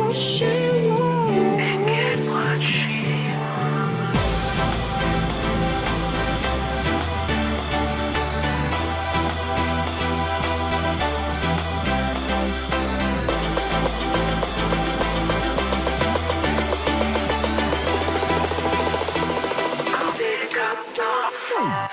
what she wants. And get what she wants. I'll pick up the phone.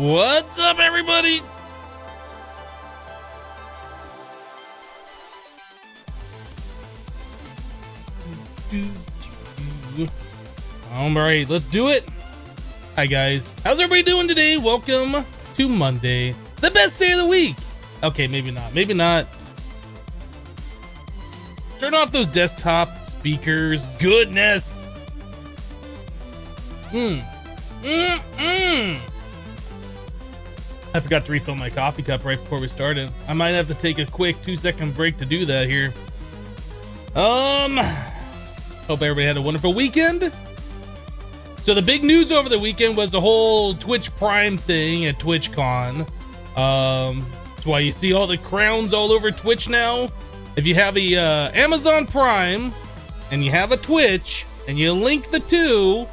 What's up, everybody? All right, let's do it. Hi, guys. How's everybody doing today? Welcome to Monday, the best day of the week. Okay, maybe not. Maybe not. Turn off those desktop speakers. Goodness. I forgot to refill my coffee cup right before we started. I might have to take a quick 2-second break to do that here. Hope everybody had a wonderful weekend. So the big news over the weekend was the whole Twitch Prime thing at TwitchCon. That's why you see all the crowns all over Twitch now. If you have a Amazon Prime and you have a Twitch and you link the two,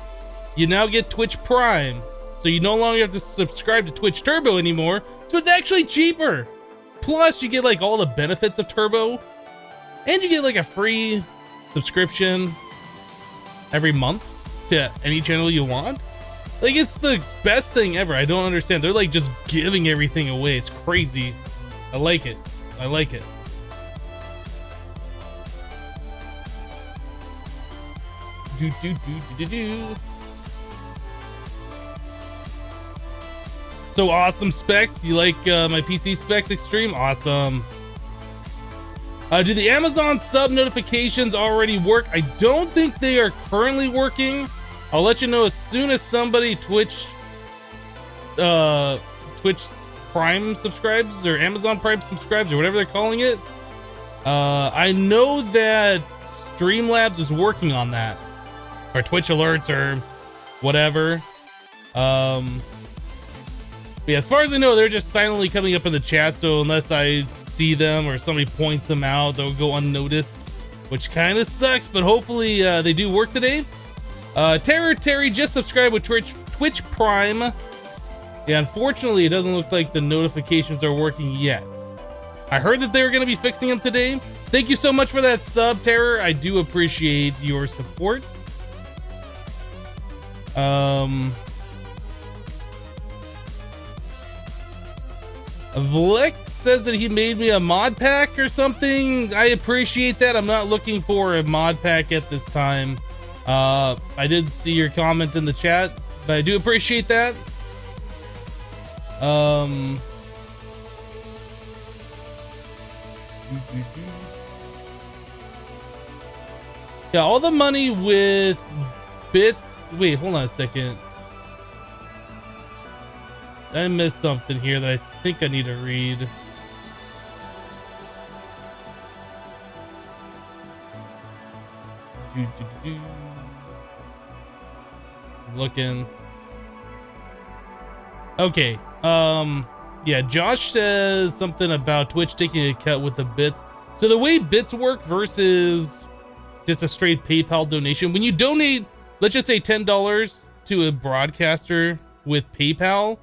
you now get Twitch Prime. So you no longer have to subscribe to Twitch Turbo anymore. So it's actually cheaper. Plus you get like all the benefits of Turbo, and you get like a free subscription every month to any channel you want. Like, it's the best thing ever. I don't understand. They're like just giving everything away. It's crazy. I like it. I like it. So awesome specs. You like my PC specs extreme? Awesome. Do the Amazon sub notifications already work? I don't think they are currently working. I'll let you know as soon as somebody Twitch Prime subscribes, or Amazon Prime subscribes, or whatever they're calling it. I know that Streamlabs is working on that, or Twitch alerts, or whatever. Yeah, as far as I know, they're just silently coming up in the chat, so unless I see them or somebody points them out, they'll go unnoticed, which kind of sucks, but hopefully they do work today. Terry just subscribed with Twitch Prime. Yeah, unfortunately, it doesn't look like the notifications are working yet. I heard that they were going to be fixing them today. Thank you so much for that sub, Terror. I do appreciate your support. Vlick says that he made me a mod pack or something. I appreciate that. I'm not looking for a mod pack at this time. I did see your comment in the chat, but I do appreciate that. Yeah, all the money with bits. Wait, hold on a second. I missed something here that I think I need to read. Looking. Okay. Yeah, Josh says something about Twitch taking a cut with the bits. So the way bits work versus just a straight PayPal donation, when you donate, let's just say $10 to a broadcaster with PayPal,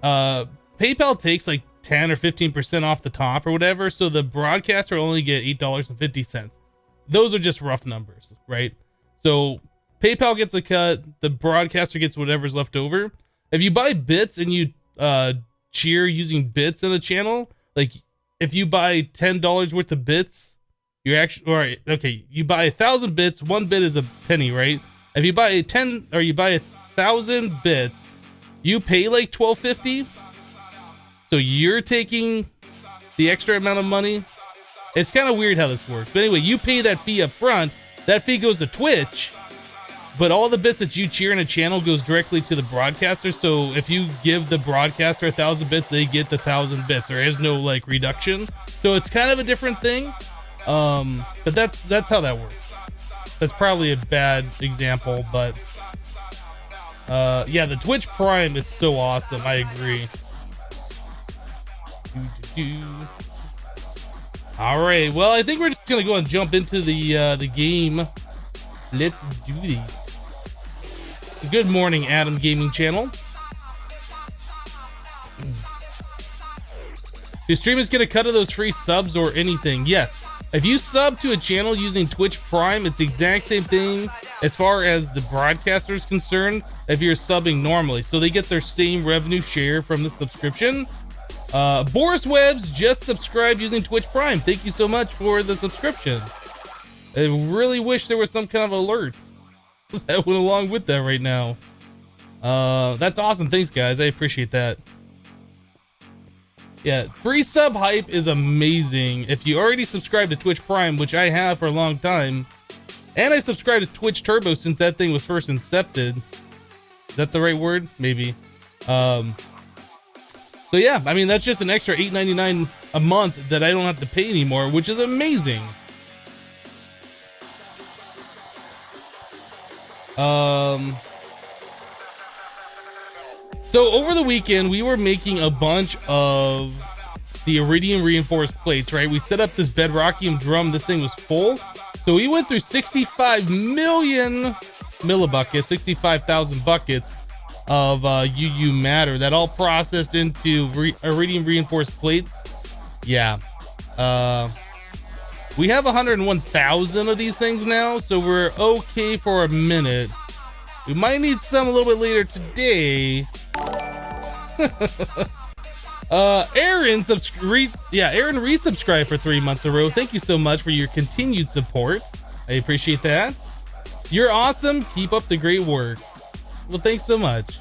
PayPal takes like 10 or 15% off the top or whatever, so the broadcaster will only get $8.50. Those are just rough numbers, right? So PayPal gets a cut, the broadcaster gets whatever's left over. If you buy bits and you cheer using bits in a channel, like if you buy $10 worth of bits, you're actually, all right, okay, you buy 1,000 bits, one bit is a penny, right? If you buy 10 or you buy 1,000 bits, you pay like $12.50. So you're taking the extra amount of money. It's kind of weird how this works. But anyway, you pay that fee up front. That fee goes to Twitch. But all the bits that you cheer in a channel goes directly to the broadcaster. So if you give the broadcaster 1,000 bits, they get the 1,000 bits. There is no like reduction. So it's kind of a different thing. But that's how that works. That's probably a bad example, but yeah, the Twitch Prime is so awesome. I agree. All right, well, I think we're just gonna go and jump into the game. Let's do this. Good morning, Adam Gaming Channel. Do streamers get a cut of those free subs or anything? Yes. If you sub to a channel using Twitch Prime, it's the exact same thing as far as the broadcaster is concerned if you're subbing normally. So they get their same revenue share from the subscription. Boris Webbs just subscribed using Twitch Prime. Thank you so much for the subscription. I really wish there was some kind of alert that went along with that right now. That's awesome. Thanks, guys. I appreciate that. Yeah, free sub hype is amazing. If you already subscribe to Twitch Prime, which I have for a long time, and I subscribed to Twitch Turbo since that thing was first incepted. Is that the right word? Maybe. So yeah, I mean, that's just an extra $8.99 a month that I don't have to pay anymore, which is amazing. So over the weekend, we were making a bunch of the iridium reinforced plates, right? We set up this bedrockium drum. This thing was full. So we went through 65 million millibuckets, 65,000 buckets of UU matter that all processed into iridium reinforced plates. Yeah. We have 101,000 of these things now, so we're okay for a minute. We might need some a little bit later today. Aaron resubscribed for 3 months in a row. Thank you so much for your continued support. I appreciate that. You're awesome. Keep up the great work. Well, thanks so much.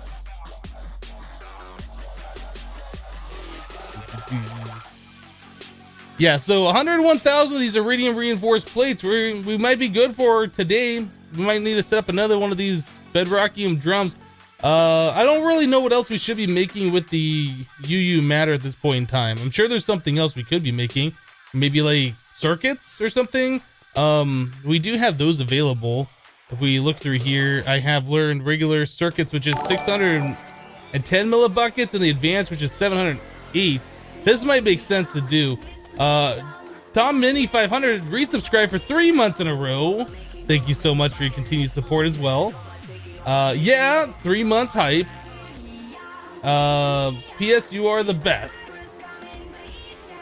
Yeah, so 101,000 of these iridium reinforced plates we might be good for today. We might need to set up another one of these bedrockium drums. I don't really know what else we should be making with the UU matter at this point in time. I'm sure there's something else we could be making. Maybe like circuits or something. We do have those available. If we look through here, I have learned regular circuits, which is 610 millibuckets, and the advanced, which is 708. This might make sense to do. Tom Mini 500 resubscribed for 3 months in a row. Thank you so much for your continued support as well. Yeah, 3 months hype. PS, you are the best.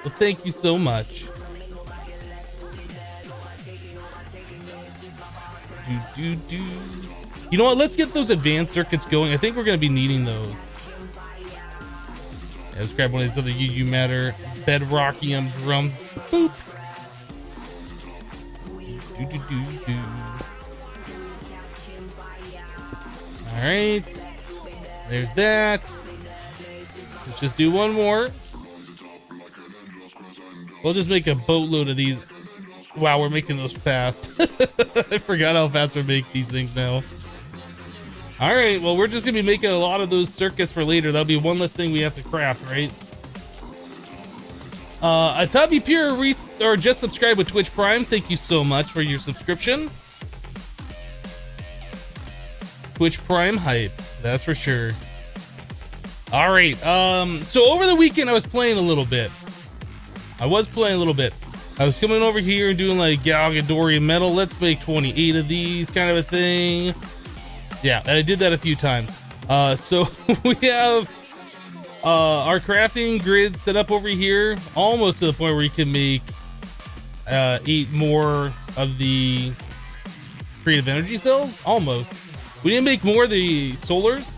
Well, thank you so much. You know what? Let's get those advanced circuits going. I think we're going to be needing those. Yeah, let's grab one of these other UU matter bedrockium drums. Boop. All right, there's that. Let's just do one more. We'll just make a boatload of these. Wow, we're making those fast. I forgot how fast we make these things now. All right, well, we're just gonna be making a lot of those circuits for later. That'll be one less thing we have to craft, right? A Tubby Pure or just subscribe with Twitch Prime. Thank you so much for your subscription. Twitch Prime hype, that's for sure. All right, so over the weekend I was playing a little bit. I was coming over here and doing like Galgadorian metal. Let's make 28 of these, kind of a thing. Yeah, and I did that a few times. So we have our crafting grid set up over here, almost to the point where you can make 8 more of the creative energy cells. Almost. We didn't make more of the solars.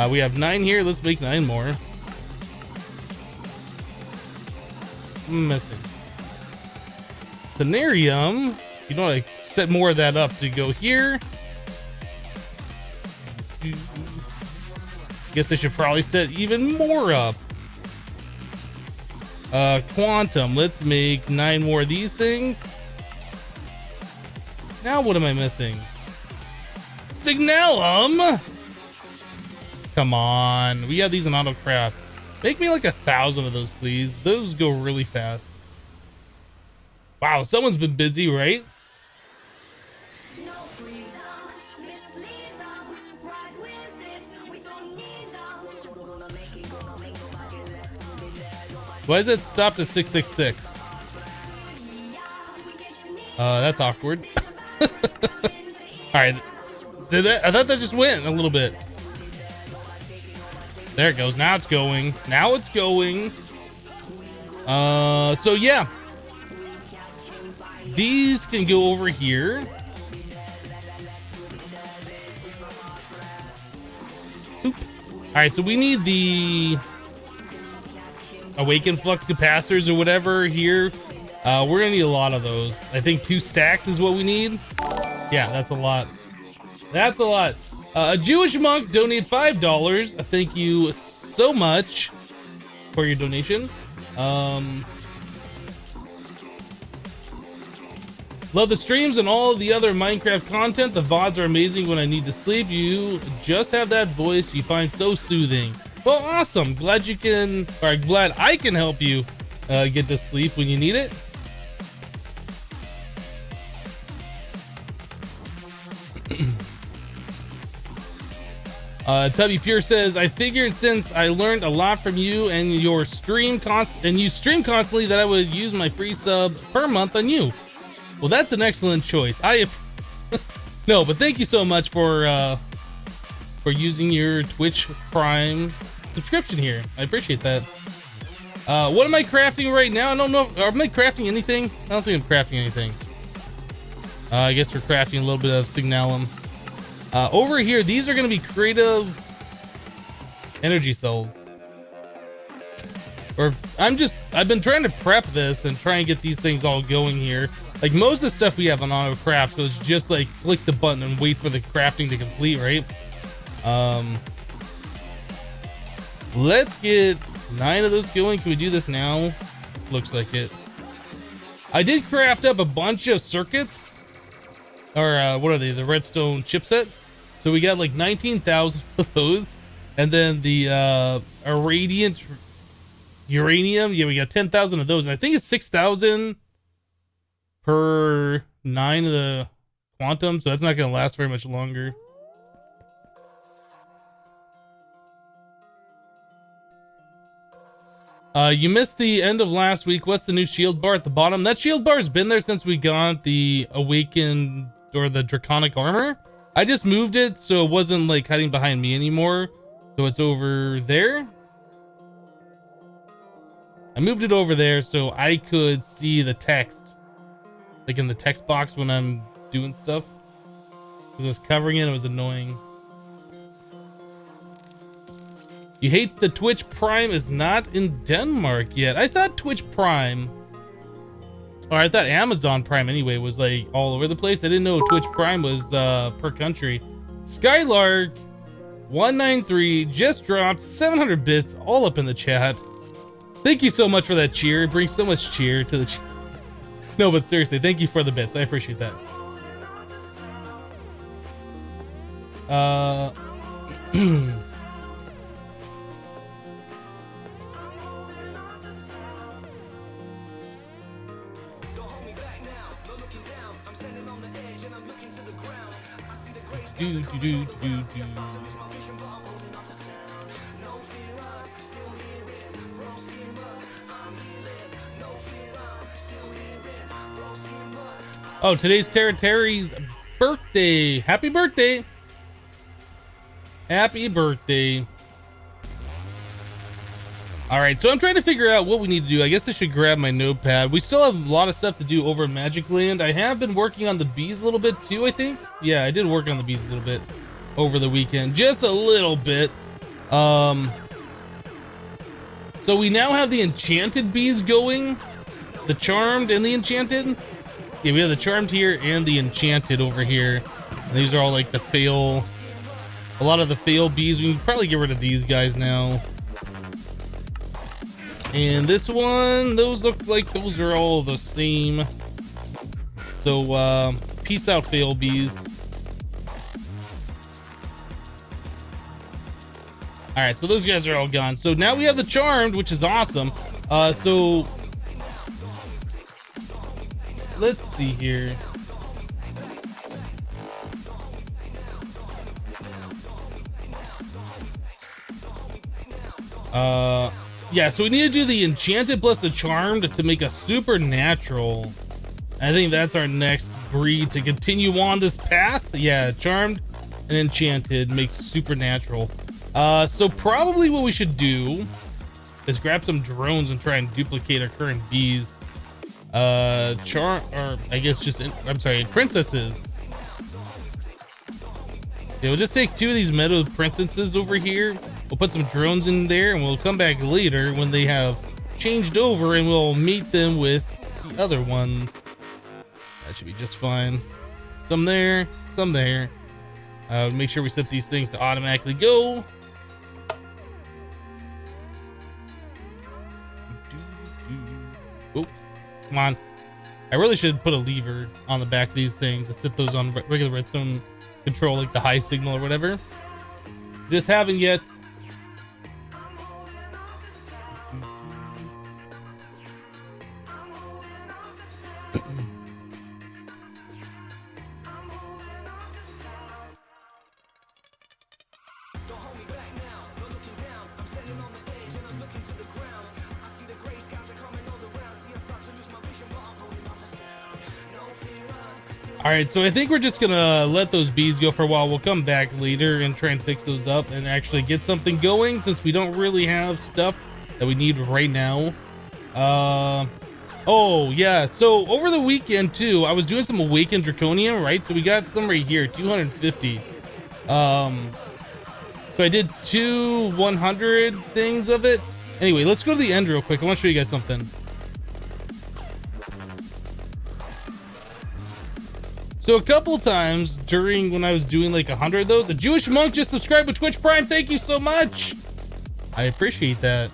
We have 9 here. Let's make 9 more. Missing. Cenarium. You know, I set more of that up to go here. Guess I should probably set even more up. Quantum. Let's make 9 more of these things. Now what am I missing? Signalum. Come on, we have these in autocraft. Make me like 1,000 of those, please. Those go really fast. Wow, someone's been busy, right? Why is it stopped at 666? That's awkward. All right, I thought that just went a little bit. There it goes. Now it's going. So yeah, these can go over here. Oop. All right, so we need the awaken flux capacitors or whatever here. We're gonna need a lot of those. I think 2 stacks is what we need. Yeah, that's a lot. A Jewish monk donated $5. Thank you so much for your donation. Love the streams and all of the other Minecraft content. The VODs are amazing when I need to sleep. You just have that voice you find so soothing. Well, awesome. Glad I can help you get to sleep when you need it. Tubby Pure says, I figured since I learned a lot from you and your stream you stream constantly that I would use my free sub per month on you. Well, that's an excellent choice. No, but thank you so much for using your Twitch Prime subscription here. I appreciate that. What am I crafting right now? I don't know. Am I crafting anything? I don't think I'm crafting anything. I guess we're crafting a little bit of signalum. Over here, these are going to be creative energy cells. Or I've been trying to prep this and try and get these things all going here. Like most of the stuff we have on auto craft, so it's just like click the button and wait for the crafting to complete, right? Let's get 9 of those going. Can we do this now? Looks like it. I did craft up a bunch of circuits, or what are they? The redstone chipset. So we got like 19,000 of those, and then the irradiant uranium. Yeah, we got 10,000 of those, and I think it's 6,000 per 9 of the quantum. So that's not going to last very much longer. You missed the end of last week. What's the new shield bar at the bottom? That shield bar has been there since we got the awakened or the draconic armor. I just moved it so it wasn't like hiding behind me anymore. So it's over there. I moved it over there so I could see the text, like in the text box when I'm doing stuff. It was covering it. It was annoying. You hate the Twitch Prime is not in Denmark yet. I thought Twitch Prime, or I thought Amazon Prime anyway, was like all over the place. I didn't know Twitch Prime was per country. Skylark 193 just dropped 700 bits all up in the chat. Thank you so much for that cheer. It brings so much cheer to the No, but seriously, thank you for the bits. I appreciate that. Oh, today's Terry's birthday. Happy birthday. Happy birthday. All right, so I'm trying to figure out what we need to do. I guess I should grab my notepad. We still have a lot of stuff to do over in Magic Land. I have been working on the bees a little bit too, I think. Yeah, I did work on the bees a little bit over the weekend. Just a little bit. So we now have the enchanted bees going. The charmed and the enchanted. Yeah, we have the charmed here and the enchanted over here. And these are all like the fail. A lot of the fail bees. We can probably get rid of these guys now. And this one, those look like those are all the same. So peace out, fail bees. All right, so those guys are all gone. So now we have the charmed, which is awesome. So let's see here. Yeah, so we need to do the enchanted plus the charmed to make a supernatural. I think that's our next breed to continue on this path. Yeah, charmed and enchanted makes supernatural. So probably what we should do is grab some drones and try and duplicate our current bees. Or I guess just, I'm sorry, princesses. Yeah, we'll just take 2 of these meadow princesses over here. We'll put some drones in there and we'll come back later when they have changed over and we'll meet them with the other ones. That should be just fine. Some there, some there. Make sure we set these things to automatically go. Oh, come on. I really should put a lever on the back of these things and set those on regular redstone control, like the high signal or whatever. Just haven't yet. All right, so I think we're just gonna let those bees go for a while. We'll come back later and try and fix those up and actually get something going, since we don't really have stuff that we need right now. Oh yeah, so over the weekend too, I was doing some awakened draconium, right? So we got some right here, 250. So I did 2 100 things of it. Anyway, let's go to the end real quick. I want to show you guys something. So a couple times during when I was doing like 100 of those, a Jewish monk just subscribed with Twitch Prime. Thank you so much. I appreciate that.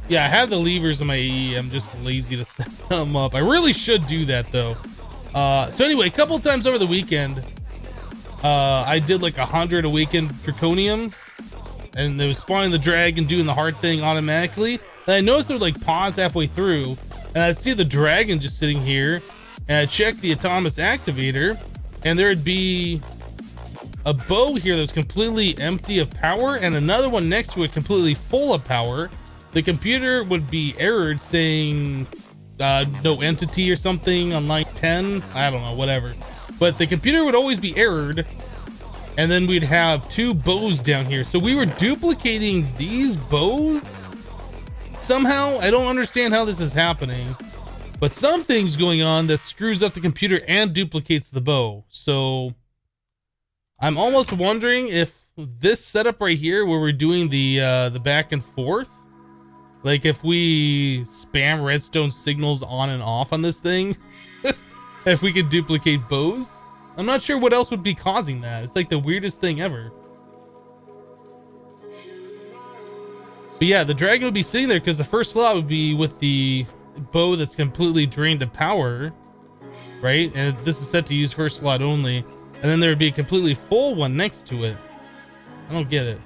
Yeah, I have the levers in my AE. I'm just lazy to set them up. I really should do that though. So anyway, a couple times over the weekend, I did like 100 awakened draconium, and it was spawning the dragon, doing the hard thing automatically. And I noticed it would like pause halfway through, and I'd see the dragon just sitting here, and I'd check the autonomous activator, and there'd be a bow here that's completely empty of power, and another one next to it completely full of power. The computer would be errored saying no entity or something on line 10. I don't know, whatever. But the computer would always be errored, and then we'd have 2 bows down here. So we were duplicating these bows somehow. I don't understand how this is happening, but something's going on that screws up the computer and duplicates the bow. So I'm almost wondering if this setup right here, where we're doing the back and forth, like if we spam redstone signals on and off on this thing, if we could duplicate bows. I'm not sure what else would be causing that. It's like the weirdest thing ever. But yeah, the dragon would be sitting there because the first slot would be with the bow that's completely drained of power, right? And this is set to use first slot only. And then there would be a completely full one next to it. I don't get it.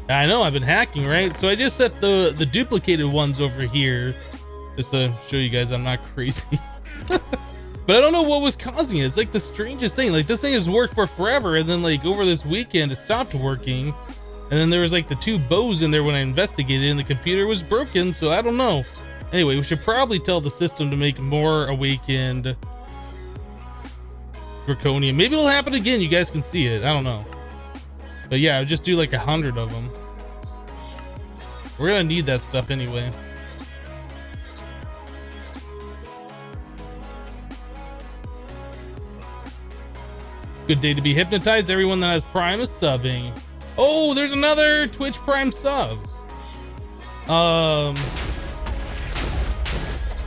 I know, I've been hacking, right? So I just set the duplicated ones over here just to show you guys I'm not crazy. But I don't know what was causing it. It's like the strangest thing. Like this thing has worked for forever, and then like over this weekend it stopped working. And then there was like the 2 bows in there when I investigated, and the computer was broken, so I don't know. Anyway, we should probably tell the system to make more awakened draconium. Maybe it'll happen again. You guys can see it. I don't know. But yeah, I'll just do like 100 of them. We're gonna need that stuff anyway. Good day to be hypnotized. Everyone that has Prime is subbing. Oh, there's another Twitch Prime sub.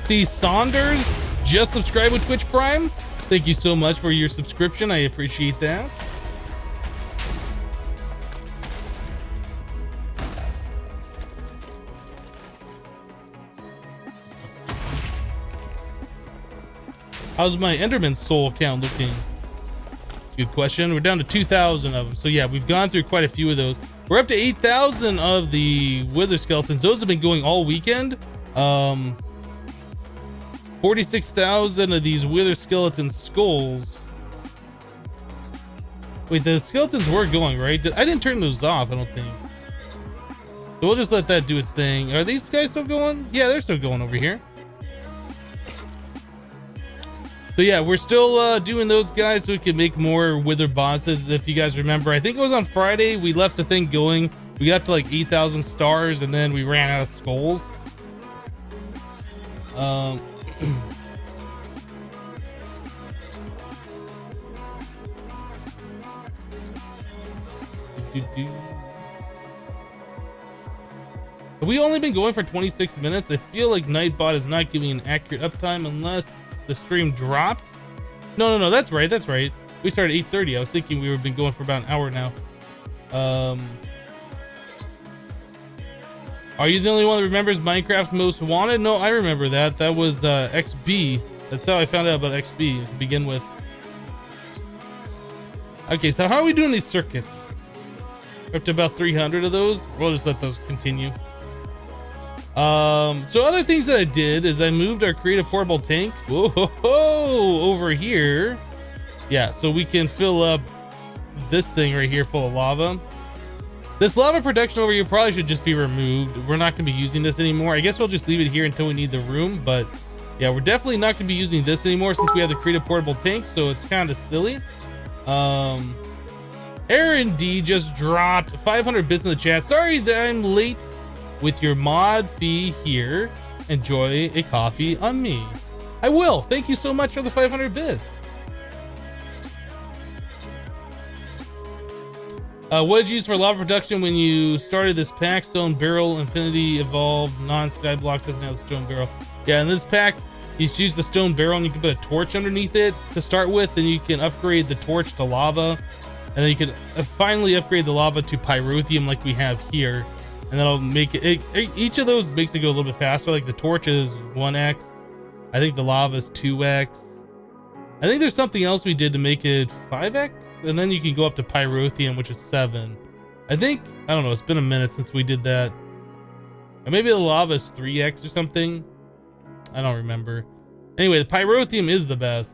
See, Saunders just subscribed with Twitch Prime. Thank you so much for your subscription. I appreciate that. How's my Enderman soul count looking? Good question. We're down to 2,000 of them. So yeah, we've gone through quite a few of those. We're up to 8,000 of the wither skeletons. Those have been going all weekend. 46,000 of these wither skeleton skulls. Wait, the skeletons were going, right? I didn't turn those off, I don't think. So we'll just let that do its thing. Are these guys still going? Yeah, they're still going over here. So yeah, we're still doing those guys so we can make more wither bosses. If you guys remember, I think it was on Friday, we left the thing going. We got to like 8,000 stars, and then we ran out of skulls. Have we only been going for 26 minutes? I feel like Nightbot is not giving an accurate uptime unless the stream dropped. No, that's right. We started at 8:30. I was thinking we were been going for about an hour now. Are you the only one that remembers Minecraft's Most Wanted? No, I remember that. That was XB. That's how I found out about XB to begin with. Okay, so how are we doing these circuits? We're up to about 300 of those. We'll just let those continue. So other things that I did is I moved our creative portable tank over here. Yeah, so we can fill up this thing right here full of lava. This lava protection over here probably should just be removed. We're not going to be using this anymore. I guess we'll just leave it here until we need the room. But yeah, we're definitely not going to be using this anymore since we have the creative portable tank. So it's kind of silly. Aaron D just dropped 500 bits in the chat. Sorry that I'm late with your mod fee here. Enjoy a coffee on me. I will. Thank you so much for the 500 bits. What did you use for lava production when you started this pack? Stone barrel, Infinity Evolved, non-skyblock doesn't have the stone barrel. Yeah, in this pack, you use the stone barrel and you can put a torch underneath it to start with. Then you can upgrade the torch to lava. And then you can finally upgrade the lava to pyrotheum like we have here. And that'll make it, each of those makes it go a little bit faster. Like the torch is 1x. I think the lava is 2x. I think there's something else we did to make it 5x. And then you can go up to pyrotheum, which is 7. I think, I don't know, it's been a minute since we did that. Or maybe the lava is 3x or something. I don't remember. Anyway, the pyrotheum is the best.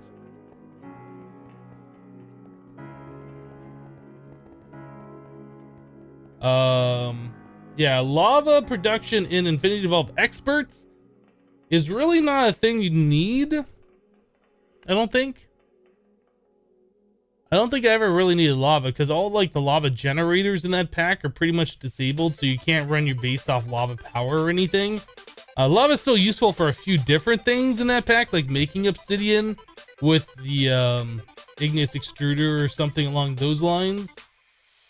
Yeah, lava production in Infinity Evolved Experts is really not a thing you need. I don't think I ever really needed lava because all like the lava generators in that pack are pretty much disabled, so you can't run your base off lava power or anything. Lava is still useful for a few different things in that pack, like making obsidian with the igneous extruder or something along those lines.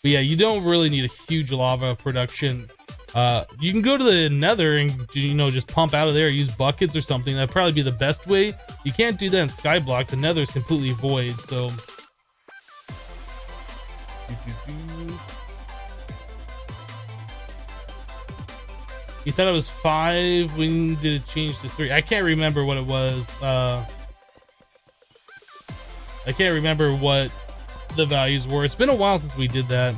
But yeah, you don't really need a huge lava production. You can go to the nether and, you know, just pump out of there, use buckets or something. That'd probably be the best way. You can't do that in Skyblock. The nether is completely void, so... You thought it was 5. When did it change to 3? I can't remember what it was. I can't remember what the values were. It's been a while since we did that.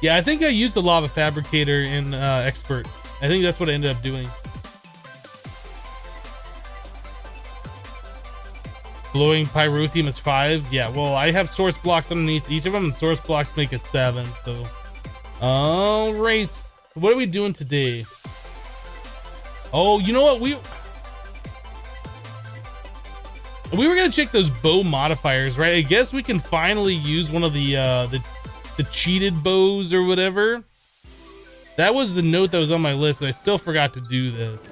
Yeah, I think I used the lava fabricator in expert. I think that's what I ended up doing. Glowing pyrotheum is 5. Yeah, well, I have source blocks underneath each of them, and source blocks make it 7. So, all right, what are we doing today? Oh, you know what? We were gonna check those bow modifiers, right? I guess we can finally use one of the cheated bows or whatever. That was the note that was on my list, and I still forgot to do this.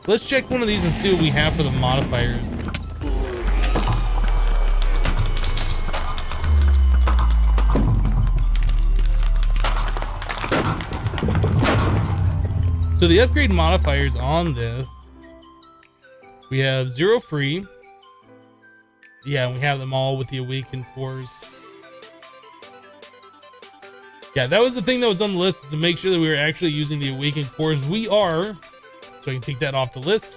Let's check one of these and see what we have for the modifiers. So the upgrade modifiers on this, we have 0 free. Yeah, and we have them all with the awakened cores. Yeah, that was the thing that was on the list, to make sure that we were actually using the awakened cores. We are, so I can take that off the list.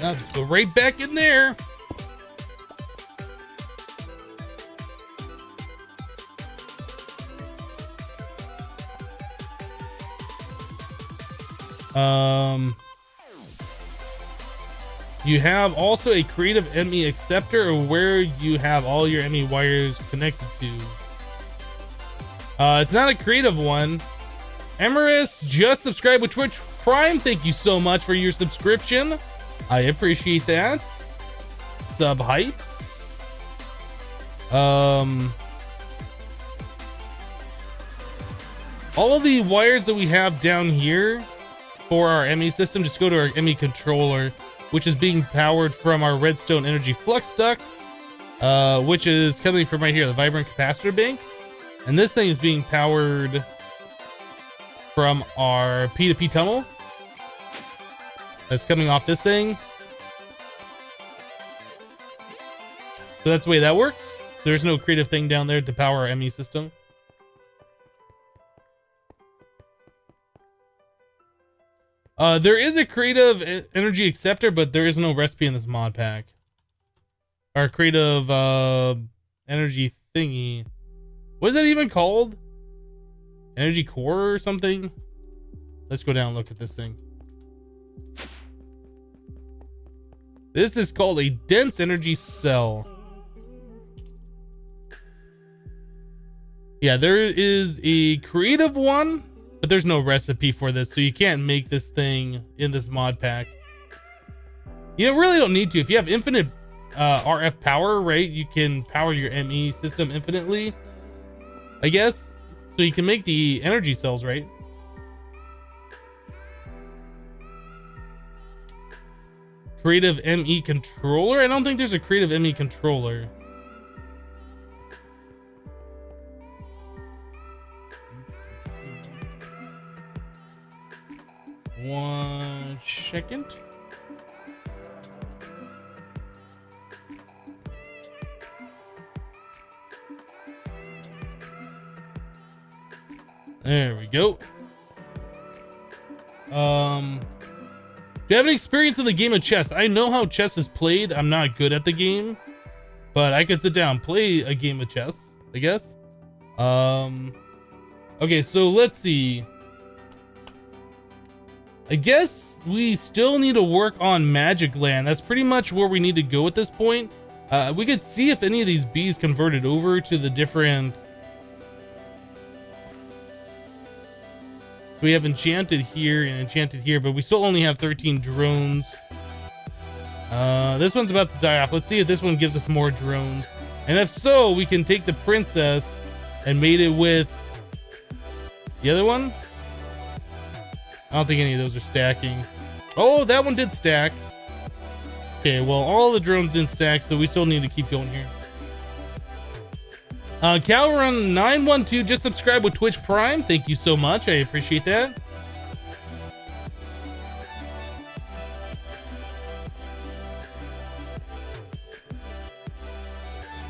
Now just go right back in there. You have also a creative ME acceptor, or where you have all your ME wires connected to. It's not a creative one. Emerus just subscribed with Twitch Prime. Thank you so much for your subscription. I appreciate that. Sub hype. All of the wires that we have down here for our ME system, just go to our ME controller, which is being powered from our redstone energy flux duct, which is coming from right here, the vibrant capacitor bank. And this thing is being powered from our P2P tunnel that's coming off this thing. So that's the way that works. There's no creative thing down there to power our ME system. There is a creative energy acceptor, but there is no recipe in this mod pack. Our creative energy thingy. What is that even called? Energy core or something? Let's go down and look at this thing. This is called a dense energy cell. Yeah, there is a creative one, but there's no recipe for this, so you can't make this thing in this mod pack. You really don't need to. If you have infinite RF power, right, you can power your ME system infinitely, I guess. So you can make the energy cells, right? Creative ME controller? I don't think there's a creative ME controller. One second. There we go. Do you have any experience in the game of chess? I know how chess is played. I'm not good at the game, but I could sit down and play a game of chess, I guess. Okay, so let's see. I guess we still need to work on Magic Land. That's pretty much where we need to go at this point. We could see if any of these bees converted over to the different... We have enchanted here and enchanted here, but we still only have 13 drones. This one's about to die off. Let's see if this one gives us more drones. And if so, we can take the princess and mate it with the other one. I don't think any of those are stacking. Oh, that one did stack. Okay, well, all the drones didn't stack, so we still need to keep going here. Calrun912 just subscribed with Twitch Prime. Thank you so much. I appreciate that.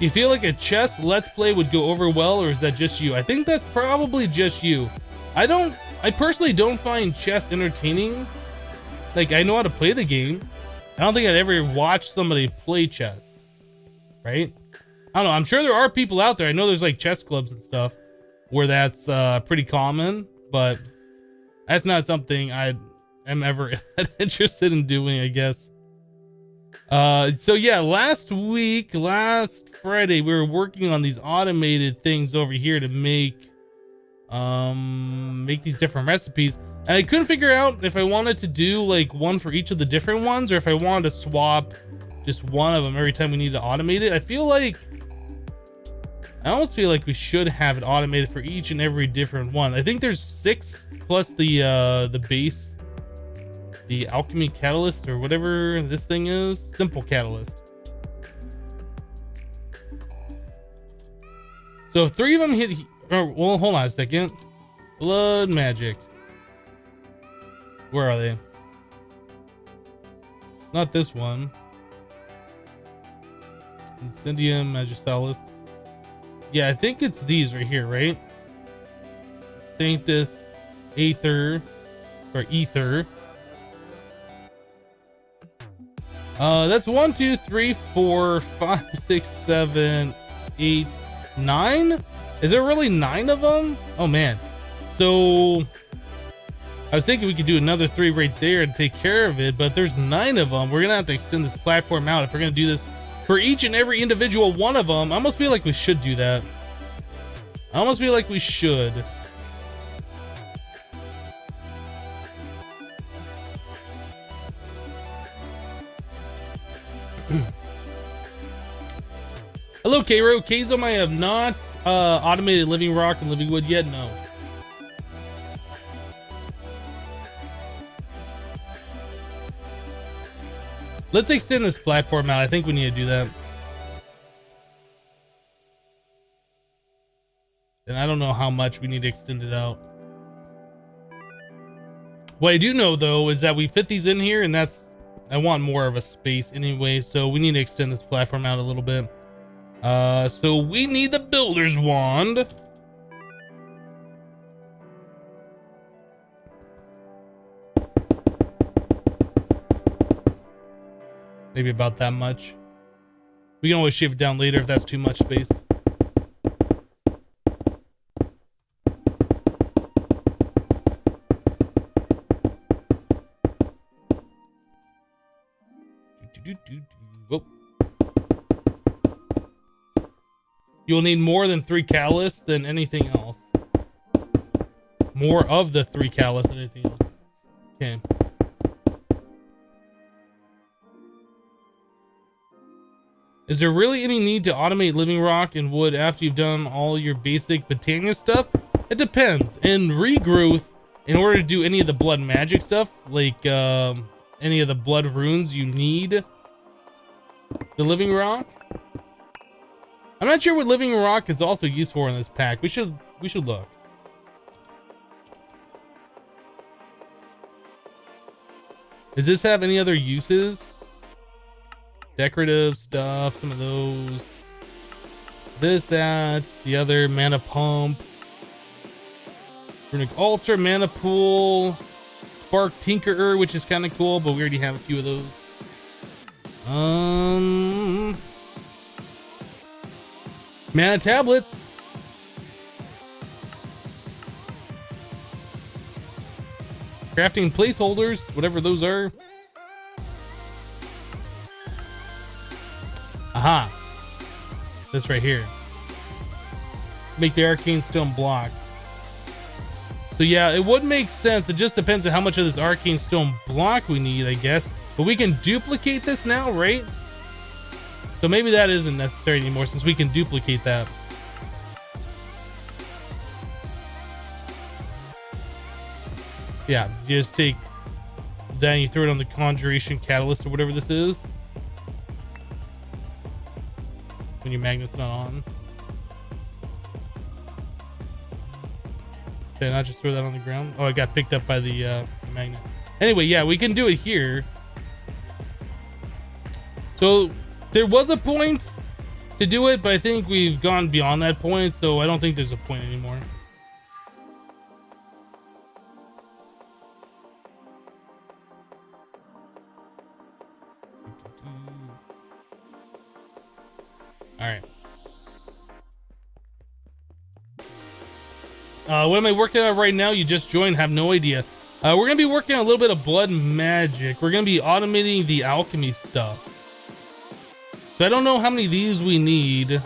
You feel like a chess let's play would go over well, or is that just you? I think that's probably just you. I personally don't find chess entertaining. Like, I know how to play the game. I don't think I'd ever watch somebody play chess, right? I don't know. I'm sure there are people out there. I know there's like chess clubs and stuff where that's pretty common, but that's not something I am ever interested in doing, I guess. So yeah, last Friday, we were working on these automated things over here to make these different recipes, and I couldn't figure out if I wanted to do like one for each of the different ones, or if I wanted to swap just one of them every time we need to automate it. I almost feel like we should have it automated for each and every different one. I think there's 6 plus the base, the Alchemy catalyst, or whatever this thing is, simple catalyst. So if 3 of them hit, well, hold on a second. Blood magic. Where are they? Not this one. Incendium Magistralis. Yeah, I think it's these right here, right? Sanctus, Aether, or Ether. That's 1, 2, 3, 4, 5, 6, 7, 8, 9. Is there really 9 of them? Oh man. So I was thinking we could do another 3 right there and take care of it, but there's 9 of them. We're gonna have to extend this platform out if we're gonna do this for each and every individual one of them. I almost feel like we should do that. I almost feel like we should. Hello, Cairo. Kazom, I have not automated Living Rock and Living Wood yet. No. Let's extend this platform out. I think we need to do that. And I don't know how much we need to extend it out. What I do know, though, is that we fit these in here, and that's... I want more of a space anyway, so we need to extend this platform out a little bit. So we need the Builder's Wand. Maybe about that much. We can always shave it down later if that's too much space. Whoop. You'll need more than 3 callus than anything else. More of the 3 callus than anything else. Okay. Is there really any need to automate living rock and wood after you've done all your basic botania stuff? It depends. In regrowth, in order to do any of the blood magic stuff, like any of the blood runes, you need the living rock. I'm not sure what living rock is also used for in this pack. We should look. Does this have any other uses? Decorative stuff, some of those. This, that, the other, mana pump. Runic altar, mana pool. Spark tinkerer, which is kind of cool, but we already have a few of those. Mana tablets. Crafting placeholders, whatever those are. Aha. This right here. Make the arcane stone block. So yeah, it would make sense. It just depends on how much of this arcane stone block we need, I guess. But we can duplicate this now, right? So maybe that isn't necessary anymore since we can duplicate that. Yeah, you just take that and you throw it on the conjuration catalyst or whatever this is. When your magnet's not on. Did I not just throw that on the ground? Oh, it got picked up by the magnet. Anyway, yeah, we can do it here. So there was a point to do it, but I think we've gone beyond that point, so I don't think there's a point anymore. All right. What am I working on right now? You just joined, have no idea. We're gonna be working on a little bit of blood magic. We're gonna be automating the alchemy stuff. So I don't know how many of these we need.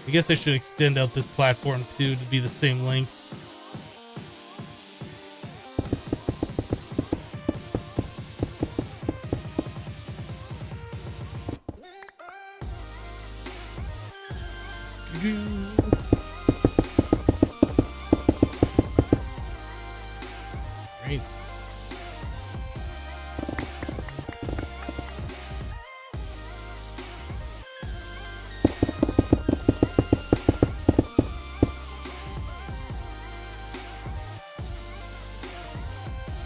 I guess I should extend out this platform too to be the same length. Great.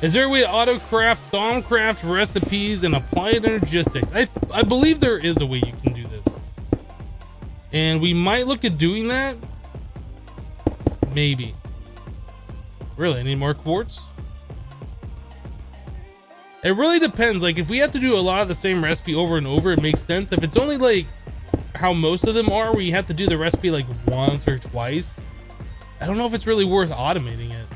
Is there a way to auto-craft, Thaumcraft recipes and applied energistics? I believe there is a way you can do this. And we might look at doing that. Maybe. Really, I need more quartz? It really depends. Like, if we have to do a lot of the same recipe over and over, it makes sense. If it's only like how most of them are, where you have to do the recipe like once or twice, I don't know if it's really worth automating it.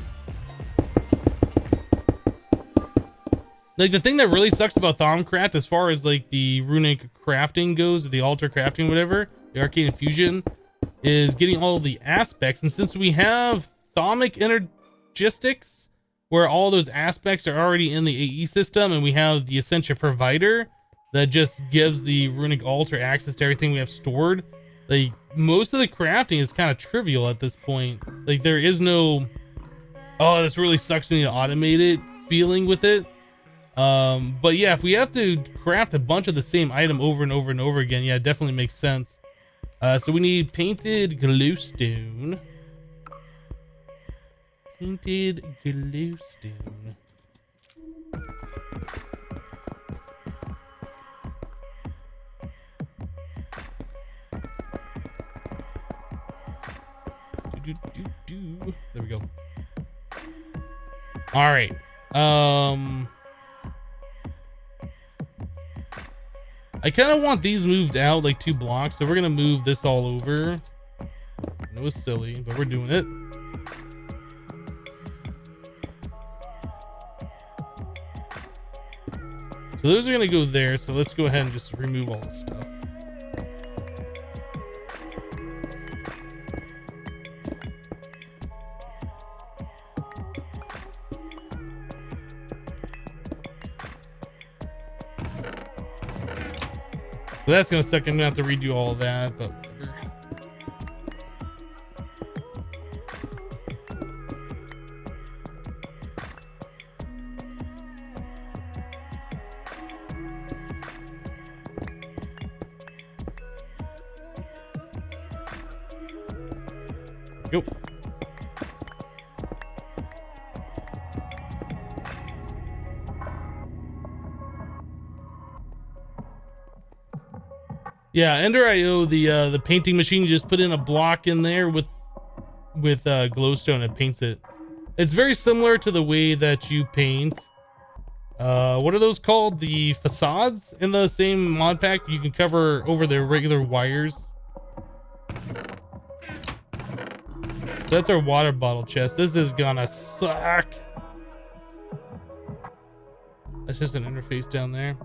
Like, the thing that really sucks about Thaumcraft, as far as like the runic crafting goes, or the altar crafting, whatever, the arcane infusion, is getting all the aspects. And since we have Thaumic energistics, where all those aspects are already in the AE system, and we have the Essentia provider that just gives the runic altar access to everything we have stored, like, most of the crafting is kind of trivial at this point. Like, there is no, oh, this really sucks, we need to automate it feeling with it. But yeah, if we have to craft a bunch of the same item over and over and over again, yeah, it definitely makes sense. So we need painted glowstone. Painted glowstone. There we go. All right. I kind of want these moved out like 2 blocks, so we're gonna move this all over. I know it's silly, but we're doing it. So those are gonna go there. So let's go ahead and just remove all this stuff. So that's gonna suck. I'm gonna have to redo all of that, but whatever. Go. Yeah, Ender IO, the painting machine, you just put in a block in there with glowstone and paints it. It's very similar to the way that you paint. What are those called? The facades in the same mod pack. You can cover over the regular wires. That's our water bottle chest. This is gonna suck. That's just an interface down there.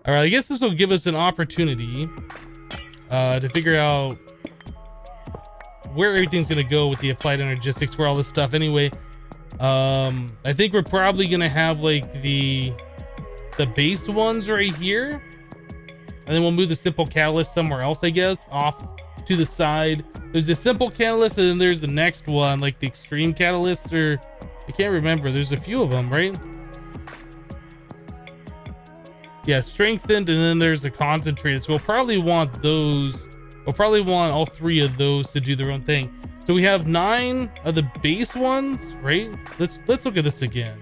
All right, I guess this will give us an opportunity to figure out where everything's gonna go with the applied energistics for all this stuff. Anyway, I think we're probably gonna have like the base ones right here, and then we'll move the simple catalyst somewhere else, I guess, off to the side. There's the simple catalyst, and then there's the next one, like the extreme catalyst, or I can't remember. There's a few of them, right? Yeah, strengthened, and then there's the concentrated. So we'll probably want those. We'll probably want all three of those to do their own thing. So we have 9 of the base ones, right? Let's look at this again.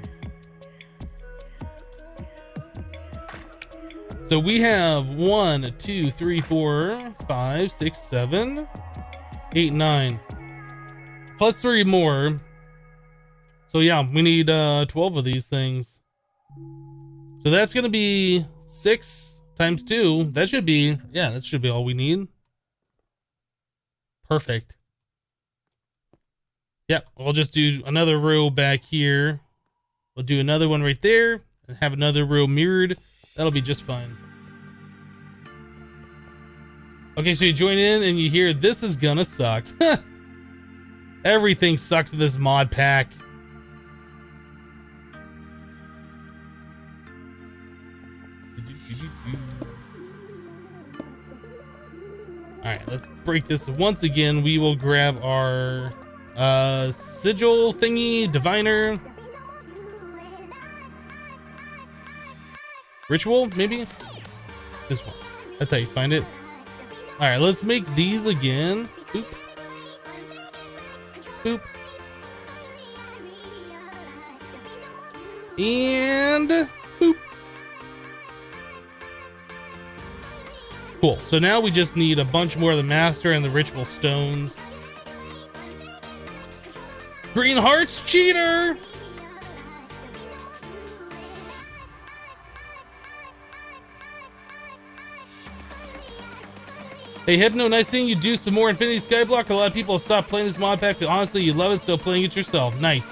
So we have 1, 2, 3, 4, 5, 6, 7, 8, 9, plus 3 more. So yeah, we need 12 of these things. So that's gonna be 6 times 2. That should be, yeah, that should be all we need. Perfect. Yep, we'll just do another row back here. We'll do another one right there and have another row mirrored. That'll be just fine. Okay, so you join in and you hear this is gonna suck. Everything sucks in this mod pack. Alright, let's break this once again. We will grab our sigil thingy, diviner. Ritual, maybe? This one. That's how you find it. Alright, let's make these again. Boop. Boop. And boop. Cool. So now we just need a bunch more of the master and the ritual stones. Green hearts, cheater! Hey Hypno, nice seeing you do some more Infinity Skyblock. A lot of people have stopped playing this mod pack, but honestly, you love it, still playing it yourself. Nice.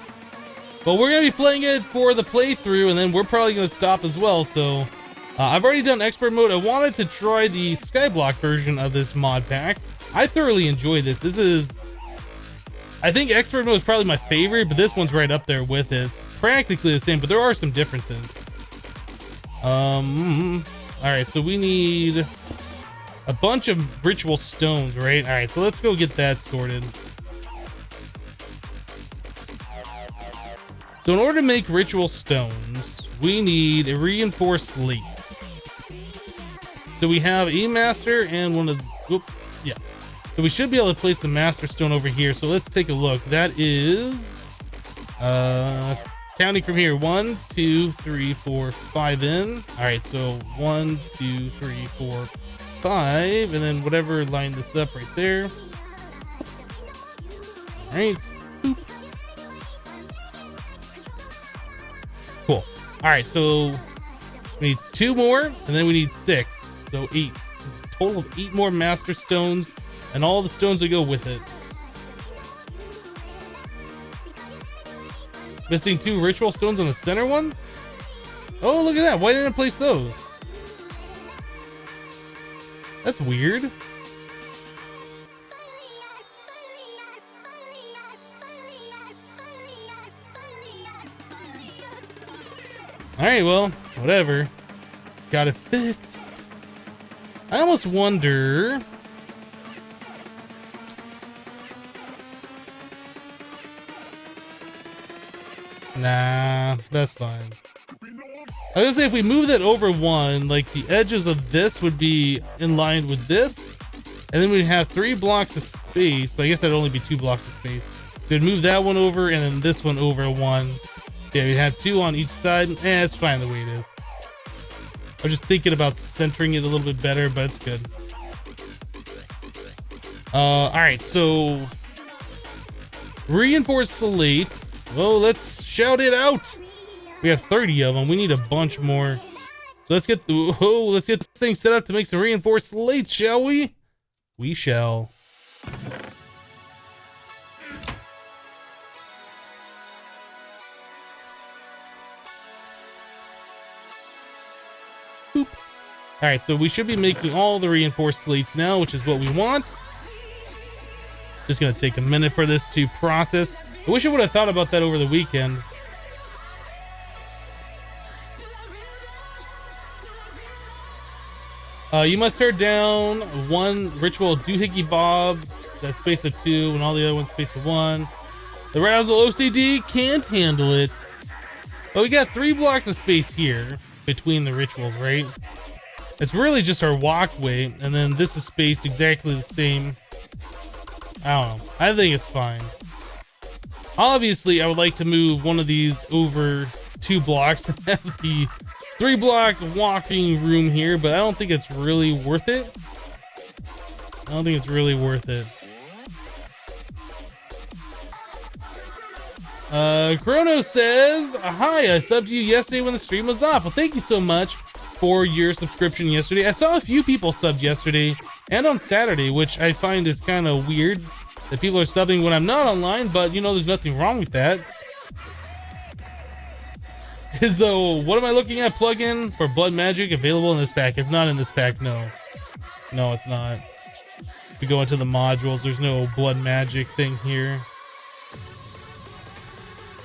Well, we're gonna be playing it for the playthrough, and then we're probably gonna stop as well, so... I've already done expert mode. I wanted to try the Skyblock version of this mod pack. I thoroughly enjoy this. This is... I think expert mode is probably my favorite, but this one's right up there with it. Practically the same, but there are some differences. Alright, so we need a bunch of ritual stones, right? Alright, so let's go get that sorted. So in order to make ritual stones, we need a reinforced slates. So we have a master and one of, yeah. So we should be able to place the master stone over here. So let's take a look. That is, counting from here, 1, 2, 3, 4, 5 in. All right, so 1, 2, 3, 4, 5, and then whatever line this up right there. All right. Boop. Cool. All right, so we need 2 more, and then we need 6, so 8. Total of 8 more master stones, and all the stones that go with it. Missing 2 ritual stones on the center one. Oh, look at that! Why didn't I place those? That's weird. Alright, well, whatever. Got it fixed. I almost wonder... Nah, that's fine. I was gonna say, if we move that over 1, like the edges of this would be in line with this, and then we'd have 3 blocks of space, but I guess that'd only be 2 blocks of space. So we'd move that one over and then this one over 1. Yeah, we'd have 2 on each side. It's fine the way it is. I was just thinking about centering it a little bit better, but it's good. Alright, so reinforced slate. Well, let's shout it out. We have 30 of them. We need a bunch more. So let's get this thing set up to make some reinforced slate, shall we? We shall. Boop. All right, so we should be making all the reinforced slates now, which is what we want. Just gonna take a minute for this to process. I wish I would have thought about that over the weekend. You must tear down 1 ritual doohickey bob that's space of 2 and all the other ones space of 1. The Razzle OCD can't handle it. But we got 3 blocks of space here between the rituals, right? It's really just our walkway, and then this is spaced exactly the same. I don't know. I think it's fine. Obviously, I would like to move one of these over 2 blocks and have the 3-block walking room here, but I don't think it's really worth it. I don't think it's really worth it. Chrono says, hi, I subbed you yesterday when the stream was off. Well, thank you so much for your subscription yesterday. I saw a few people subbed yesterday and on Saturday, which I find is kind of weird that people are subbing when I'm not online, but you know, there's nothing wrong with that. Is though, what am I looking at? Plugin for Blood Magic available in this pack? It's not in this pack, no. No, it's not. If we go into the modules, there's no Blood Magic thing here.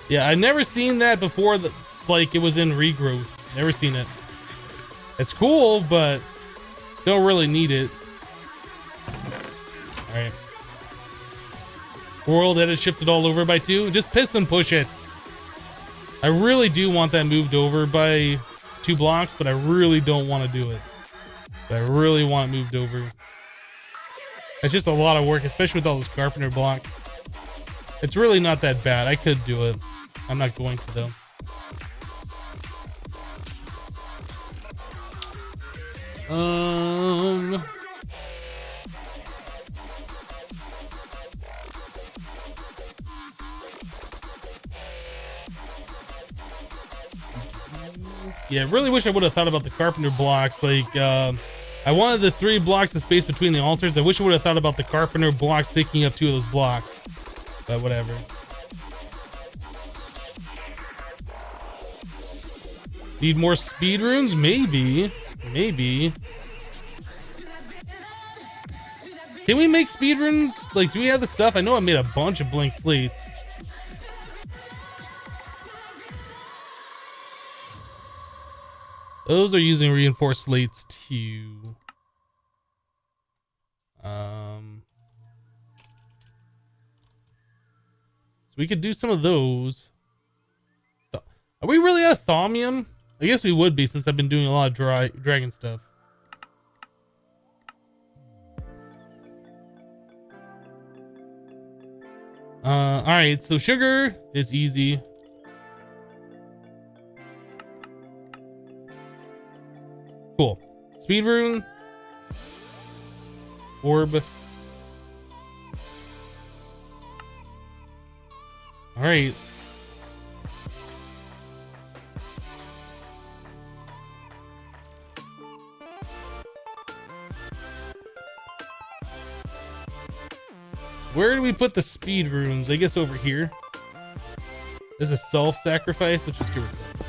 Yeah, I've never seen that before, like it was in Regrowth. Never seen it. It's cool, but don't really need it. Alright. World edit shifted all over by 2. Just piss and push it. I really do want that moved over by 2 blocks, but I really don't want to do it. But I really want it moved over. It's just a lot of work, especially with all those carpenter blocks. It's really not that bad. I could do it. I'm not going to though. Yeah, I really wish I would have thought about the carpenter blocks. Like, I wanted the 3 blocks of space between the altars. I wish I would have thought about the carpenter blocks taking up 2 of those blocks. But whatever. Need more speed runes? Maybe. Maybe. Can we make speed runes? Like, do we have the stuff? I know I made a bunch of blank slates. Those are using reinforced slates too. So we could do some of those. Are we really out of thaumium? I guess we would be, since I've been doing a lot of dragon stuff. Alright, so sugar is easy. Cool. Speed rune. Orb. Alright. we put the speed runes? I guess over here. There's a self-sacrifice. Let's just get rid of this.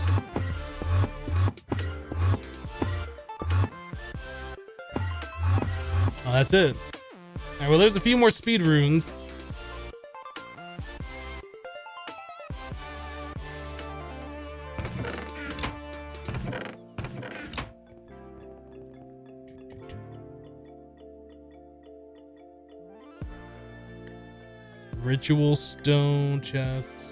Oh, that's it. All right, well, there's a few more speed runes. Ritual stone chests.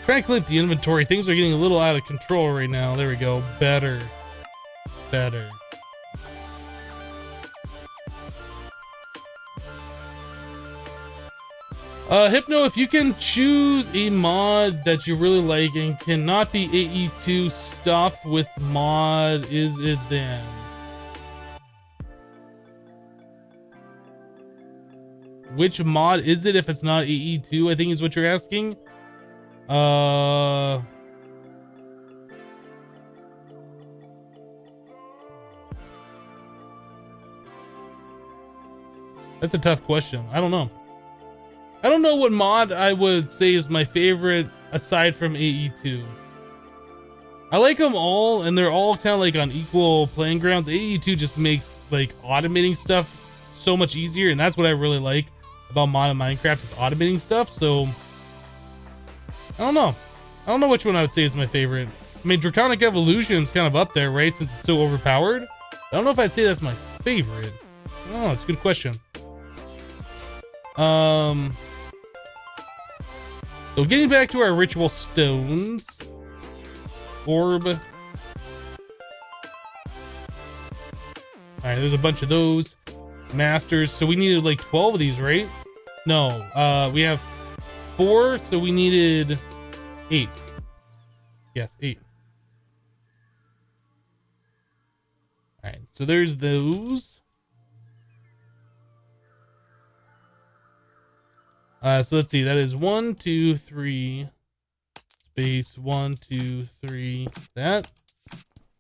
Trying to clip the inventory. Things are getting a little out of control right now. There we go. Better. Hypno, if you can choose a mod that you really like and cannot be AE2 stuff with mod, is it then? Which mod is it if it's not AE2, I think is what you're asking? That's a tough question. I don't know. I don't know what mod I would say is my favorite aside from AE2. I like them all, and they're all kind of like on equal playing grounds. AE2 just makes like automating stuff so much easier, and that's what I really like about mod and Minecraft, is automating stuff. So I don't know. I don't know which one I would say is my favorite. I mean, Draconic Evolution is kind of up there, right? Since it's so overpowered. I don't know if I'd say that's my favorite. I don't know. It's a good question. So getting back to our ritual stones. Orb. Alright, there's a bunch of those. Masters. So we needed like 12 of these, right? No, we have 4, so we needed 8. Yes, 8. Alright, so there's those. So let's see, that is 1, 2, 3, space, 1, 2, 3, that,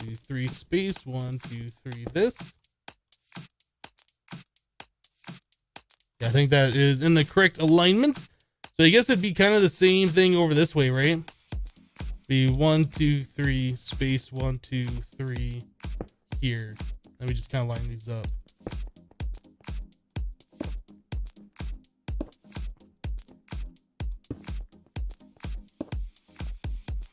2, 3, space, 1, 2, 3, this. Yeah, I think that is in the correct alignment. So I guess it'd be kind of the same thing over this way, right? Be 1, 2, 3, space, 1, 2, 3 here. Let me just kind of line these up.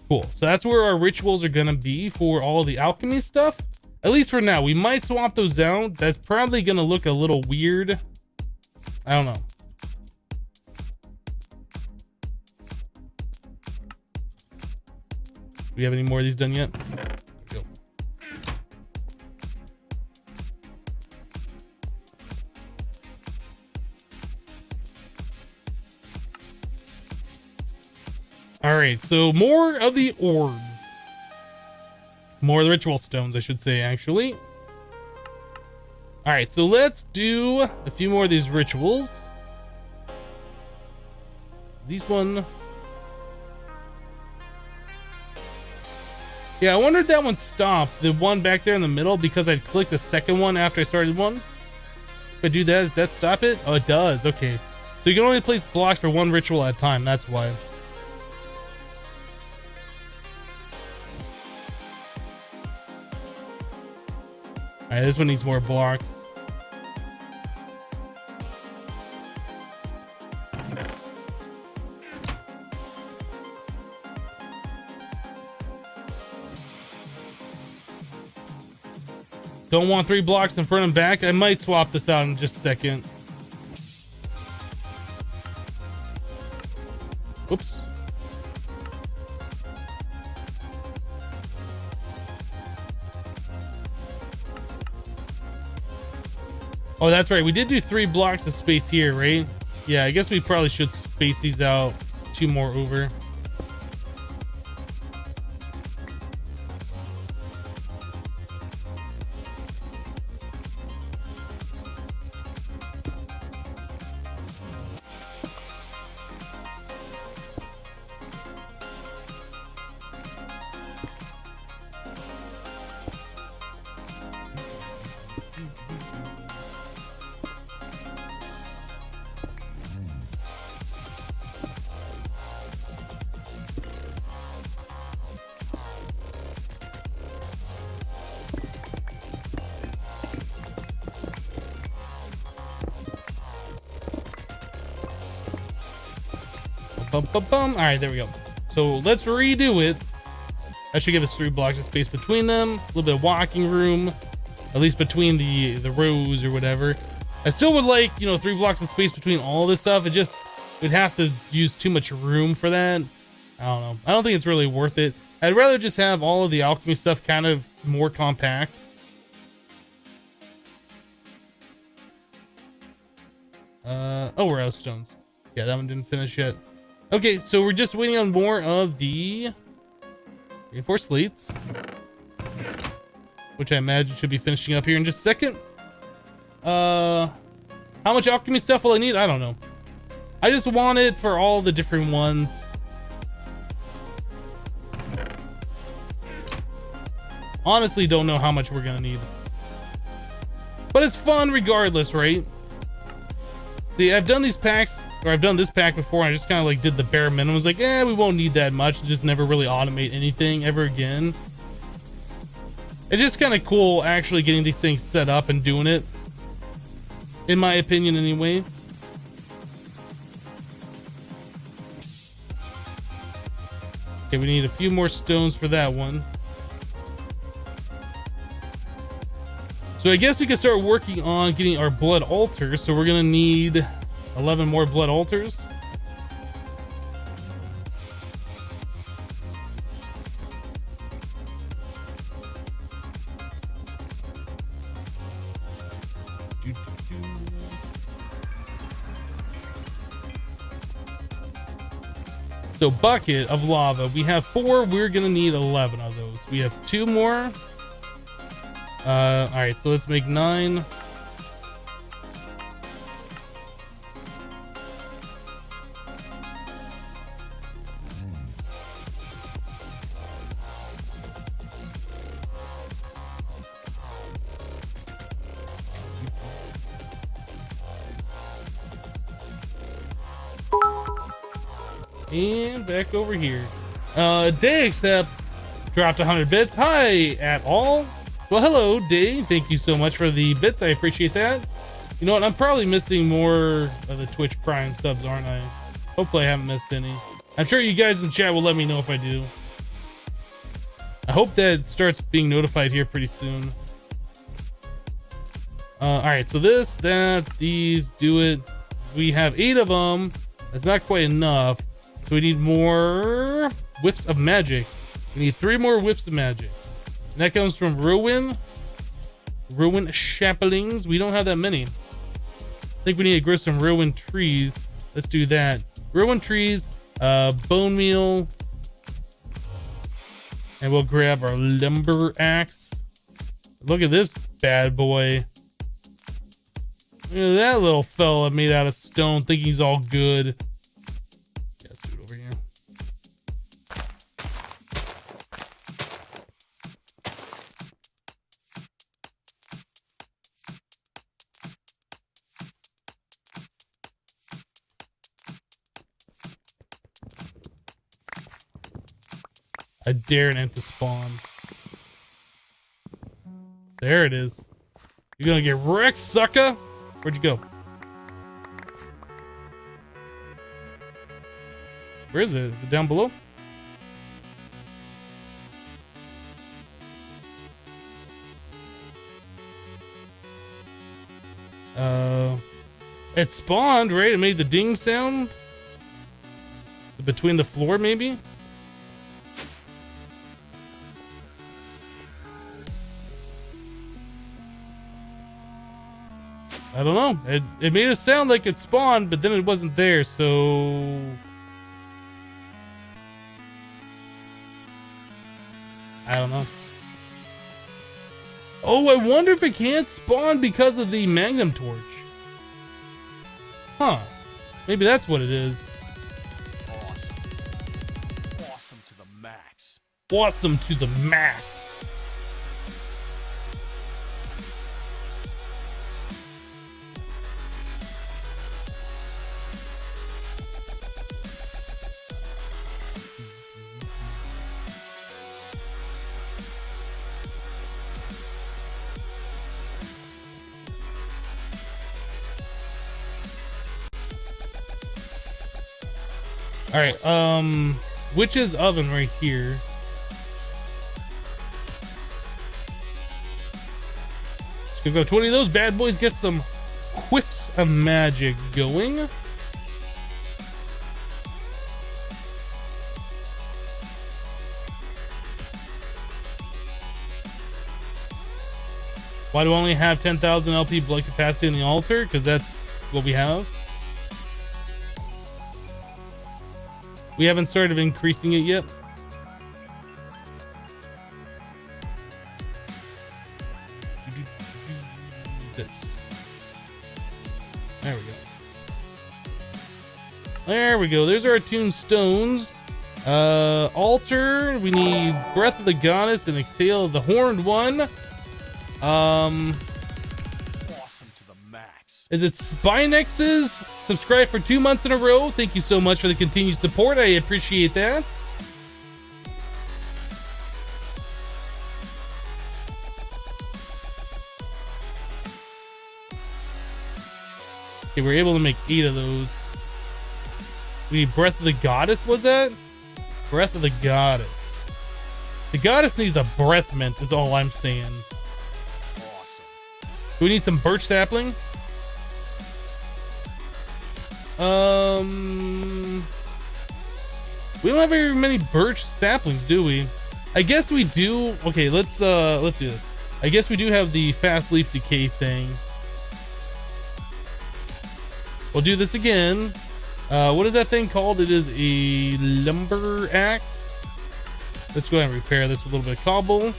Cool. So that's where our rituals are gonna be for all the alchemy stuff. At least for now. We might swap those out. That's probably gonna look a little weird. I don't know. Do we have any more of these done yet? There we go. All right, so more of the orbs. More of the ritual stones, I should say, actually. All right, so let's do a few more of these rituals. These one. Yeah, I wondered that one stopped. The one back there in the middle, because I'd clicked the second one after I started one. If I do that, does that stop it? Oh, it does. Okay. So you can only place blocks for one ritual at a time. That's why. Alright, this one needs more blocks. Don't want 3 blocks in front and back. I might swap this out in just a second. Whoops. Oh, that's right. We did do 3 blocks of space here, right? Yeah, I guess we probably should space these out 2 more over. All right, there we go. So let's redo it. That should give us 3 blocks of space between them. A little bit of walking room, at least between the rows or whatever. I still would like, you know, 3 blocks of space between all this stuff. It just, we'd have to use too much room for that. I don't know. I don't think it's really worth it. I'd rather just have all of the alchemy stuff kind of more compact. Oh, we're out of stones. Yeah, that one didn't finish yet. Okay, so we're just waiting on more of the reinforced slates, which I imagine should be finishing up here in just a second. How much alchemy stuff will I need? I don't know. I just want it for all the different ones. Honestly, don't know how much we're gonna need, but it's fun regardless, right? See, I've done these packs, or I've done this pack before, and I just kind of like did the bare minimum. I was like, we won't need that much. Just never really automate anything ever again. It's just kind of cool actually getting these things set up and doing it, in my opinion anyway. Okay, we need a few more stones for that one. So I guess we can start working on getting our blood altars. So we're gonna need 11 more blood altars. So bucket of lava, we have 4. We're gonna need 11 of those. We have 2 more. All right, so let's make 9. And back over here. Dave Step dropped 100 bits. Hi at all. Well, hello, Dave. Thank you so much for the bits. I appreciate that. You know what? I'm probably missing more of the Twitch Prime subs, aren't I? Hopefully I haven't missed any. I'm sure you guys in the chat will let me know if I do. I hope that starts being notified here pretty soon. All right, so this, that, these, do it. We have 8 of them. That's not quite enough. So we need more whiffs of magic. We need 3 more whiffs of magic. And that comes from ruin saplings. We don't have that many. I think we need to grow some ruin trees. Let's do that. Ruin trees, bone meal, and we'll grab our lumber axe. Look at this bad boy. Look at that little fella made out of stone, think he's all good. Yeah, let's do it over here. I dare an ant to spawn. There it is. You're gonna get wrecked, sucker. Where'd you go? Where is it? Is it down below? It spawned, right? It made the ding sound between the floor, maybe. I don't know. It made it sound like it spawned, but then it wasn't there, so I don't know. Oh, I wonder if it can't spawn because of the magnum torch. Huh. Maybe that's what it is. Awesome. Awesome to the max. Awesome to the max. All right, witch's oven right here. Let's go 20 of those bad boys, get some whiffs of magic going. Why do I only have 10,000 LP blood capacity in the altar? Because that's what we have. We haven't started increasing it yet. This. There we go. There we go. There's our attuned stones. Altar. We need Breath of the Goddess and Exhale of the Horned One. Awesome to the max. Is it Spinexes? Subscribe for 2 months in a row. Thank you so much for the continued support. I appreciate that. Okay, we're able to make 8 of those. We need Breath of the Goddess, was that? Breath of the Goddess. The goddess needs a breath mint, is all I'm saying. Awesome. Do we need some birch sapling? We don't have very many birch saplings, do we? I guess we do. Okay, let's do this. I guess we do have the fast leaf decay thing. We'll do this again. What is that thing called? It is a lumber axe. Let's go ahead and repair this with a little bit of cobble.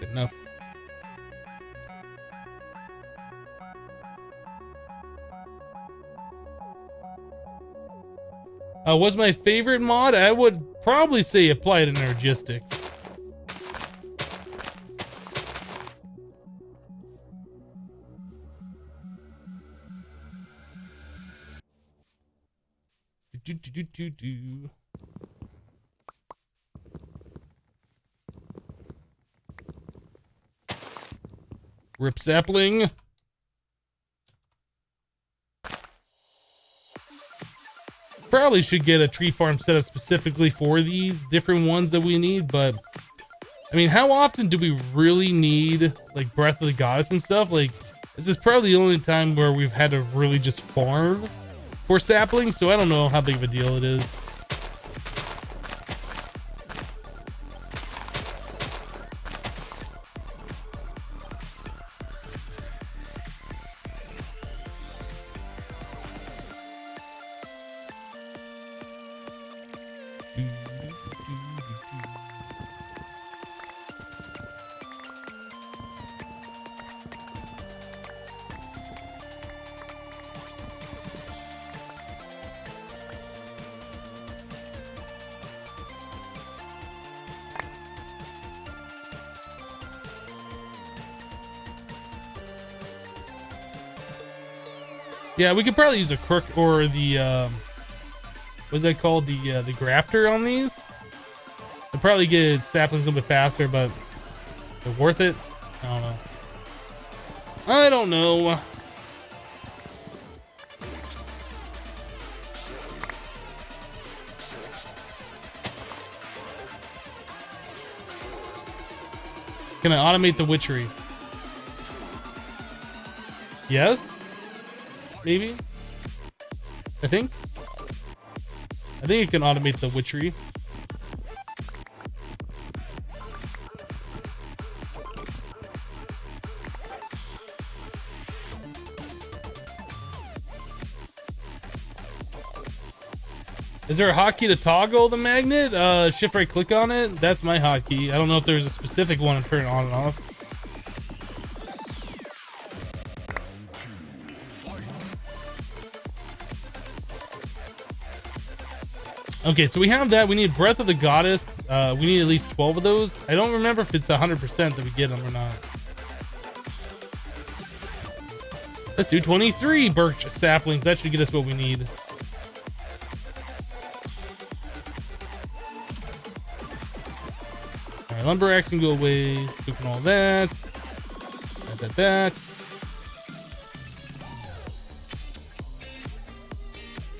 Good enough. What's my favorite mod? I would probably say Applied Energistics. Do. Rip sapling. Probably should get a tree farm set up specifically for these different ones that we need, but I mean, how often do we really need like Breath of the Goddess and stuff? Like, this is probably the only time where we've had to really just farm for saplings, so I don't know how big of a deal it is. Yeah, we could probably use a crook or the what's that called? The grafter on these. I'd probably get saplings a little bit faster, but is it worth it? I don't know. I don't know. Can I automate the witchery? Yes. Maybe. I think it can automate the witchery. Is there a hotkey to toggle the magnet? Shift right click on it. That's my hotkey. I don't know if there's a specific one to turn it on and off. Okay, so we have that. We need Breath of the Goddess. We need at least 12 of those. I don't remember if it's 100% that we get them or not. Let's do 23 birch saplings. That should get us what we need. All right, lumber axe can go away. Cooking all that. That.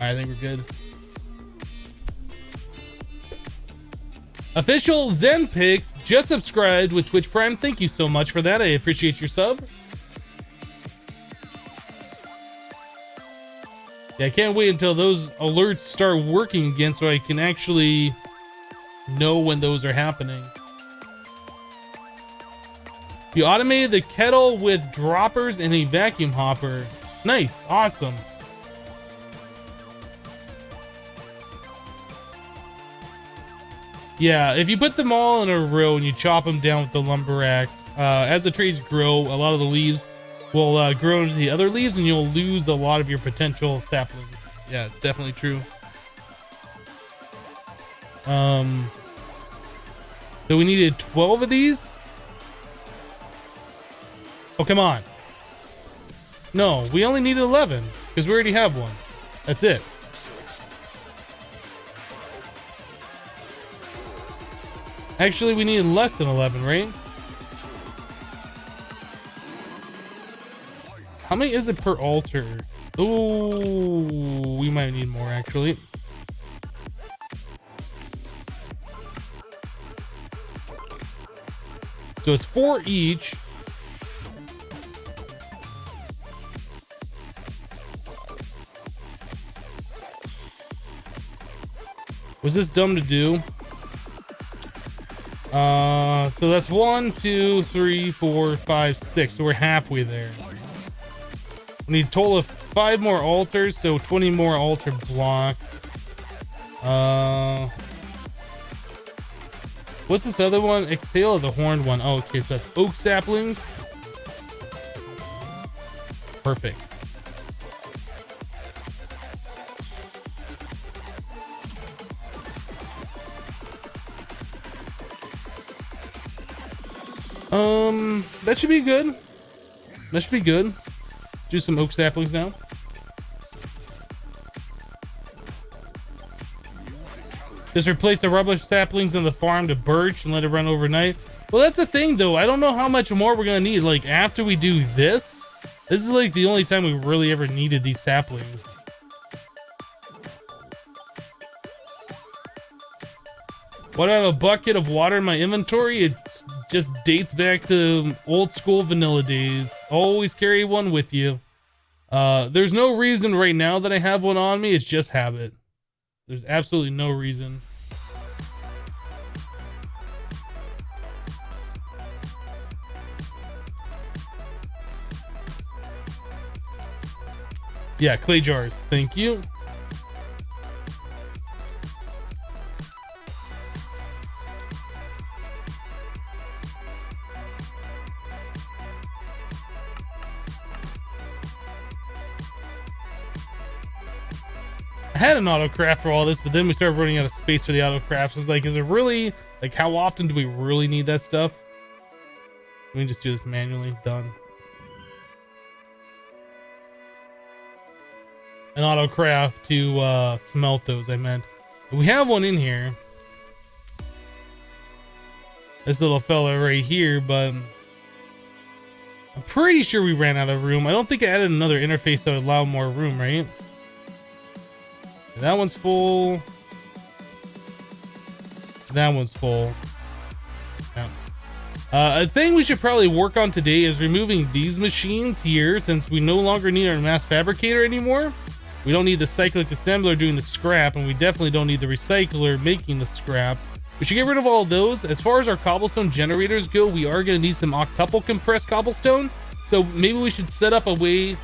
I think we're good. Official Zen Picks just subscribed with Twitch Prime. Thank you so much for that. I appreciate your sub. Yeah, I can't wait until those alerts start working again so I can actually know when those are happening. You automated the kettle with droppers and a vacuum hopper. Nice. Awesome. Yeah, if you put them all in a row and you chop them down with the lumber axe, as the trees grow, a lot of the leaves will grow into the other leaves and you'll lose a lot of your potential saplings. Yeah, it's definitely true. So we needed 12 of these? Oh, come on. No, we only needed 11 because we already have one. That's it. Actually, we needed less than 11, right? How many is it per altar? Oh, we might need more actually. So it's 4 each. Was this dumb to do? So that's 1, 2, 3, 4, 5, 6. So we're halfway there. We need a total of 5 more altars, so 20 more altar blocks. What's this other one? Exhale of the horned one. Oh, okay, so that's oak saplings. Perfect. That should be good. That should be good. Do some oak saplings now. Just replace the rubbish saplings on the farm to birch and let it run overnight. Well, that's the thing though. I don't know how much more we're gonna need. Like after we do this is like the only time we really ever needed these saplings. Why do I have a bucket of water in my inventory? It just dates back to old school vanilla days. Always carry one with you. There's no reason right now that I have one on me. It's just habit. There's absolutely no reason. Yeah, clay jars. Thank you. I had an autocraft for all this, but then we started running out of space for the autocraft. So I was like, is it really, like, how often do we really need that stuff? Let me just do this manually. Done. An autocraft to smelt those, I meant. We have one in here. This little fella right here, but I'm pretty sure we ran out of room. I don't think I added another interface that would allow more room, right? That one's full. That one's full. Yeah. A thing we should probably work on today is removing these machines here, since we no longer need our mass fabricator anymore. We don't need the cyclic assembler doing the scrap, and we definitely don't need the recycler making the scrap. We should get rid of all of those. As far as our cobblestone generators go, we are going to need some octuple compressed cobblestone. So maybe we should set up a way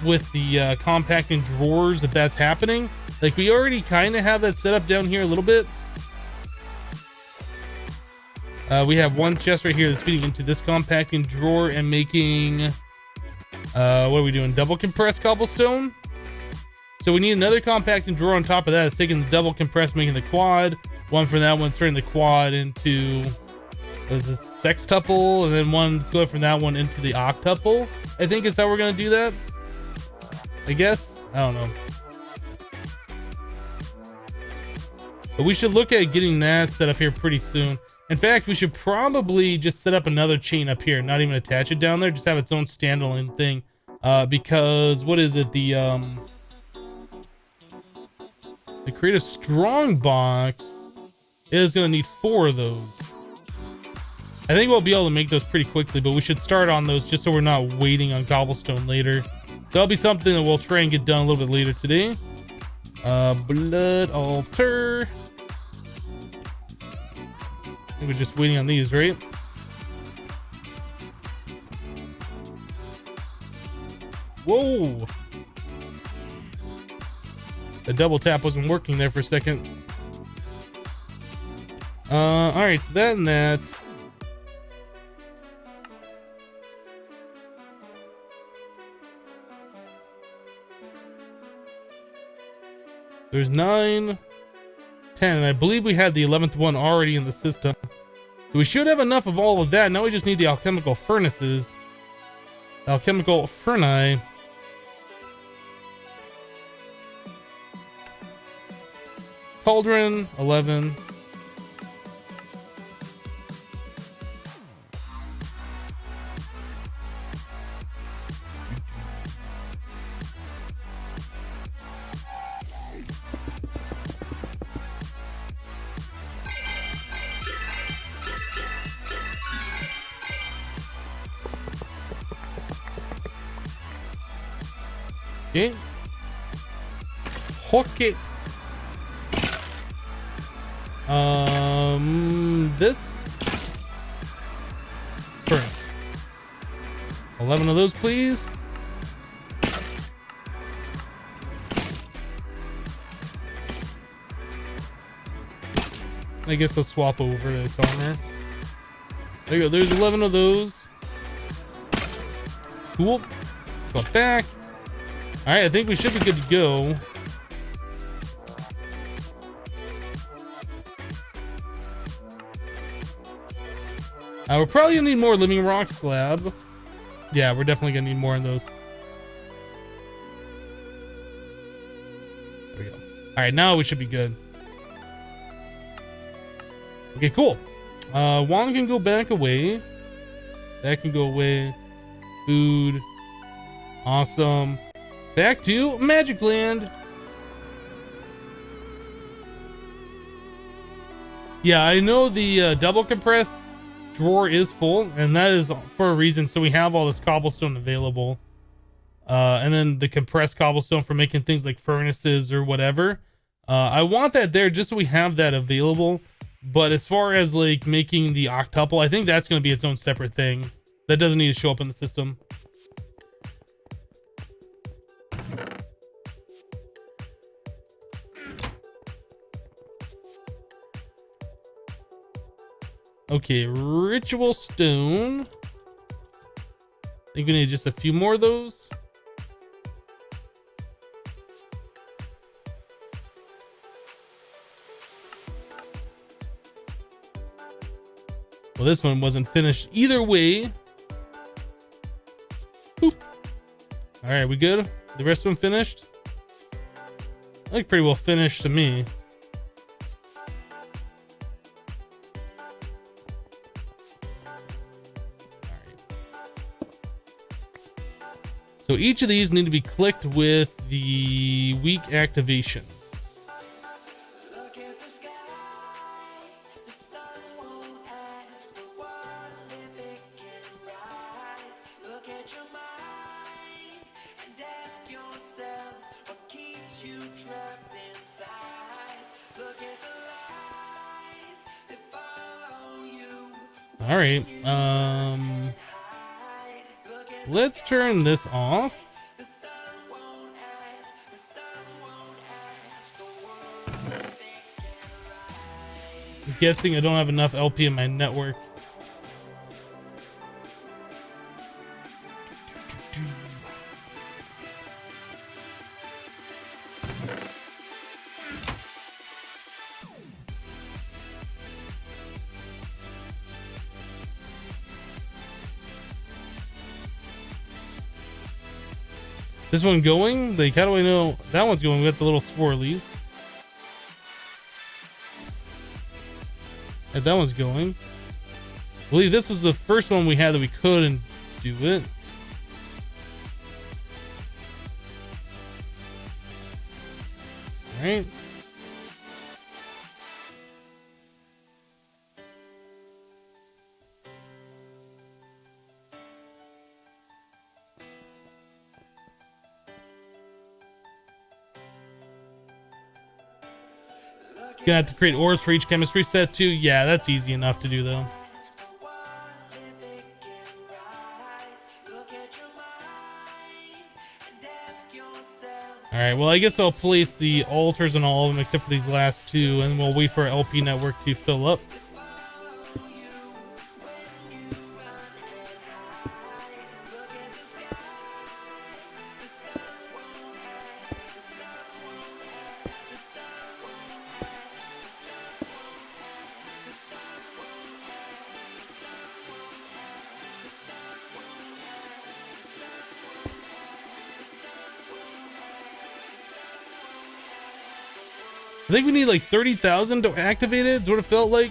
with the compacting drawers if that's happening. Like we already kind of have that set up down here a little bit. We have one chest right here that's feeding into this compacting drawer and making what are we doing, double compressed cobblestone. So we need another compacting drawer on top of that. It's taking the double compressed, making the quad. One for that one, turning the quad into the sextuple, and then one's going from that one into the octuple. I think is how we're gonna do that. I guess. I don't know. But we should look at getting that set up here pretty soon. In fact, we should probably just set up another chain up here, not even attach it down there, just have its own standalone thing. Because what is it? The The Creative Strongbox is going to need 4 of those. I think we'll be able to make those pretty quickly, but we should start on those just so we're not waiting on cobblestone later. That'll be something that we'll try and get done a little bit later today. Blood altar. I think we're just waiting on these, right? Whoa! The double tap wasn't working there for a second. Alright, so that and that. There's 9, 10, and I believe we had the 11th one already in the system. So we should have enough of all of that. Now we just need the alchemical furnaces. Alchemical furnace. Cauldron, 11. Okay. Hook it. This. Furnace. 11 of those, please. I guess I'll swap over to the timer. There you go. There's 11 of those. Cool. Swap back. All right, I think we should be good to go. We're probably gonna need more living rock slab. Yeah, we're definitely gonna need more of those. There we go. All right, now we should be good. Okay, cool. One can go back away. That can go away. Food. Awesome. Back to Magic Land. Yeah, I know the double compress drawer is full, and that is for a reason. So we have all this cobblestone available. And then the compressed cobblestone for making things like furnaces or whatever. I want that there just so we have that available. But as far as like making the octuple, I think that's going to be its own separate thing. That doesn't need to show up in the system. Okay, ritual stone. I think we need just a few more of those. Well, this one wasn't finished either way. Boop. All right, we good? The rest of them finished? I think pretty well finished to me. So each of these need to be clicked with the weak activation. Look at the sky, the sun won't ask for what if it can rise. Look at your mind and ask yourself what keeps you trapped inside. Look at the lies that follow you. All right, let's turn this off. The sun won't ask, the sun won't ask the world if it can rise. I'm guessing I don't have enough LP in my network. Is this one going? Like, how do I know that one's going? We got the little swirlies. And that one's going. I believe this was the first one we had that we couldn't do it. All right. Gonna have to create ores for each chemistry set too. Yeah, that's easy enough to do though. Alright, well I guess I'll place the altars on all of them except for these last two, and we'll wait for our LP network to fill up. I think we need like 30,000 to activate it. It's what it felt like.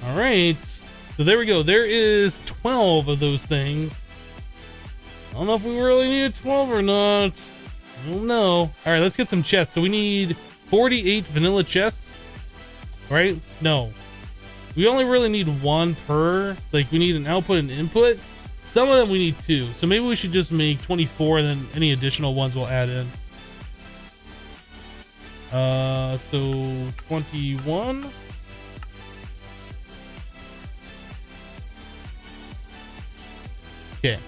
All right. So there we go. There is 12 of those things. I don't know if we really need 12 or not. I don't know. All right, let's get some chests. So we need 48 vanilla chests, right? No, we only really need one per. Like we need an output and input. Some of them we need two. So maybe we should just make 24, and then any additional ones we'll add in. So 21. Okay.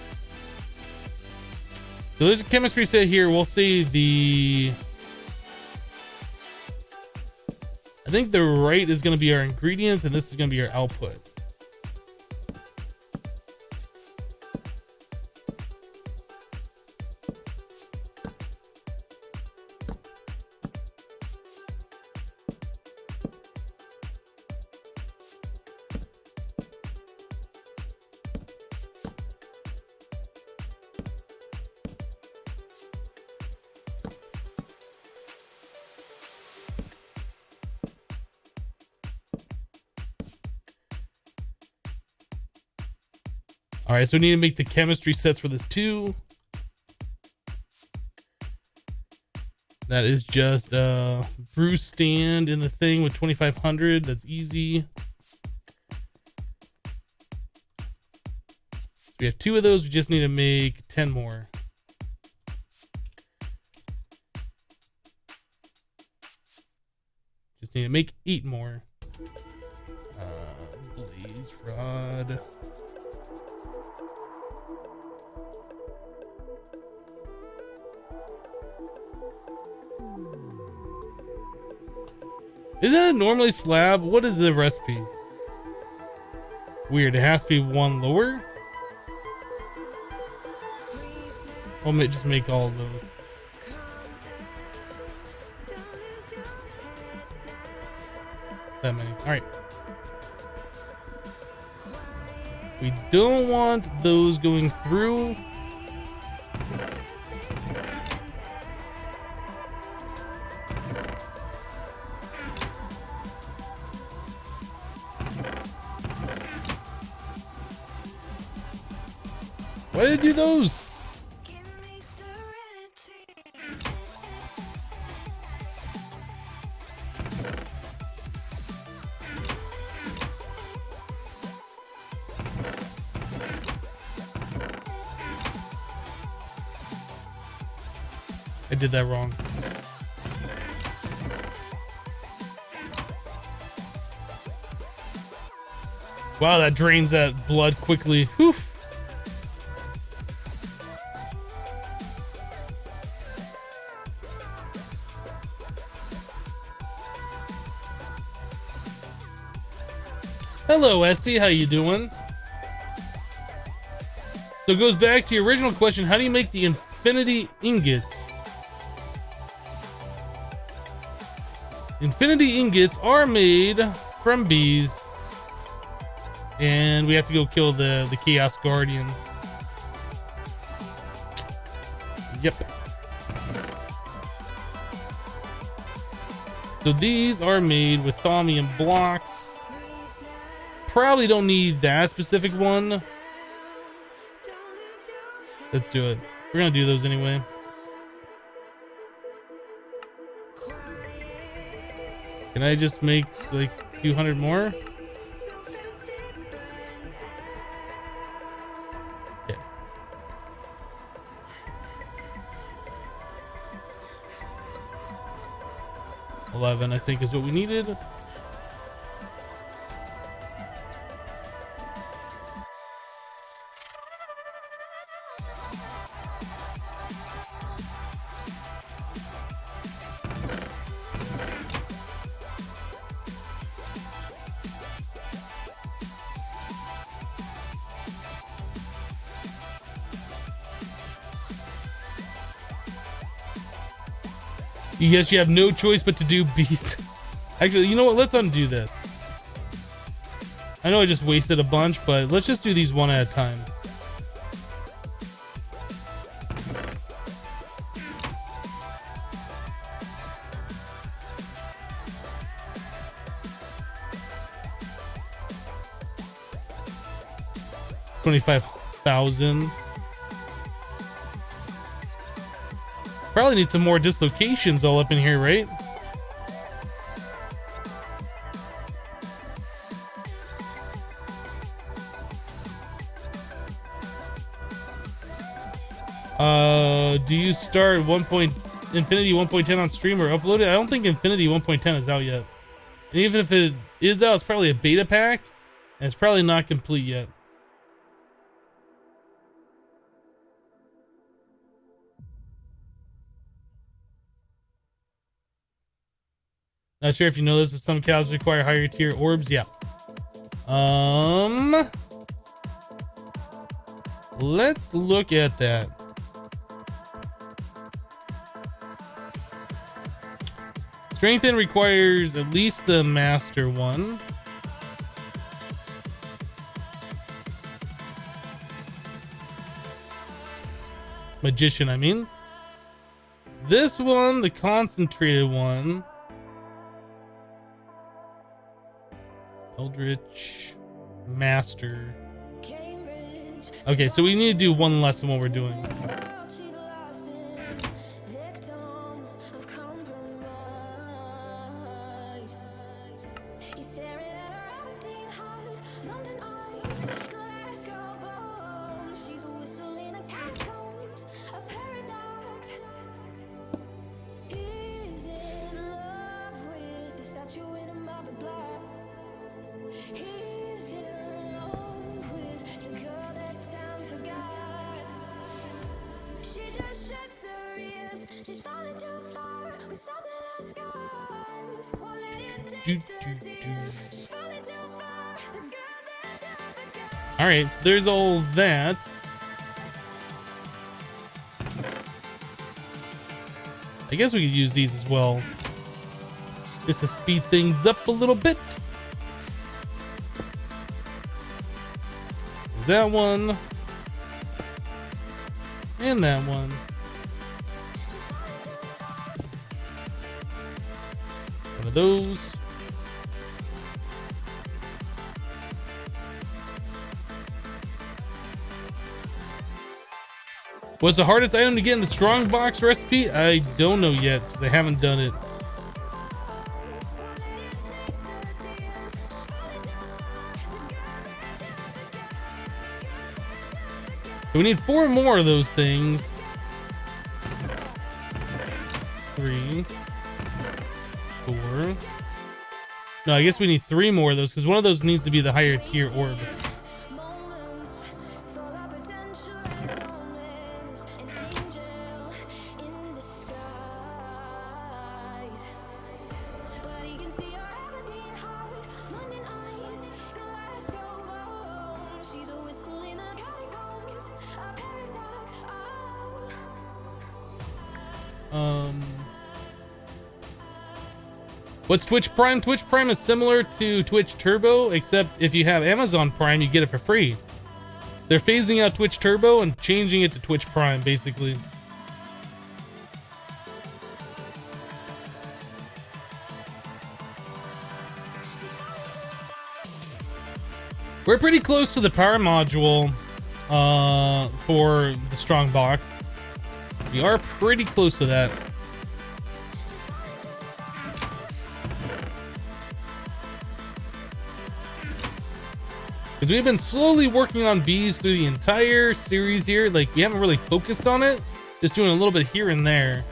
So there's a chemistry set here. We'll say I think the right is going to be our ingredients, and this is going to be our output. All right, so we need to make the chemistry sets for this too. That is just brew stand in the thing with 2,500. That's easy. We have 2 of those. We just need to make 10 more. Just need to make 8 more. Blaze rod. Isn't it normally slab? What is the recipe? Weird. It has to be one lower. We'll just make all of those. That many. All right. We don't want those going through. Why did I do those? I did that wrong. Wow, that drains that blood quickly. Whew. Hello, Esty. How you doing? So it goes back to your original question. How do you make the infinity ingots? Infinity ingots are made from bees. And we have to go kill the Chaos Guardian. Yep. So these are made with thaumium blocks. Probably don't need that specific one. Let's do it. We're gonna do those anyway. Can I just make like 200 more? Okay. $11, I think, is what we needed. Yes, you have no choice but to do beats. Actually, you know what? Let's undo this. I know I just wasted a bunch, but let's just do these one at a time. $25,000. Probably need some more dislocations all up in here, right? Do you start Infinity 1.10 on stream or upload it? I don't think Infinity 1.10 is out yet. And even if it is out, it's probably a beta pack, and it's probably not complete yet. Not sure if you know this, but some cows require higher tier orbs. Yeah. Let's look at that. Strengthen requires at least the master one. Magician, I mean. This one, the concentrated one. Eldritch Master. Okay, so we need to do one less than what we're doing. All right, there's all that. I guess we could use these as well, just to speed things up a little bit. That one and that one. One of those. What's the hardest item to get in the Strongbox recipe? I don't know yet. They haven't done it. So we need 4 more of those things. 3, 4. No, I guess we need 3 more of those because one of those needs to be the higher tier orb. What's Twitch Prime? Twitch Prime is similar to Twitch Turbo, except if you have Amazon Prime, you get it for free. They're phasing out Twitch Turbo and changing it to Twitch Prime, basically. We're pretty close to the power module for the Strongbox. We are pretty close to that. Because we've been slowly working on bees through the entire series here. Like, we haven't really focused on it. Just doing a little bit here and there.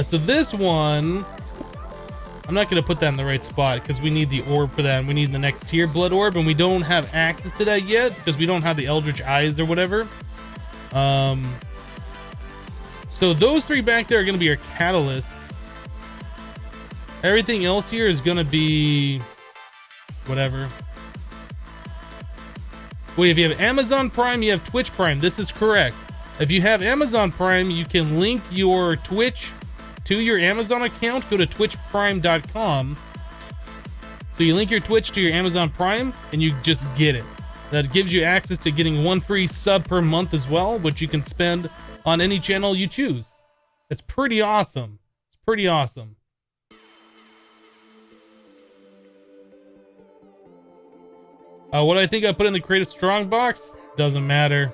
So this one, I'm not going to put that in the right spot because we need the orb for that. And we need the next tier blood orb. And we don't have access to that yet because we don't have the Eldritch Eyes or whatever. So those three back there are going to be our catalysts. Everything else here is going to be whatever. Wait, if you have Amazon Prime, you have Twitch Prime. This is correct. If you have Amazon Prime, you can link your Twitch to your Amazon account. Go to twitchprime.com. So you link your Twitch to your Amazon Prime and you just get it. That gives you access to getting one free sub per month as well, which you can spend on any channel you choose. It's pretty awesome. It's pretty awesome. What I think I put in the Creative Strongbox doesn't matter.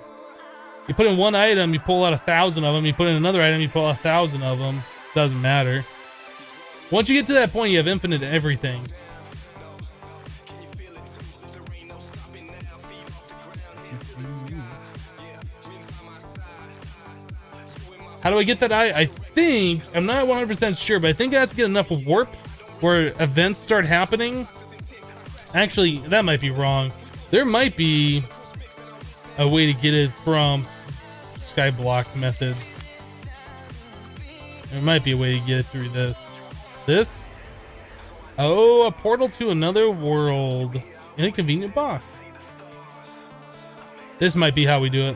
You put in one item, you pull out 1,000 of them. You put in another item, you pull out 1,000 of them. Doesn't matter. Once you get to that point, you have infinite everything. How do I get that? I think, I'm not 100% sure, but I think I have to get enough warp where events start happening. Actually, that might be wrong. There might be a way to get it from Skyblock methods. There might be a way to get it through this. This? Oh, a portal to another world in a convenient box. This might be how we do it.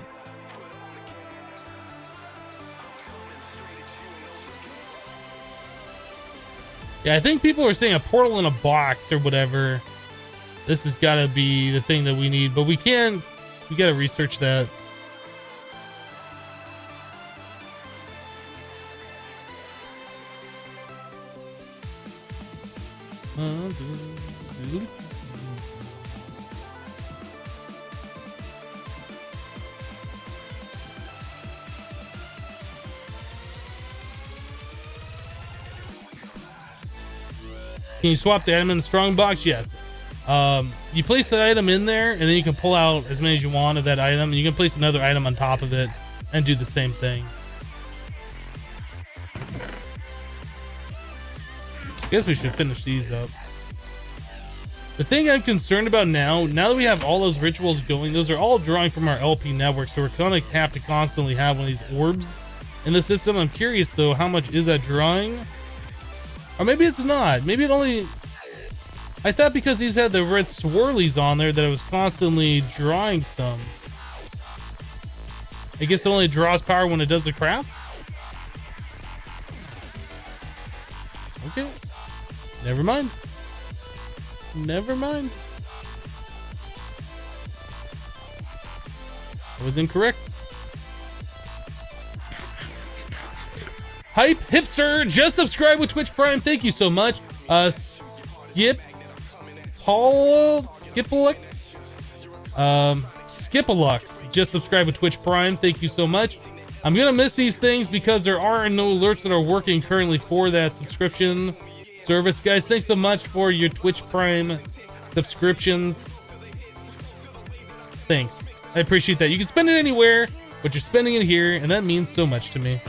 Yeah, I think people are saying a portal in a box or whatever. This has got to be the thing that we need, but we got to research that. Can you swap the item in the Strongbox? Yes. You place that item in there, and then you can pull out as many as you want of that item, and you can place another item on top of it and do the same thing. Guess we should finish these up. The thing I'm concerned about now that we have all those rituals going, those are all drawing from our LP network, so we're gonna have to constantly have one of these orbs in the system. I'm curious though, how much is that drawing? Or maybe it's not. Maybe it only... I thought because these had the red swirlies on there that it was constantly drawing some. I guess it only draws power when it does the craft? Okay. Never mind. Never mind. I was incorrect. Hype Hipster just subscribed with Twitch Prime. Thank you so much. Skipalux just subscribed with Twitch Prime. Thank you so much. I'm gonna miss these things because there are no alerts that are working currently for that subscription service. Guys, thanks so much for your Twitch Prime subscriptions. Thanks. I appreciate that. You can spend it anywhere, but you're spending it here, and that means so much to me.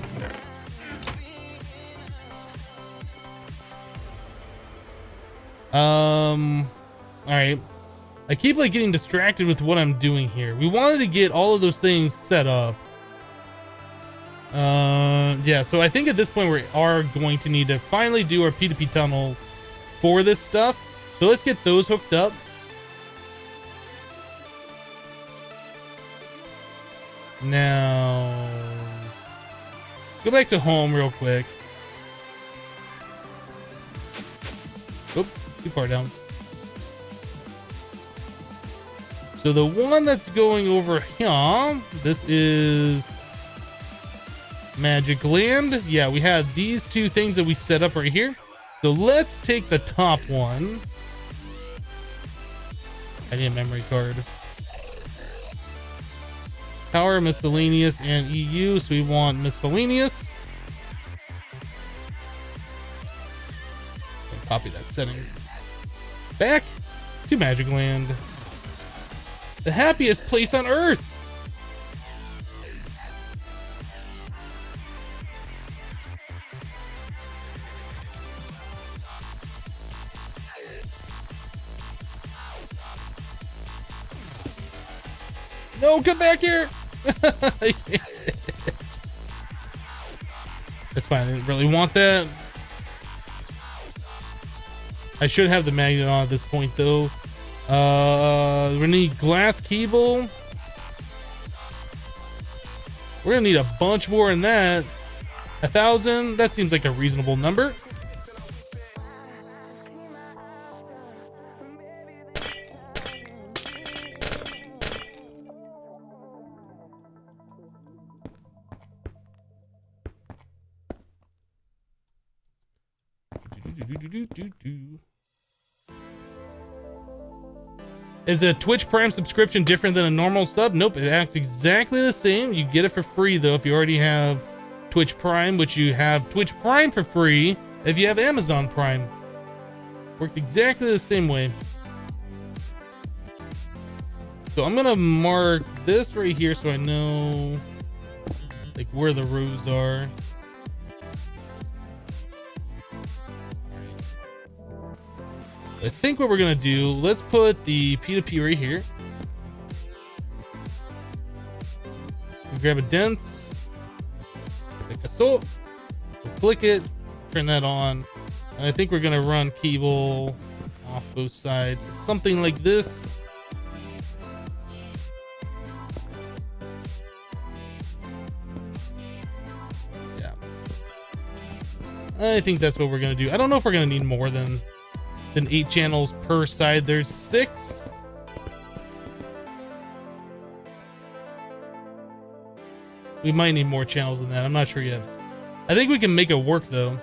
All right. I keep like getting distracted with what I'm doing here. We wanted to get all of those things set up. Yeah, so I think at this point we are going to need to finally do our P2P tunnel for this stuff. So let's get those hooked up. Now, go back to home real quick. Oop, too far down. So the one that's going over here, this is Magic Land. Yeah, we had these two things that we set up right here. So let's take the top one. I need a memory card. Power, miscellaneous, and EU. So we want miscellaneous. Copy that setting. Back to Magic Land. The happiest place on Earth. No, come back here. That's fine. I didn't really want that. I should have the magnet on at this point, though. We're gonna need glass cable. We're gonna need a bunch more than that. 1,000. That seems like a reasonable number. Is a Twitch Prime subscription different than a normal sub? Nope, it acts exactly the same. You get it for free though if you already have Twitch Prime, which you have Twitch Prime for free if you have Amazon Prime. Works exactly the same way. So I'm gonna mark this right here so I know like where the rows are. I think what we're gonna do, let's put the P2P right here. Grab a dense, like a so, we'll click it, turn that on, and I think we're gonna run cable off both sides, something like this. Yeah, I think that's what we're gonna do. I don't know if we're gonna need more than 8 channels per side. There's 6. We might need more channels than that. I'm not sure yet. I think we can make it work though.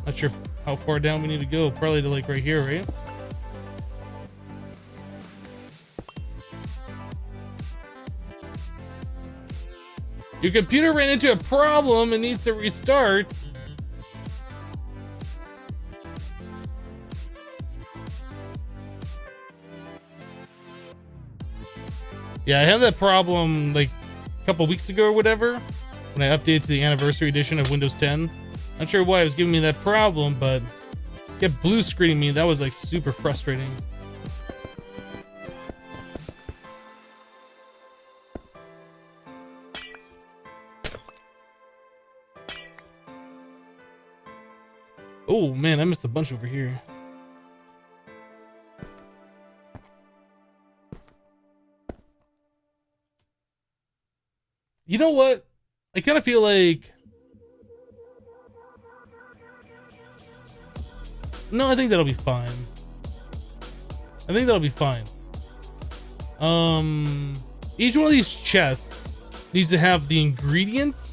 Not sure how far down we need to go. Probably to like right here, right? Your computer ran into a problem and needs to restart. Yeah, I had that problem like a couple weeks ago or whatever when I updated to the anniversary edition of Windows 10. Not sure why it was giving me that problem, but it kept blue screening me. That was like super frustrating. Oh man, I missed a bunch over here. You know what? I kind of feel like... No, I think that'll be fine. I think that'll be fine. Each one of these chests needs to have the ingredients.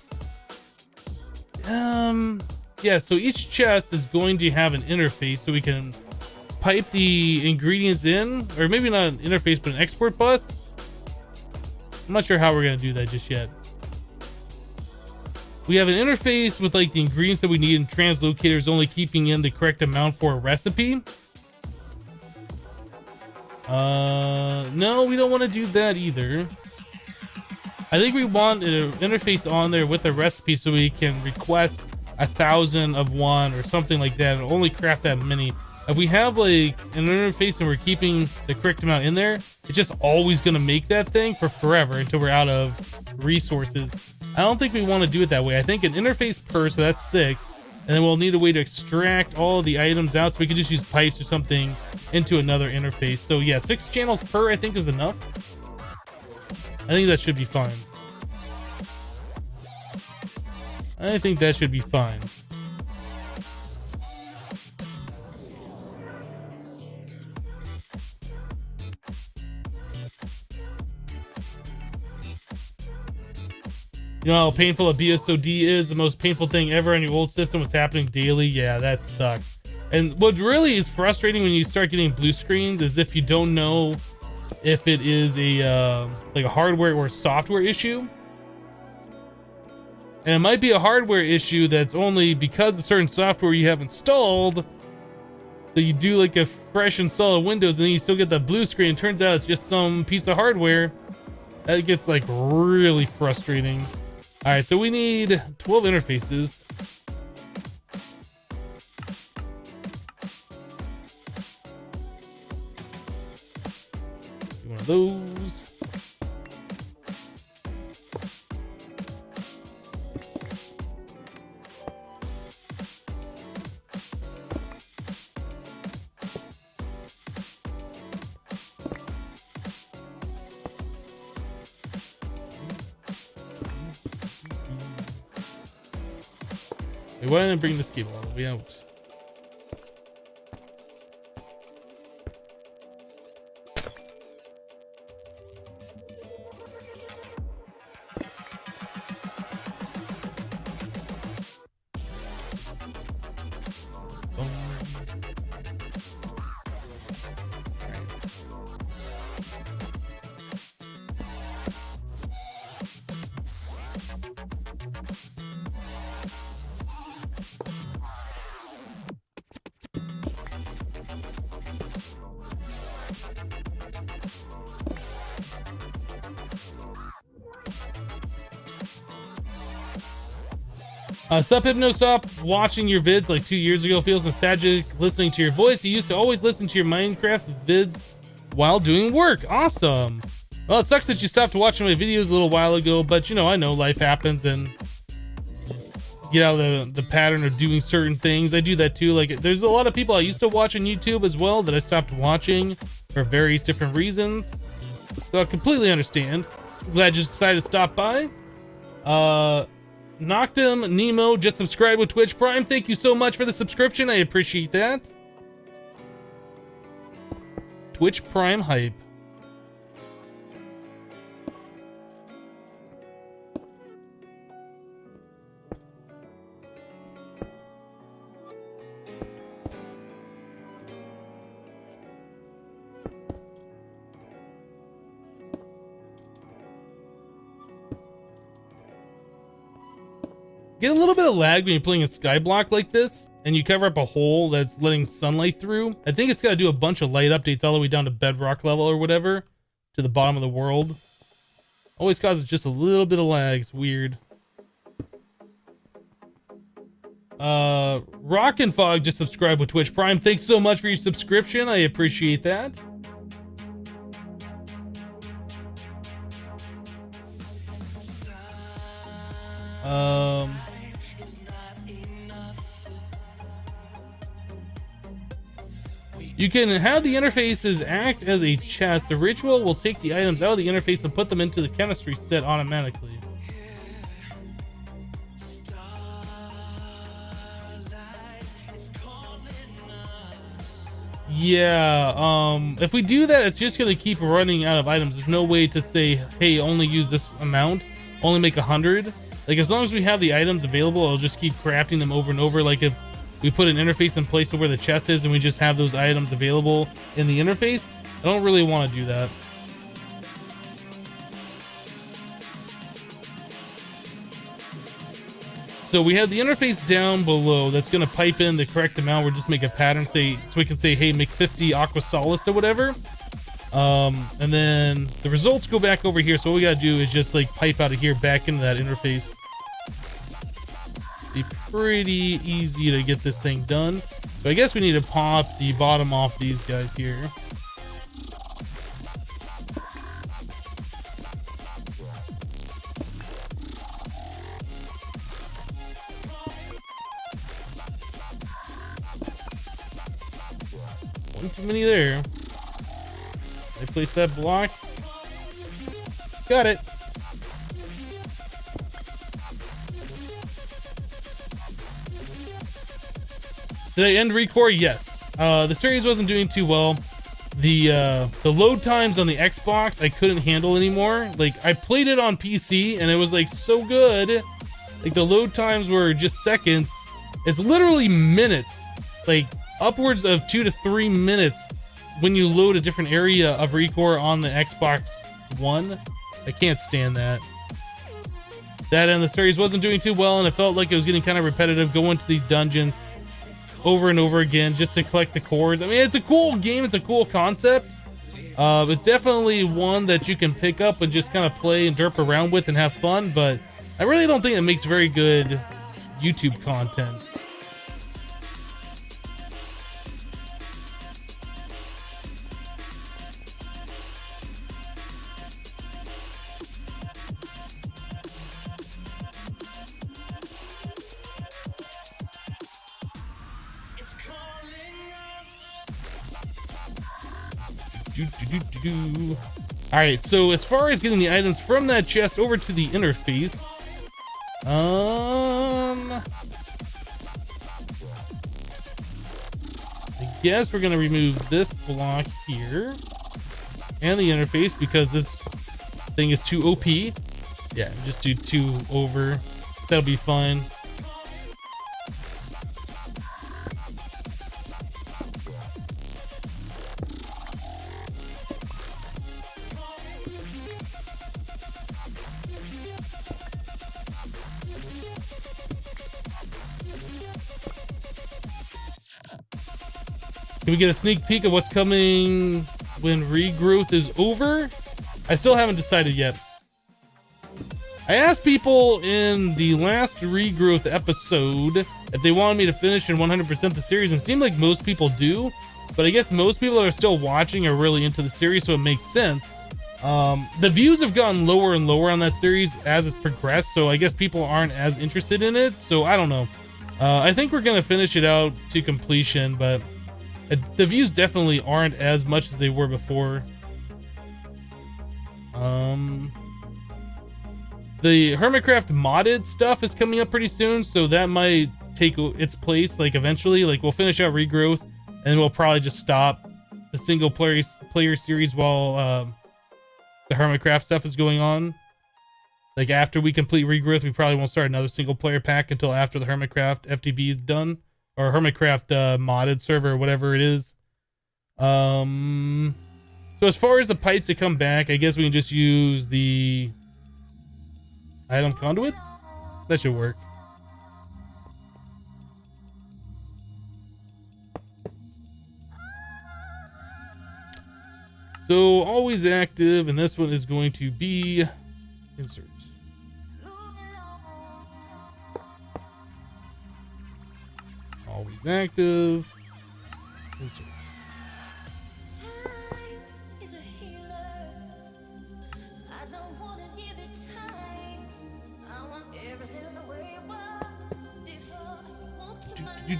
Yeah, so each chest is going to have an interface so we can pipe the ingredients in, or maybe not an interface, but an export bus. I'm not sure how we're going to do that just yet. We have an interface with like the ingredients that we need, and translocators only keeping in the correct amount for a recipe. No, we don't want to do that either. I think we want an interface on there with a recipe so we can request 1,000 of one or something like that, and only craft that many. If we have like an interface and we're keeping the correct amount in there, it's just always going to make that thing for forever until we're out of resources. I don't think we want to do it that way. I think an interface per, so that's 6, and then we'll need a way to extract all the items out, so we can just use pipes or something into another interface. So yeah, 6 channels per I think is enough. I think that should be fine. I think that should be fine. You know how painful a BSOD is? The most painful thing ever on your old system was happening daily. Yeah, that sucks. And what really is frustrating when you start getting blue screens is if you don't know if it is a like a hardware or software issue. And it might be a hardware issue that's only because of certain software you have installed. So you do like a fresh install of Windows and then you still get that blue screen. Turns out it's just some piece of hardware. That gets like really frustrating. All right, so we need 12 interfaces. One of those. Wait, why didn't I bring this cable all the way out? Sup Hypno, stopped watching your vids like 2 years ago. Feels nostalgic listening to your voice. You used to always listen to your Minecraft vids while doing work. Awesome. Well, it sucks that you stopped watching my videos a little while ago, but you know, I know life happens and get out of the pattern of doing certain things. I do that too. Like there's a lot of people I used to watch on YouTube as well that I stopped watching for various different reasons. So I completely understand. I'm glad you decided to stop by. Noctum Nemo just subscribed with Twitch Prime. Thank you so much for the subscription. I appreciate that. Twitch Prime hype. Get a little bit of lag when you're playing a skyblock like this and you cover up a hole that's letting sunlight through. I think it's got to do a bunch of light updates all the way down to bedrock level or whatever, to the bottom of the world. Always causes just a little bit of lag. It's weird. Rock and Fog just subscribed with Twitch Prime. Thanks so much for your subscription. I appreciate that. You can have the interfaces act as a chest. The ritual will take the items out of the interface and put them into the chemistry set automatically. Yeah, if we do that, it's just gonna keep running out of items. There's no way to say, hey, only use this amount, only make 100. Like, as long as we have the items available, it'll just keep crafting them over and over. Like, if we put an interface in place of where the chest is and we just have those items available in the interface, I don't really want to do that. So we have the interface down below that's going to pipe in the correct amount. We'll just make a pattern, say, so we can say, hey, make 50 aqua solace or whatever. And then the results go back over here. So what we got to do is just like pipe out of here back into that interface. Be pretty easy to get this thing done. So I guess we need to pop the bottom off these guys here. One too many there. I place that block. Got it. Did I end record? Yes. The series wasn't doing too well. The load times on the Xbox I couldn't handle anymore. Like, I played it on PC and it was like so good. Like, the load times were just seconds. It's literally minutes. Like, upwards of 2 to 3 minutes when you load a different area of Recore on the Xbox One. I can't stand that. That and the series wasn't doing too well, and it felt like it was getting kind of repetitive going to these dungeons over and over again just to collect the cores. I mean, it's a cool game, it's a cool concept. It's definitely one that you can pick up and just kind of play and derp around with and have fun, but I really don't think it makes very good YouTube content. All right, so as far as getting the items from that chest over to the interface, I guess we're gonna remove this block here and the interface because this thing is too OP. Yeah, just do 2 over. That'll be fine. Can we get a sneak peek of what's coming when regrowth is over? I still haven't decided yet. I asked people in the last regrowth episode if they wanted me to finish and 100% the series, and it seemed like most people do, but I guess most people that are still watching are really into the series, so it makes sense. The views have gotten lower and lower on that series as it's progressed, so I guess people aren't as interested in it, so I don't know. I think we're gonna finish it out to completion, but the views definitely aren't as much as they were before. The Hermitcraft modded stuff is coming up pretty soon, so that might take its place, like eventually. Like we'll finish out regrowth, and we'll probably just stop the single player series while the Hermitcraft stuff is going on. Like after we complete regrowth, we probably won't start another single player pack until after the Hermitcraft FTB is done. Or Hermitcraft modded server or whatever it is. So as far as the pipes that come back, I guess we can just use the item conduits. That should work. So always active, and this one is going to be insert. Always active. Insert. Time is a healer. I don't wanna give it time. I want everything the way it was before. Want to my life.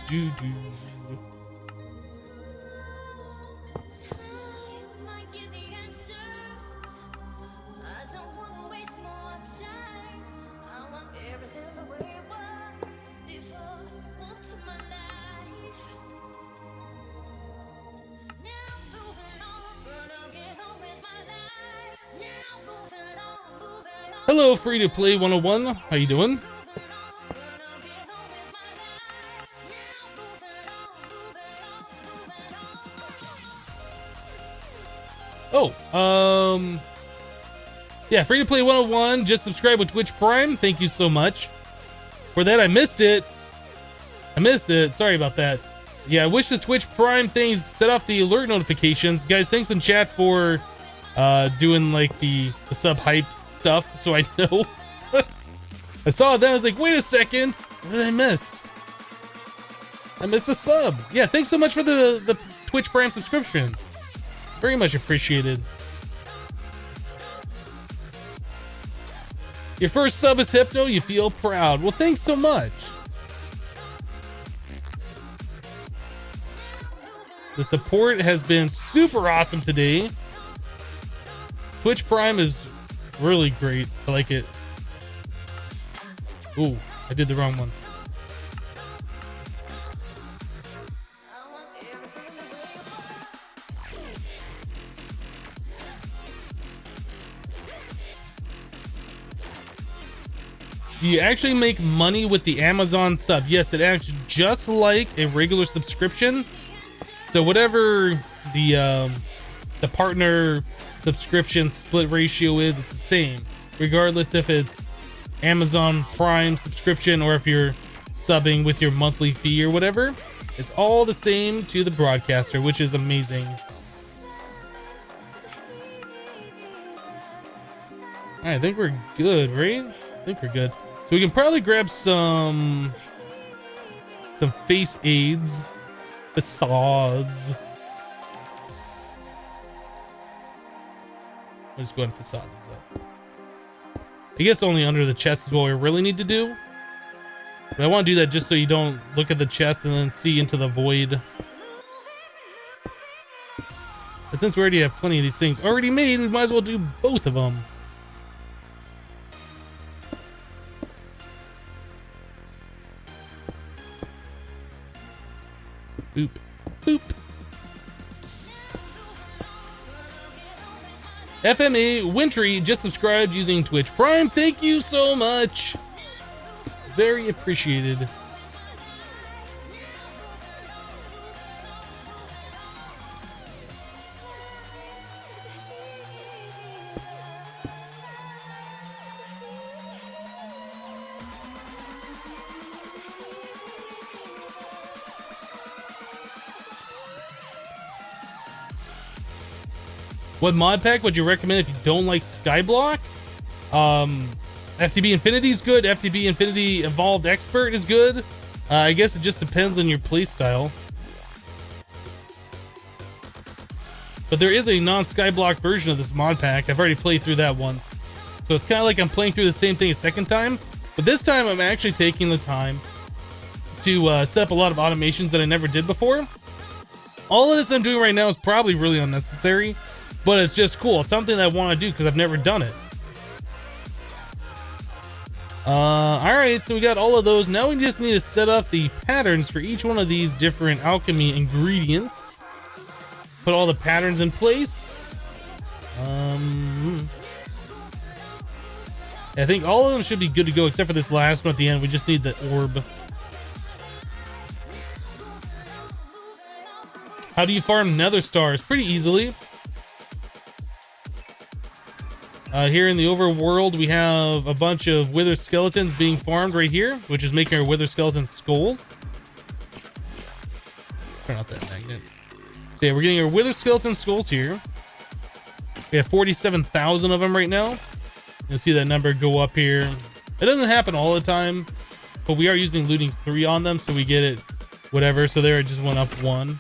Time might give the answers. I don't wanna waste more time. I want everything the way it was before. Want to my life. Now moving on, gonna get on with my life. Now moving on, moving on. Hello, Free to Play 101. How you doing? Moving on, gonna get on with my life. Now moving on, moving on, moving on. Oh, yeah, Free to Play 101. Just subscribe with Twitch Prime. Thank you so much for that. I missed it. Sorry about that. Yeah, I wish the Twitch Prime things set off the alert notifications. Guys, thanks in chat for doing like the sub hype stuff, so I know. I saw it then, I was like, wait a second, what did I miss? I missed a sub. Yeah, thanks so much for the Twitch Prime subscription. Very much appreciated. Your first sub is Hypno, you feel proud. Well, thanks so much. The support has been super awesome today. Twitch Prime is really great. I like it. Ooh, I did the wrong one. I want everything the way it was. Do you actually make money with the Amazon sub? Yes, it acts just like a regular subscription. So whatever the partner subscription split ratio is. It's the same, regardless if it's Amazon Prime subscription or if you're subbing with your monthly fee or whatever. It's all the same to the broadcaster, which is amazing. All right, I think we're good, right? I think we're good. So we can probably grab some face aids, facades. I'll just go ahead and facade these up. I guess only under the chest is what we really need to do. But I want to do that just so you don't look at the chest and then see into the void. But since we already have plenty of these things already made, we might as well do both of them. Boop. Boop. FMA Wintry just subscribed using Twitch Prime. Thank you so much. Very appreciated. What mod pack would you recommend if you don't like Skyblock? FTB Infinity is good. FTB Infinity Evolved Expert is good. I guess it just depends on your playstyle. But there is a non-Skyblock version of this mod pack. I've already played through that once. So it's kind of like I'm playing through the same thing a second time. But this time I'm actually taking the time to set up a lot of automations that I never did before. All of this I'm doing right now is probably really unnecessary, but it's just cool. It's something that I want to do because I've never done it. Alright, so we got all of those. Now we just need to set up the patterns for each one of these different alchemy ingredients. Put all the patterns in place. I think all of them should be good to go except for this last one at the end. We just need the orb. How do you farm nether stars? Pretty easily. Here in the overworld, we have a bunch of wither skeletons being farmed right here, which is making our wither skeleton skulls. Turn off that magnet. So yeah, we're getting our wither skeleton skulls here. We have 47,000 of them right now. You'll see that number go up here. It doesn't happen all the time, but we are using looting 3 on them, so we get it whatever. So there, it just went up 1.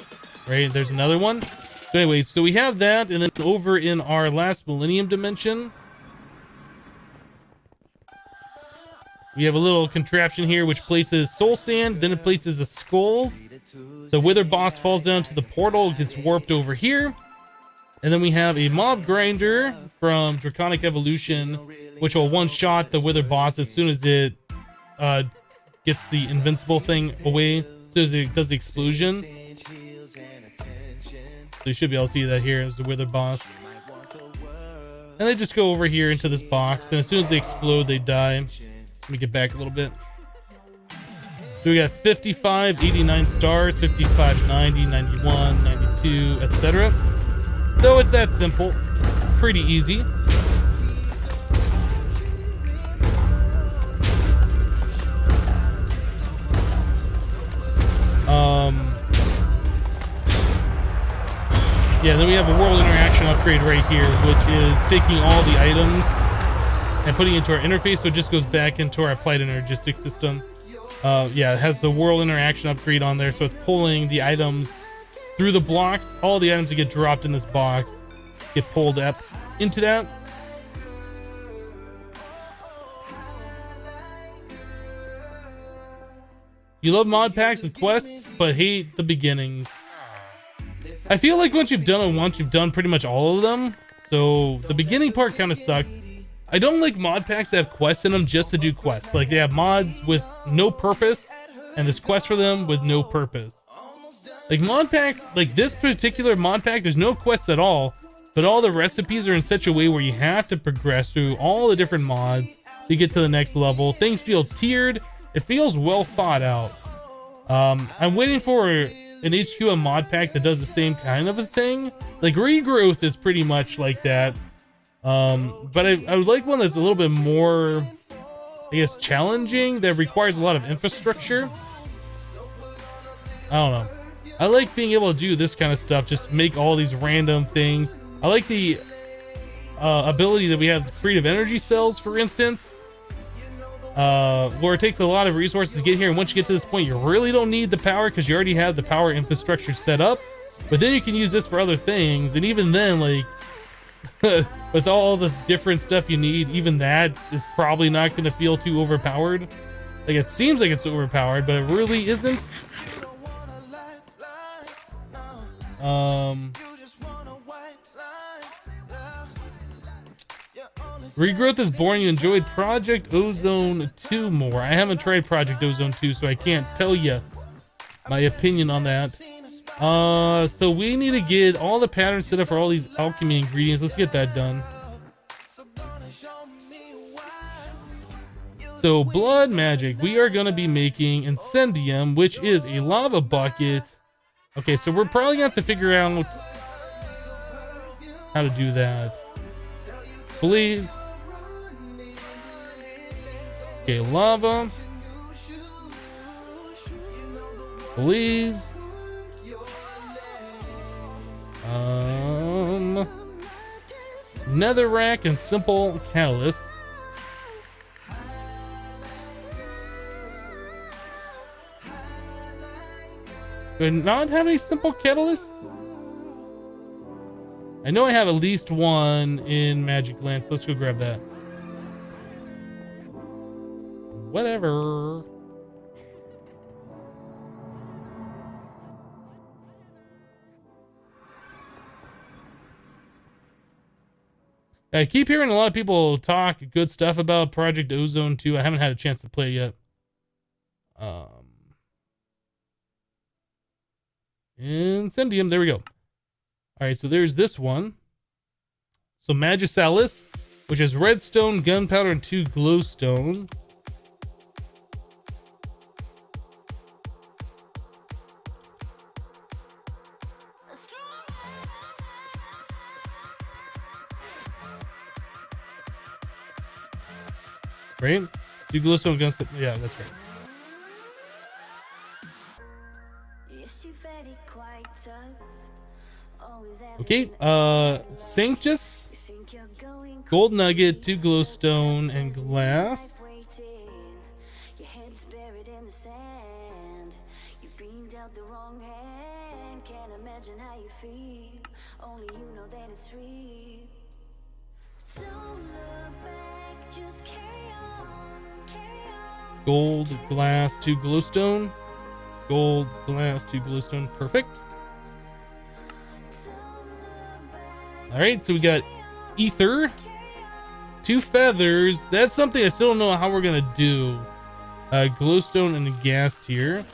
Right, there's another one. So anyways, so we have that, and then over in our last millennium dimension, we have a little contraption here which places soul sand, then it places the skulls. The wither boss falls down to the portal, gets warped over here. And then we have a mob grinder from Draconic Evolution, which will one-shot the wither boss as soon as it gets the invincible thing away, as soon as it does the explosion. So you should be able to see that here as the wither boss. And they just go over here into this box, and as soon as they explode, they die. Let me get back a little bit. So we got 55, 89 stars, 55, 90, 91, 92, etc. So it's that simple. Pretty easy. Yeah, then we have a world interaction upgrade right here, which is taking all the items and putting it into our interface, so it just goes back into our applied energistic system. Yeah, it has the world interaction upgrade on there, so it's pulling the items through the blocks. All the items that get dropped in this box get pulled up into that. You love mod packs with quests, but hate the beginnings. I feel like once you've done it once, you've done pretty much all of them. So the beginning part kind of sucks. I don't like mod packs that have quests in them just to do quests. Like they have mods with no purpose, and there's quests for them with no purpose. Like mod pack, like this particular mod pack, there's no quests at all, but all the recipes are in such a way where you have to progress through all the different mods to get to the next level. Things feel tiered. It feels well thought out. I'm waiting for an HQ and mod pack that does the same kind of a thing. Like regrowth is pretty much like that. But I would like one that's a little bit more, I guess, challenging, that requires a lot of infrastructure. I don't know. I like being able to do this kind of stuff, just make all these random things. I like the ability that we have creative energy cells, for instance, where it takes a lot of resources to get here, and once you get to this point, you really don't need the power because you already have the power infrastructure set up. But then you can use this for other things, and even then, like, with all the different stuff you need, even that is probably not going to feel too overpowered. Like, it seems like it's overpowered, but it really isn't. Regrowth is boring. You enjoyed Project Ozone 2 more. I haven't tried Project Ozone 2, so I can't tell you my opinion on that. So we need to get all the patterns set up for all these alchemy ingredients. Let's get that done. So blood magic, we are going to be making Incendium, which is a lava bucket. Okay, so we're probably going to have to figure out how to do that. Please. Okay, lava. Please. Netherrack and simple catalyst. Do I not have any simple catalysts? I know I have at least one in Magic Land, so let's go grab that. Whatever. I keep hearing a lot of people talk good stuff about Project Ozone 2. I haven't had a chance to play it yet. Incendium, there we go. Alright, so there's this one. So Magisalis, which is redstone, gunpowder, and 2 glowstone. Right? 2 glowstone, gunstone. Yeah, that's right. Okay, Sanctus, gold nugget, 2 glowstone, and glass. Gold, glass, 2 glowstone. Gold, glass, 2 glowstone. Perfect. Alright, so we got ether, 2 feathers. That's something I still don't know how we're gonna do. Glowstone and a gas tier.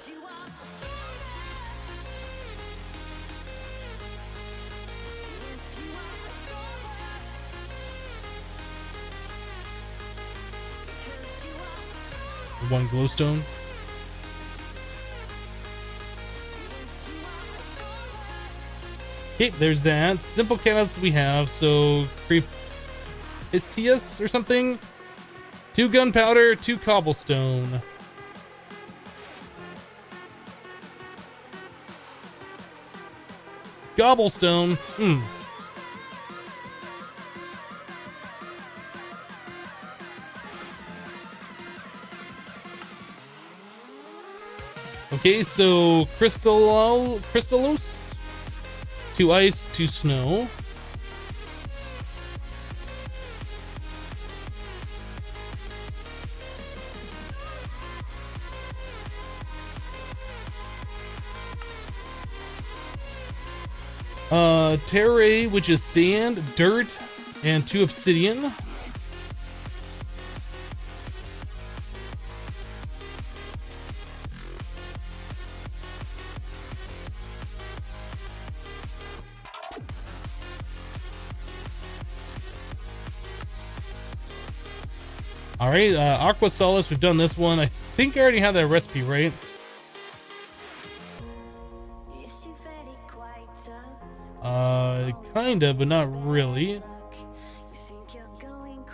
One glowstone. Okay, there's that. Simple catalyst we have, so Crepitius or something. 2 gunpowder, 2 cobblestone. Cobblestone. Okay, so Crystallos. 2 ice, 2 snow. Terrae, which is sand, dirt, and 2 obsidian. All right, Aqua Solace, we've done this one. I think I already have that recipe, right? kind of, but not really.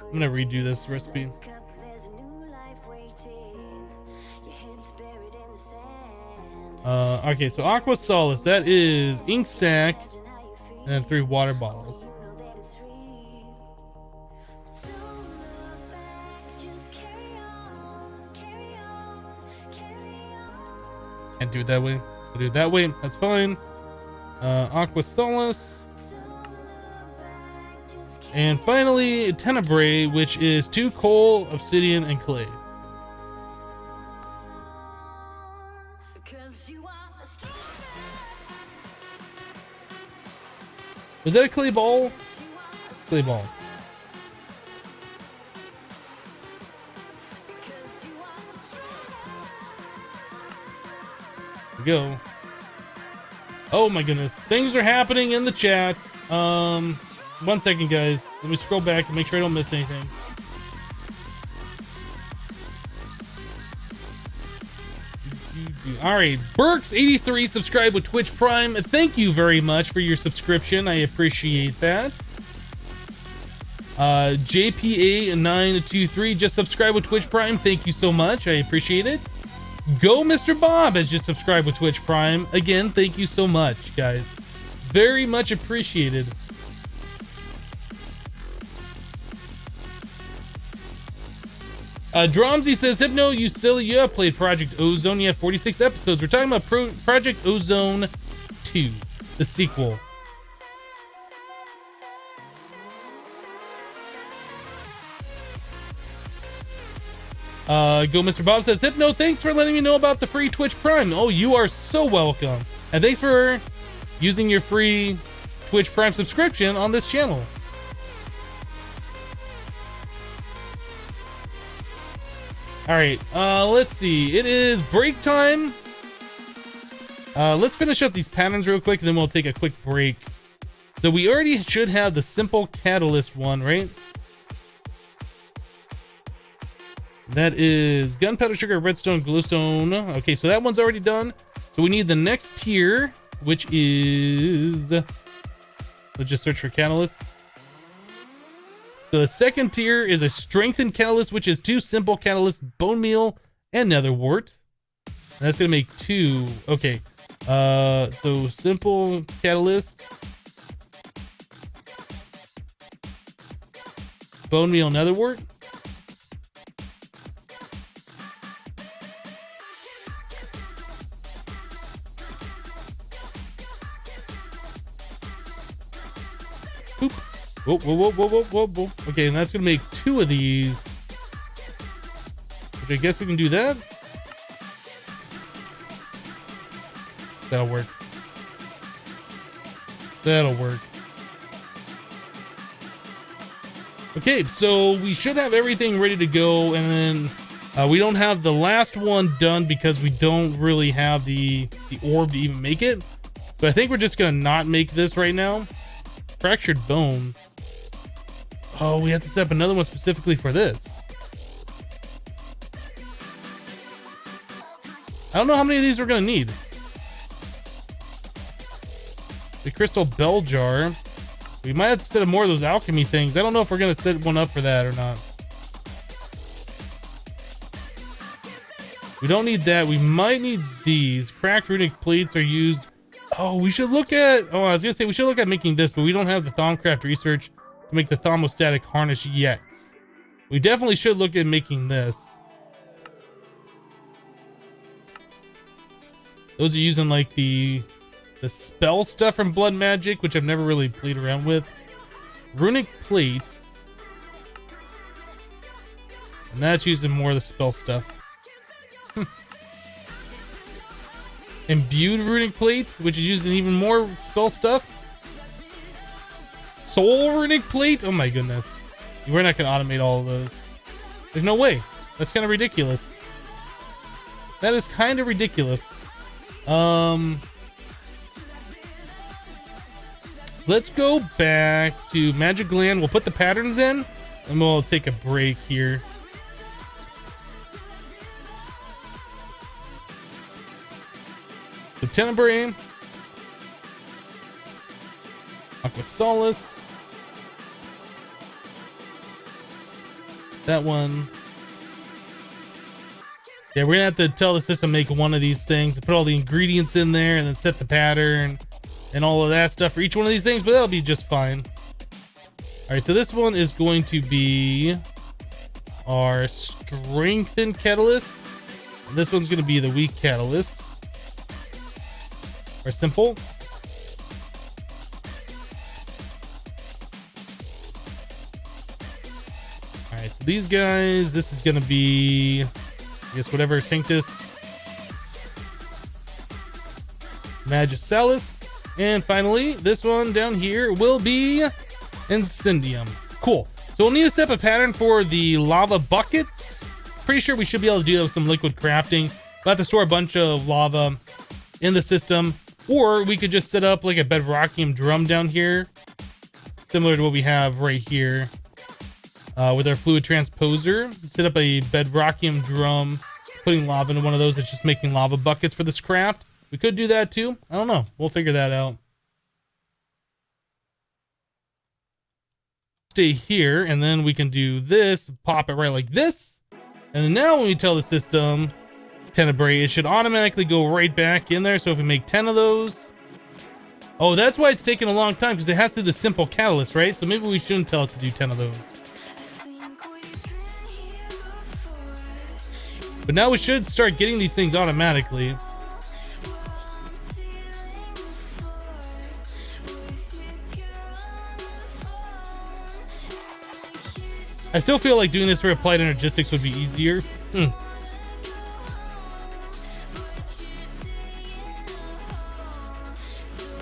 I'm gonna redo this recipe. Okay, so Aqua Solace, that is ink sac and then 3 water bottles. Can't do it that way. I'll do it that way. That's fine. Aqua Solace. And finally, Tenebrae, which is 2 coal, obsidian, and clay. Was that a clay ball? Clay ball. There we go. Oh my goodness. Things are happening in the chat. 1 second, guys. Let me scroll back and make sure I don't miss anything. All right, Burks83 subscribed with Twitch Prime. Thank you very much for your subscription. I appreciate that. JPA923 just subscribed with Twitch Prime. Thank you so much. I appreciate it. Go Mr. Bob has just subscribed with Twitch Prime. Again, thank you so much, guys. Very much appreciated. Dromsy says, Hypno, you silly, you have played Project Ozone. You have 46 episodes. We're talking about Project Ozone 2, the sequel. Go Mr. Bob says, Hypno, thanks for letting me know about the free Twitch Prime. Oh, you are so welcome. And thanks for using your free Twitch Prime subscription on this channel. All right, let's see. It is break time. Let's finish up these patterns real quick, and then we'll take a quick break. So we already should have the simple catalyst one, right? That is gunpowder, sugar, redstone, glowstone. Okay, so that one's already done. So we need the next tier, which is... Let's just search for catalyst. So the second tier is a strengthened catalyst, which is 2 simple catalysts, bone meal and nether wart. And that's gonna make 2. Okay. So simple catalyst, bone meal, nether wart. Boop. Whoa, whoa, whoa, whoa, whoa, whoa, whoa. Okay, and that's gonna make 2 of these. Which I guess we can do that. That'll work. That'll work. Okay, so we should have everything ready to go, and then we don't have the last one done because we don't really have the orb to even make it. So I think we're just gonna not make this right now. Fractured bone. Oh, we have to set up another one specifically for this. I don't know how many of these we're gonna need. The crystal bell jar. We might have to set up more of those alchemy things. I don't know if we're gonna set one up for that or not. We don't need that. We might need these. Cracked runic plates are used. Oh, we should look at... Oh, I was gonna say we should look at making this, but we don't have the Thaumcraft research to make the thermostatic harness yet. We definitely should look at making this. Those are using like the spell stuff from Blood Magic, which I've never really played around with. Runic plate. And that's using more of the spell stuff. Imbued runic plate, which is using even more spell stuff. Soul runic plate. Oh my goodness. We're not gonna automate all of those. There's no way. That's kind of ridiculous. That is kind of ridiculous. Let's go back to Magic Gland. We'll put the patterns in and we'll take a break here. So Tenebrae. Aqua Solace. That one. Yeah, we're gonna have to tell the system make one of these things, put all the ingredients in there, and then set the pattern and all of that stuff for each one of these things, but that'll be just fine. All right, so this one is going to be our strengthened catalyst. And this one's gonna be the weak catalyst. Or simple. All right, so these guys, this is gonna be, I guess, whatever Sanctus Magisalis. And finally, this one down here will be Incendium. Cool. So we'll need to set up a pattern for the lava buckets. Pretty sure we should be able to do that with some liquid crafting. We'll have to store a bunch of lava in the system. Or we could just set up like a bedrockium drum down here, similar to what we have right here with our fluid transposer. Set up a bedrockium drum, putting lava into one of those. It's just making lava buckets for this craft. We could do that too. I don't know. We'll figure that out. Stay here, and then we can do this, pop it right like this. And then now when we tell the system tenebrae, it should automatically go right back in there. So if we make 10 of those. Oh, that's why it's taking a long time, because it has to do the simple catalyst, right? So maybe we shouldn't tell it to do 10 of those. But now we should start getting these things automatically. I still feel like doing this for applied energistics would be easier.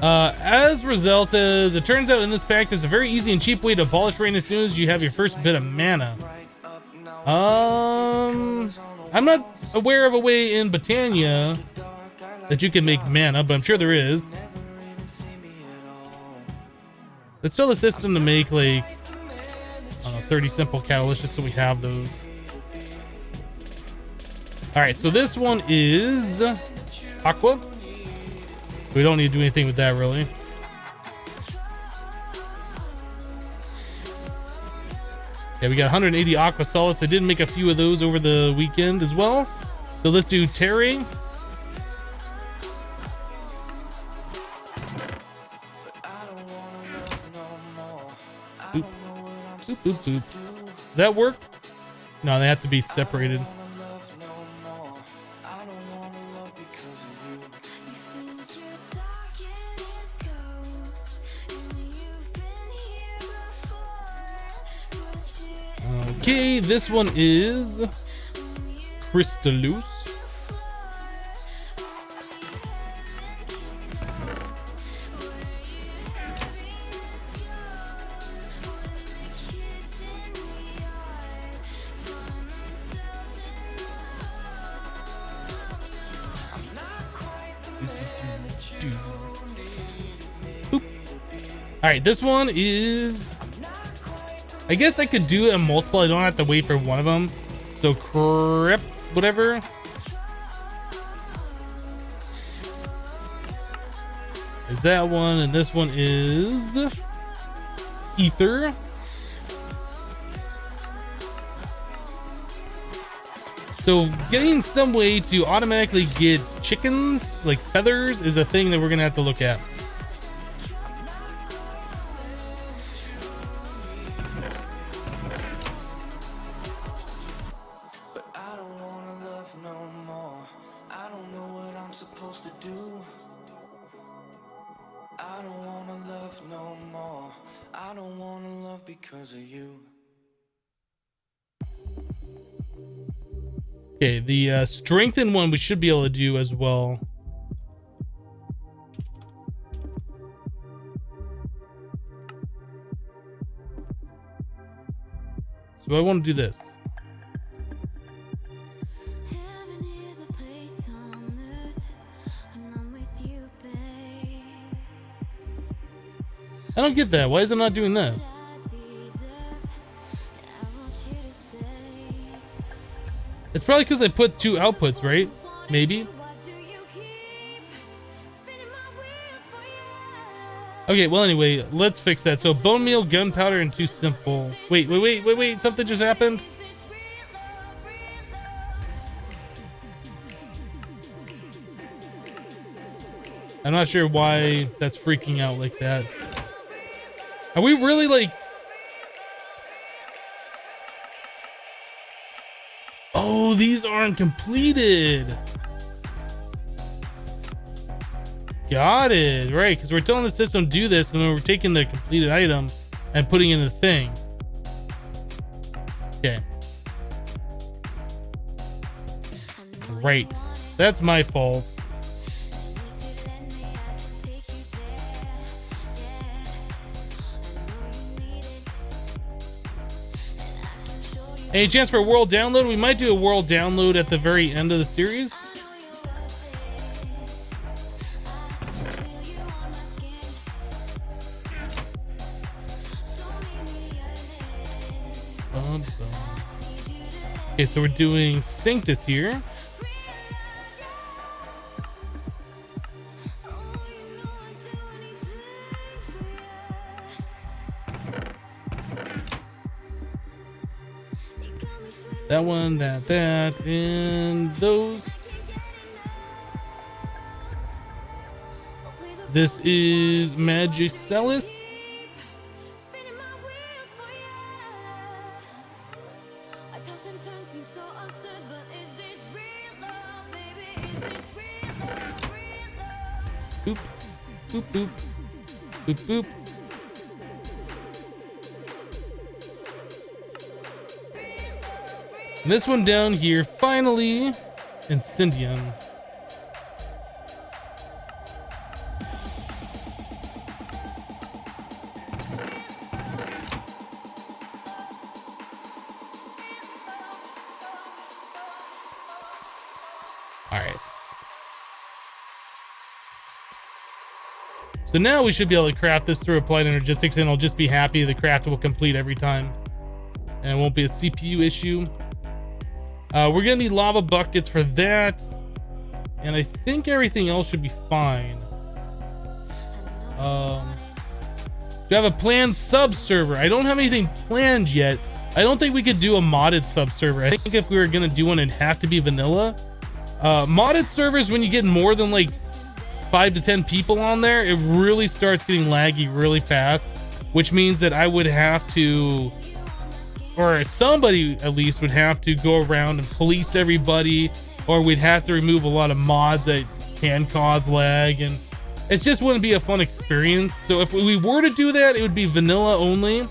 As Roselle says, it turns out in this pack there's a very easy and cheap way to abolish rain as soon as you have your first bit of mana. I'm not aware of a way in Botania that you can make mana, but I'm sure there is. Let's tell the system to make like, I don't know, 30 simple catalysts just so we have those. All right, so this one is Aqua. We don't need to do anything with that really. Yeah, we got 180 Aqua Solace. I did make a few of those over the weekend as well. So let's do Terry. Boop. Boop, boop, boop. That work? No, they have to be separated. Okay, this one is Crystalus. Boop. All right, this one is, I guess I could do a multiple. I don't have to wait for one of them. So Crep, whatever. Is that one, and this one is Ether. So getting some way to automatically get chickens, like feathers, is a thing that we're gonna have to look at. Okay, the strengthened one we should be able to do as well. So I want to do this. I don't get that. Why is it not doing that? It's probably because I put two outputs, right? Maybe. Okay, well, anyway, let's fix that. So bone meal, gunpowder, and too simple. Wait. Something just happened. I'm not sure why that's freaking out like that. Are we really like... Oh, these aren't completed. Got it. Right, because we're telling the system do this, and then we're taking the completed item and putting it in the thing. Okay. Right. That's my fault. Any chance for a world download? We might do a world download at the very end of the series. Okay, so we're doing Sanctus here. That one, that, and those. This is Magicelis. Boop, boop, boop, boop, boop. And this one down here, finally, Incendium. All right. So now we should be able to craft this through Applied Energistics, and I'll just be happy the craft will complete every time. And it won't be a CPU issue. We're gonna need lava buckets for that. And I think everything else should be fine. We have a planned sub server. I don't have anything planned yet. I don't think we could do a modded sub server. I think if we were gonna do one, it'd have to be vanilla. Modded servers, when you get more than like 5 to 10 people on there, it really starts getting laggy really fast, which means that I would have to, or somebody at least would have to go around and police everybody, or we'd have to remove a lot of mods that can cause lag, and it just wouldn't be a fun experience. So if we were to do that, it would be vanilla only,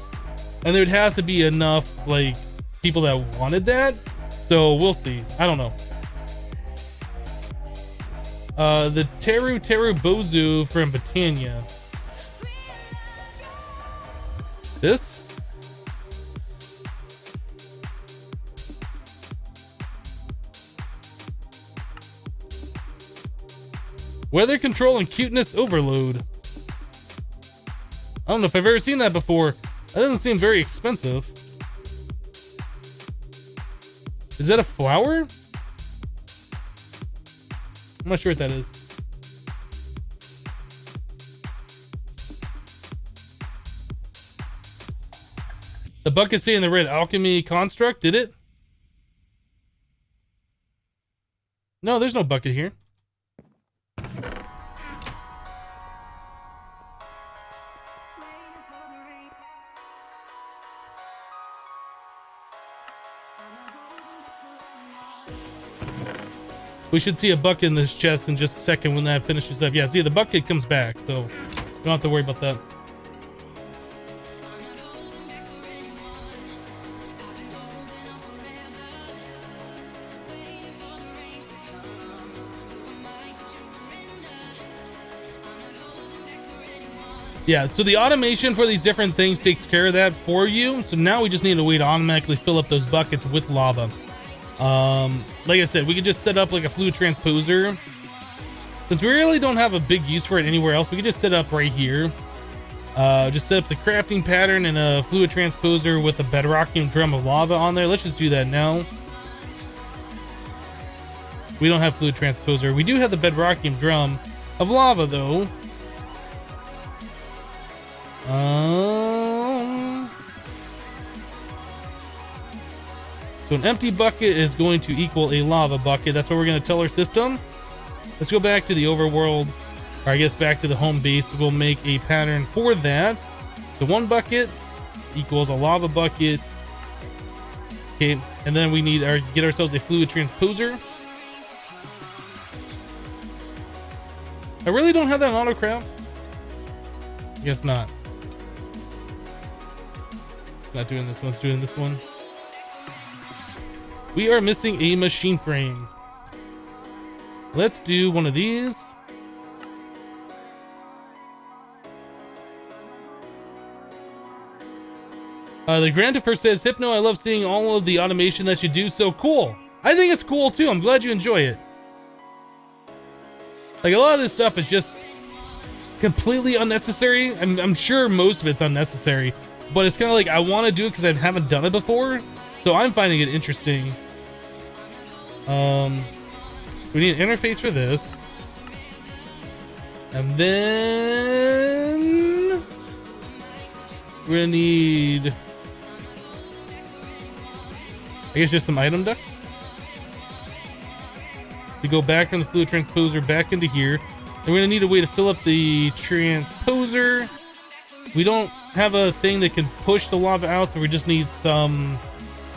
and there'd have to be enough like people that wanted that. So we'll see. I don't know. The Teru Bozu from Britannia. This? Weather control and cuteness overload. I don't know if I've ever seen that before. That doesn't seem very expensive. Is that a flower? I'm not sure what that is. The bucket stay in the red. Alchemy construct, did it? No, there's no bucket here. We should see a bucket in this chest in just a second when that finishes up. Yeah, see, the bucket comes back, so you don't have to worry about that. Yeah, so the automation for these different things takes care of that for you. So now we just need a way to automatically fill up those buckets with lava. Like I said, we could just set up like a fluid transposer. Since we really don't have a big use for it anywhere else, we could just set up right here. Just set up the crafting pattern and a fluid transposer with a bedrockium drum of lava on there. Let's just do that now. We don't have fluid transposer. We do have the bedrockium drum of lava though. So an empty bucket is going to equal a lava bucket. That's what we're going to tell our system. Let's go back to the overworld, or I guess back to the home base. We'll make a pattern for that. So 1 bucket equals a lava bucket. Okay, and then we need get ourselves a fluid transposer. I really don't have that on autocraft. Guess not. Not doing this one, it's doing this one. We are missing a machine frame. Let's do one of these. The Grantifer says, Hypno, I love seeing all of the automation that you do. So cool. I think it's cool too. I'm glad you enjoy it. Like, a lot of this stuff is just completely unnecessary. I'm sure most of it's unnecessary, but it's kind of like I want to do it because I haven't done it before. So I'm finding it interesting. We need an interface for this. And then we're gonna need, I guess, just some item ducts. To go back from the fluid transposer back into here. And we're gonna need a way to fill up the transposer. We don't have a thing that can push the lava out, so we just need some,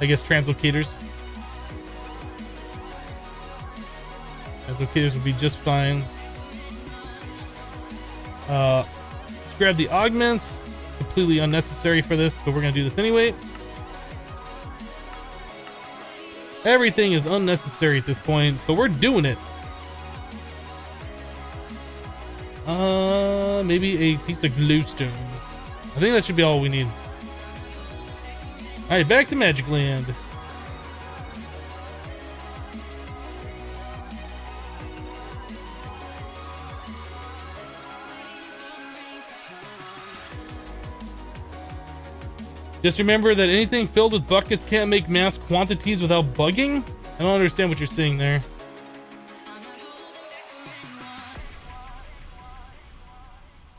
I guess, translocators. Translocators would be just fine. Let's grab the augments. Completely unnecessary for this, but we're gonna do this anyway. Everything is unnecessary at this point, but we're doing it. Maybe a piece of glowstone. I think that should be all we need. All right, back to Magic Land. Just remember that anything filled with buckets can't make mass quantities without bugging. I don't understand what you're saying there.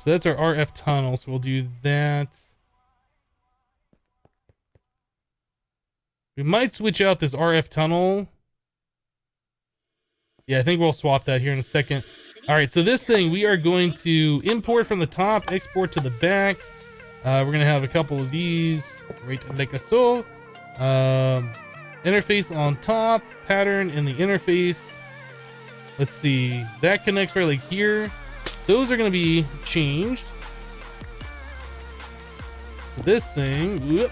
So that's our RF tunnel, so we'll do that. We might switch out this RF tunnel. Yeah, I think we'll swap that here in a second. All right, so this thing we are going to import from the top, export to the back. We're gonna have a couple of these, right like so. Interface on top, pattern in the interface. Let's see, that connects right like here. Those are gonna be changed. This thing, whoop,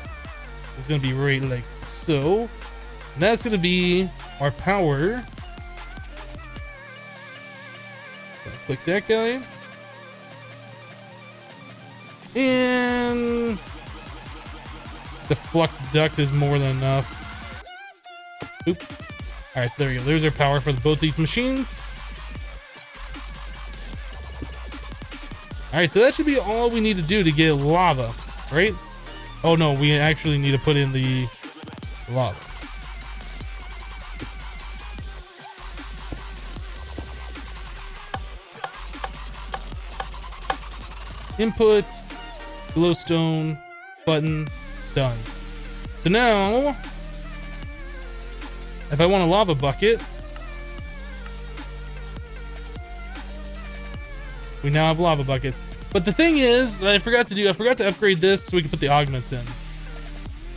is gonna be right like so. And that's gonna be our power. So click that guy. And the flux duct is more than enough. Oop. All right, so there we go. There's our power for both these machines. All right, so that should be all we need to do to get lava, right? Oh no, we actually need to put in the lava. Input, glowstone, button, done. So now, if I want a lava bucket, we now have lava buckets. But the thing is that I forgot to upgrade this so we can put the augments in.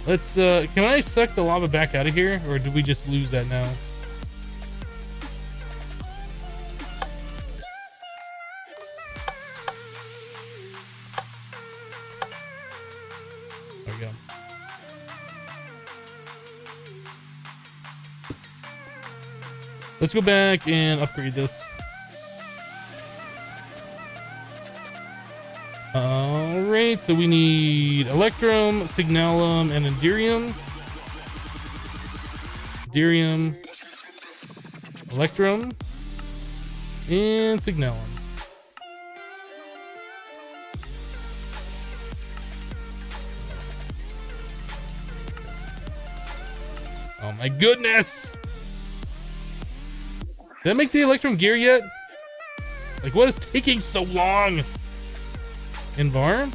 Let's, can I suck the lava back out of here? Or did we just lose that now? There we go. Let's go back and upgrade this. Alright, so we need Electrum, Signalum, and Enderium. Enderium, Electrum, and Signalum. Oh my goodness! Did I make the Electrum gear yet? Like, what is taking so long? Envar?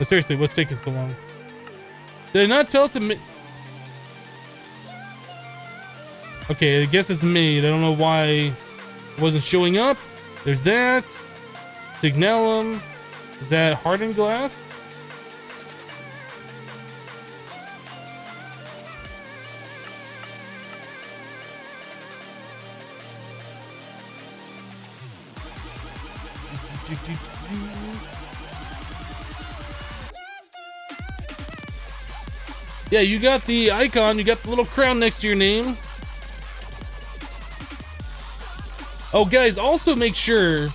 But seriously, what's taking so long? Did I not tell it to me? Okay, I guess it's made. I don't know why it wasn't showing up. There's that. Signalum. Is that hardened glass? Yeah, you got the icon, you got the little crown next to your name. Oh, guys, also make sure,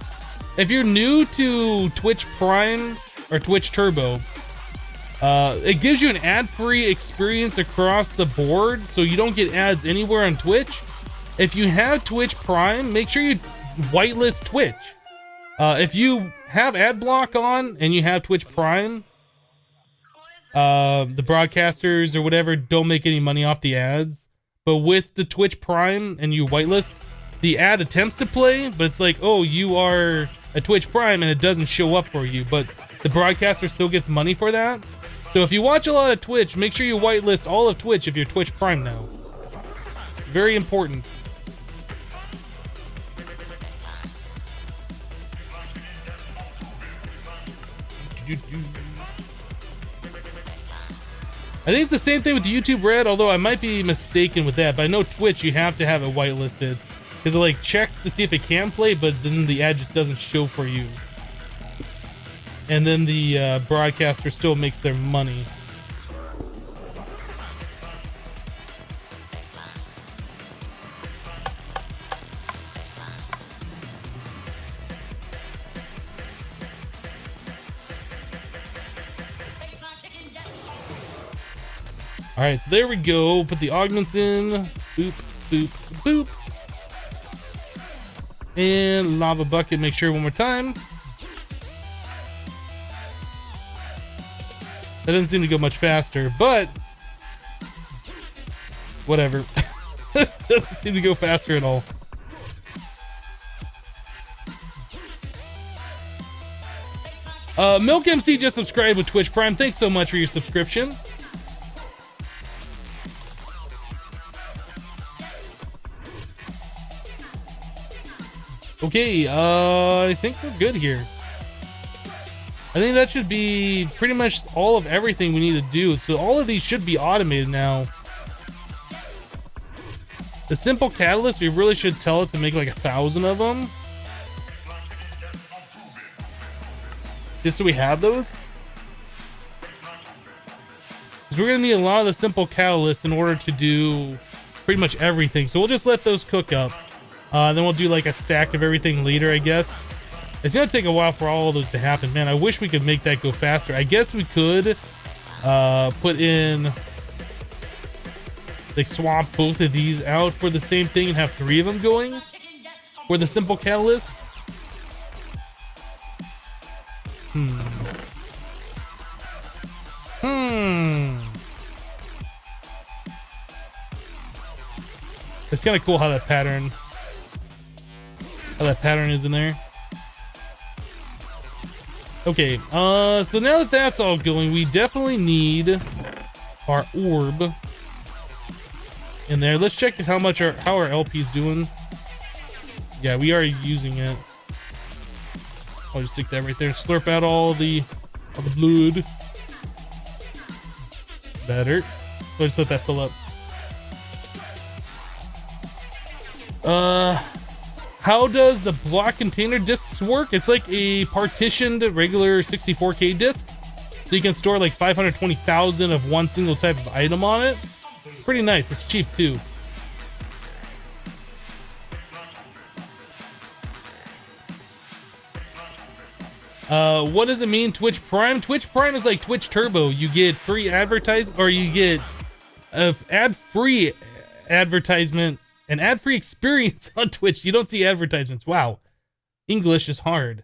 if you're new to Twitch Prime or Twitch Turbo, it gives you an ad-free experience across the board, so you don't get ads anywhere on Twitch. If you have Twitch Prime, make sure you whitelist Twitch. If you have ad block on and you have Twitch Prime, the broadcasters or whatever don't make any money off the ads. But with the Twitch Prime and you whitelist, the ad attempts to play, but it's like, oh, you are a Twitch Prime, and it doesn't show up for you, but the broadcaster still gets money for that. So if you watch a lot of Twitch, make sure you whitelist all of Twitch if you're Twitch Prime now. Very important. I think it's the same thing with YouTube Red, although I might be mistaken with that. But I know Twitch, you have to have it whitelisted because it like checks to see if it can play, but then the ad just doesn't show for you. And then the broadcaster still makes their money. All right, so there we go. Put the augments in. Boop, boop, boop. And lava bucket. Make sure one more time. That doesn't seem to go much faster, but whatever. Doesn't seem to go faster at all. Milk MC just subscribed with Twitch Prime. Thanks so much for your subscription. Okay, I think we're good here. I think that should be pretty much all of everything we need to do. So all of these should be automated now. The simple catalyst, we really should tell it to make like 1,000 of them. Just so we have those. Because we're going to need a lot of the simple catalysts in order to do pretty much everything. So we'll just let those cook up. Then we'll do like a stack of everything later, I guess. It's gonna take a while for all of those to happen. Man, I wish we could make that go faster. I guess we could put in, like, swap both of these out for the same thing and have 3 of them going for the simple catalyst. It's kind of cool how that pattern is in there. Okay, so now that that's all going, we definitely need our orb in there. Let's check how our LP's doing. Yeah, we are using it. I'll just stick that right there and slurp out all the blood. Better. So just let that fill up. How does the block container discs work? It's like a partitioned regular 64K disc. So you can store like 520,000 of one single type of item on it. Pretty nice. It's cheap too. What does it mean, Twitch Prime? Twitch Prime is like Twitch Turbo. You get free advertisement, or you get ad-free advertisement. An ad-free experience on Twitch. You don't see advertisements. Wow. English is hard.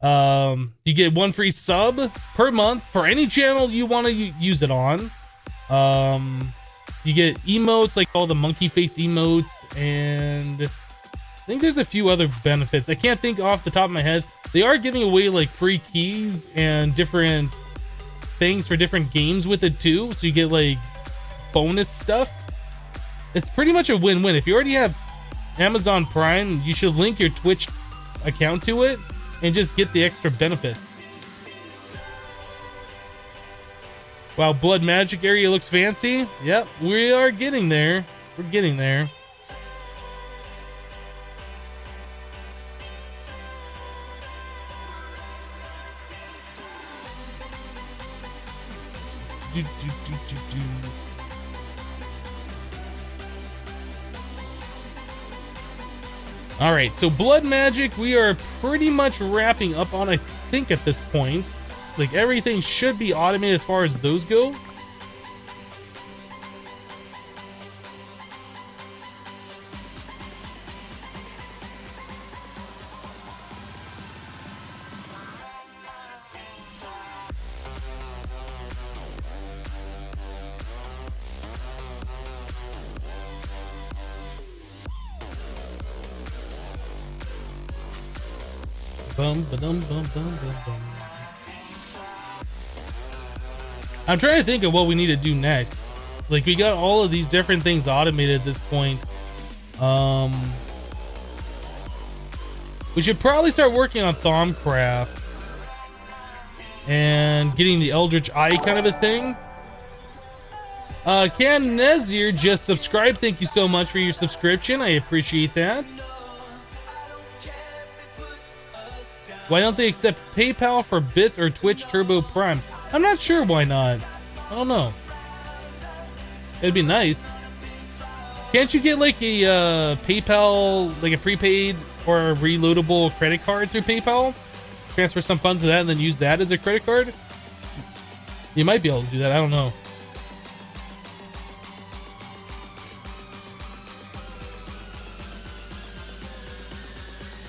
You get 1 free sub per month for any channel you want to use it on. You get emotes, like all the monkey face emotes, and I think there's a few other benefits. I can't think off the top of my head. They are giving away like free keys and different things for different games with it too, so you get like bonus stuff. It's pretty much a win-win. If you already have Amazon Prime, you should link your Twitch account to it and just get the extra benefits. Wow, Blood Magic area looks fancy. Yep, we are getting there. We're getting there. All right, so Blood Magic, we are pretty much wrapping up on, I think, at this point. Like, everything should be automated as far as those go. Bum, ba-dum, bum, bum, bum, bum. I'm trying to think of what we need to do next. Like, we got all of these different things automated at this point. We should probably start working on Thaumcraft and getting the Eldritch Eye kind of a thing. Can Nezir just subscribe? Thank you so much for your subscription. I appreciate that. Why don't they accept PayPal for bits or Twitch Turbo Prime? I'm not sure why not. I don't know. It'd be nice. Can't you get like a PayPal, like a prepaid or a reloadable credit card through PayPal? Transfer some funds to that and then use that as a credit card? You might be able to do that. I don't know.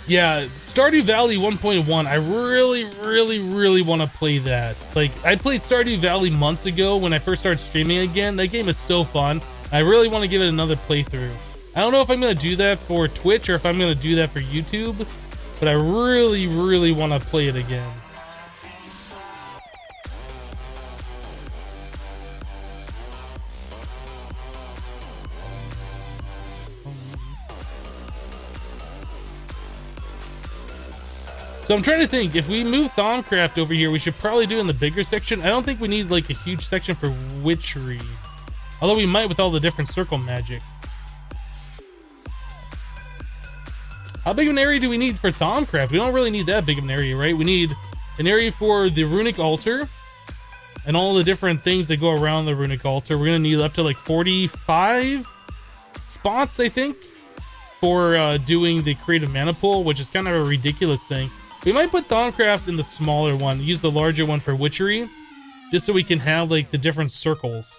Yeah, Stardew Valley 1.1, I really want to play that. Like, I played Stardew Valley months ago when I first started streaming again. That game is so fun. I really want to give it another playthrough. I don't know if I'm going to do that for Twitch or if I'm going to do that for YouTube, but I really want to play it again. So I'm trying to think, if we move Thaumcraft over here, we should probably do it in the bigger section. I don't think we need like a huge section for witchery. Although we might with all the different circle magic. How big of an area do we need for Thaumcraft? We don't really need that big of an area, right? We need an area for the runic altar and all the different things that go around the runic altar. We're gonna need up to like 45 spots, I think, for doing the Creative Manapool, which is kind of a ridiculous thing. We might put Thaumcraft in the smaller one, use the larger one for witchery, just so we can have like the different circles.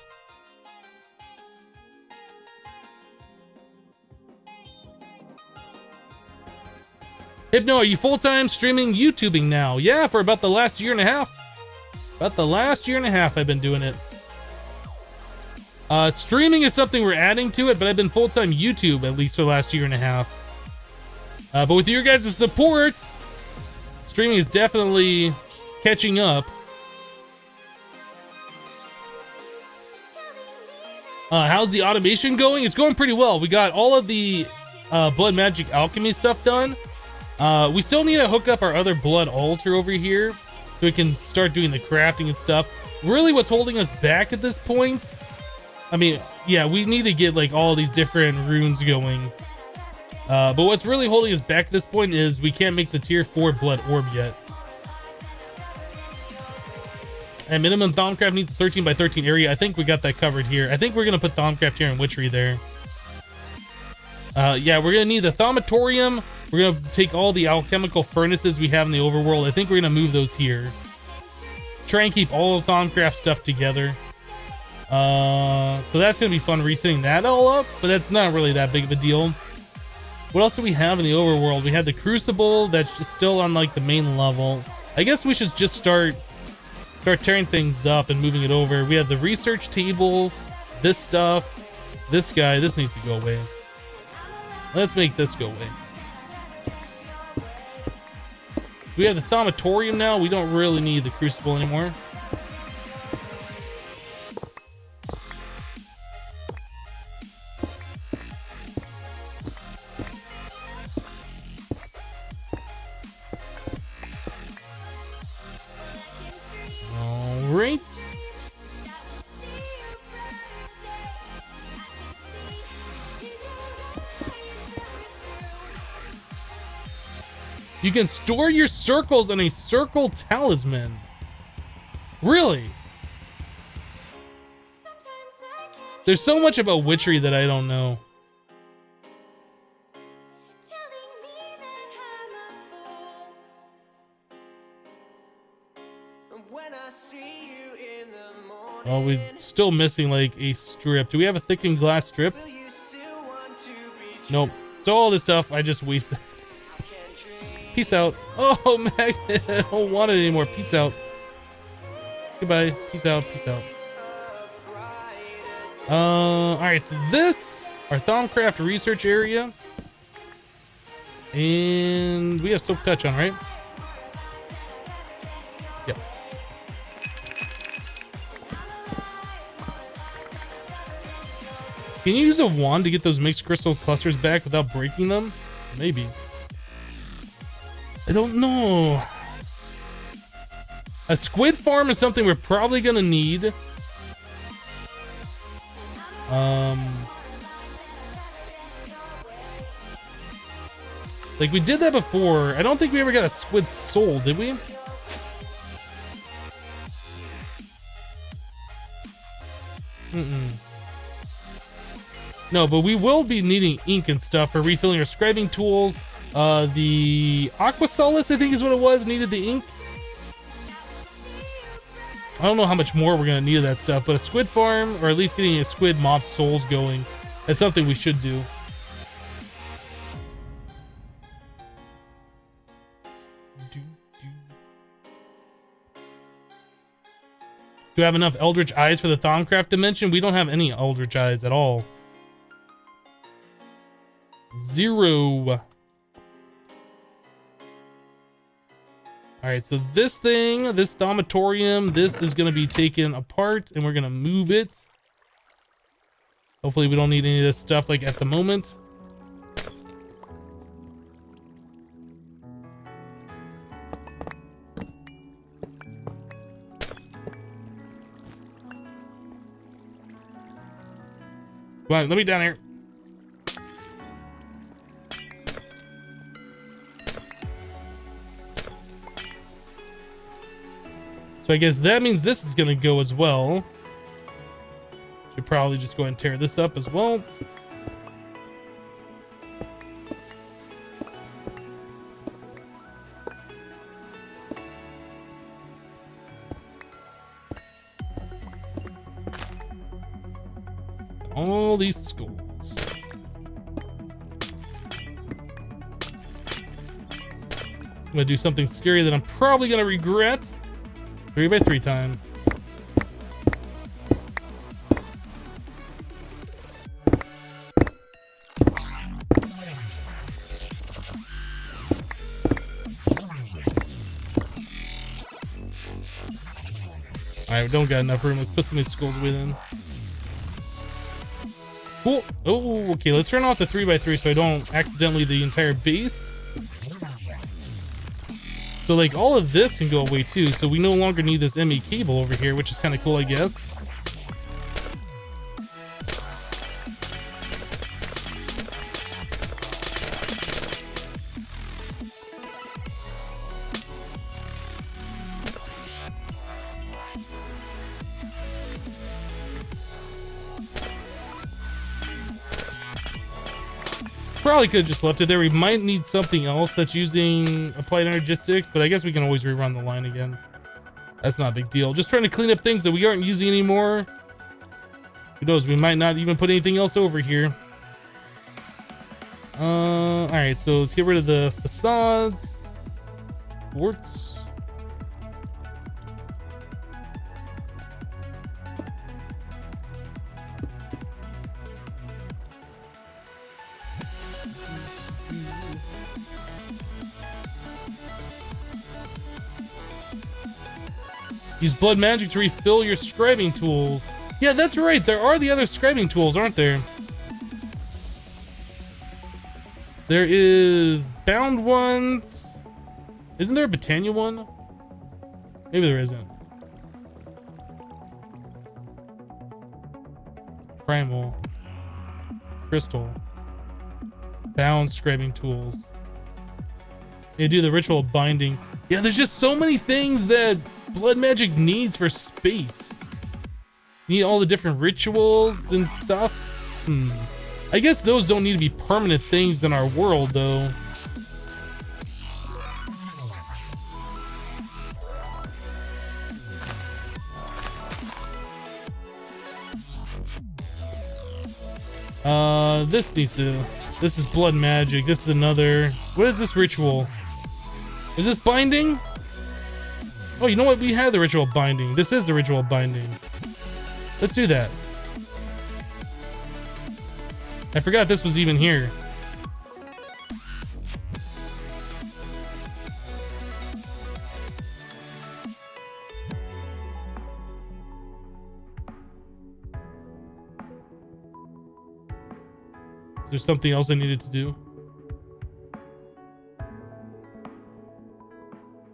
Hypno, are you full-time streaming YouTubing now? Yeah, for about the last year and a half. About the last year and a half I've been doing it. Streaming is something we're adding to it, but I've been full-time YouTube at least for the last year and a half. But with your guys' support, streaming is definitely catching up. How's the automation going? It's going pretty well. We got all of the Blood Magic Alchemy stuff done. We still need to hook up our other Blood Altar over here so we can start doing the crafting and stuff. Really what's holding us back at this point, I mean, yeah, we need to get like all these different runes going. But what's really holding us back at this point is we can't make the tier 4 Blood Orb yet. And minimum Thaumcraft needs a 13 by 13 area. I think we got that covered here. I think we're going to put Thaumcraft here and Witchery there. Yeah, we're going to need the Thaumatorium. We're going to take all the alchemical furnaces we have in the overworld. I think we're going to move those here. Try and keep all of Thaumcraft stuff together. So that's going to be fun resetting that all up, but that's not really that big of a deal. What else do we have in the overworld? We have the Crucible that's just still on like the main level. I guess we should just start tearing things up and moving it over. We have the research table, this stuff, this guy. This needs to go away. Let's make this go away. We have the Thaumatorium now. We don't really need the Crucible anymore. great. You can store your circles on a circle talisman. Really? There's so much about witchery that I don't know. Oh, we're still missing like a strip. Do we have a thickened glass strip? Nope. So all this stuff I just wasted. Peace out. Oh, Magnet, I don't want it anymore. Peace out. Goodbye. Peace out. Peace out. Alright, so this, our Thaumcraft research area. And we have Silk Touch on, right? Yep. Can you use a wand to get those mixed crystal clusters back without breaking them? Maybe. I don't know. A squid farm is something we're probably gonna need. Like we did that before. I don't think we ever got a squid soul, did we? No, but we will be needing ink and stuff for refilling our scribing tools. The Aqua Solace, I think is what it was, needed the ink. I don't know how much more we're gonna need of that stuff, but a squid farm, or at least getting a squid mob souls going, that's something we should do. Do we have enough Eldritch Eyes for the Thaumcraft dimension? We don't have any Eldritch Eyes at all. 0. Alright, so this thing, this Thaumatorium, this is going to be taken apart and we're going to move it. Hopefully we don't need any of this stuff like at the moment. Come on, let me down here. So I guess that means this is gonna go as well. Should probably just go ahead and tear this up as well. All these skulls. I'm gonna do something scary that I'm probably gonna regret. 3x3 time. Alright, we don't got enough room. Let's put some of these skulls within. Cool. Oh, okay. Let's turn off the 3x3 so I don't accidentally the entire base. So like all of this can go away too. So we no longer need this ME cable over here, which is kind of cool, I guess. Probably could have just left it there. We might need something else that's using applied energistics, but I guess we can always rerun the line again. That's not a big deal. Just trying to clean up things that we aren't using anymore. Who knows? We might not even put anything else over here. All right, so let's get rid of the facades. Quartz. Use blood magic to refill your scribing tools. Yeah, that's right. There are the other scribing tools, aren't there? There is bound ones. Isn't there a Britannia one? Maybe there isn't. primal, crystal, bound scribing tools. You do the ritual binding. Yeah, there's just so many things that blood magic needs for space. You need all the different rituals and stuff. I guess those don't need to be permanent things in our world, though. This is blood magic. This is another. What is this ritual? Is this binding? Oh, you know what? We had the ritual binding. This is the ritual binding. Let's do that. I forgot this was even here. There's something else I needed to do.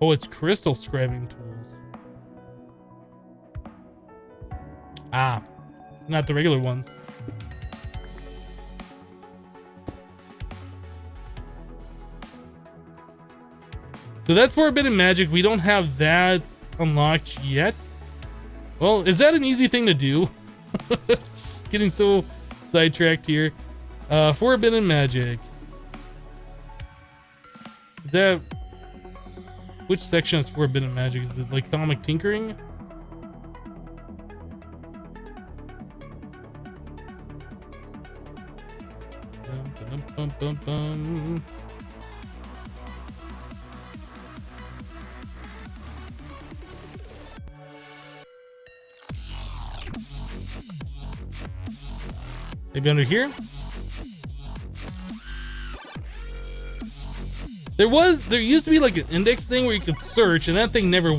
Oh, it's crystal scribing tools. Ah, not the regular ones. So that's Forbidden Magic. We don't have that unlocked yet. Well, is that an easy thing to do? It's getting so sidetracked here. Forbidden Magic. Is that... Which section is Forbidden Magic? Is it like Thaumic Tinkering? Bum, bum, bum. Maybe under here? There used to be like an index thing where you could search, and that thing never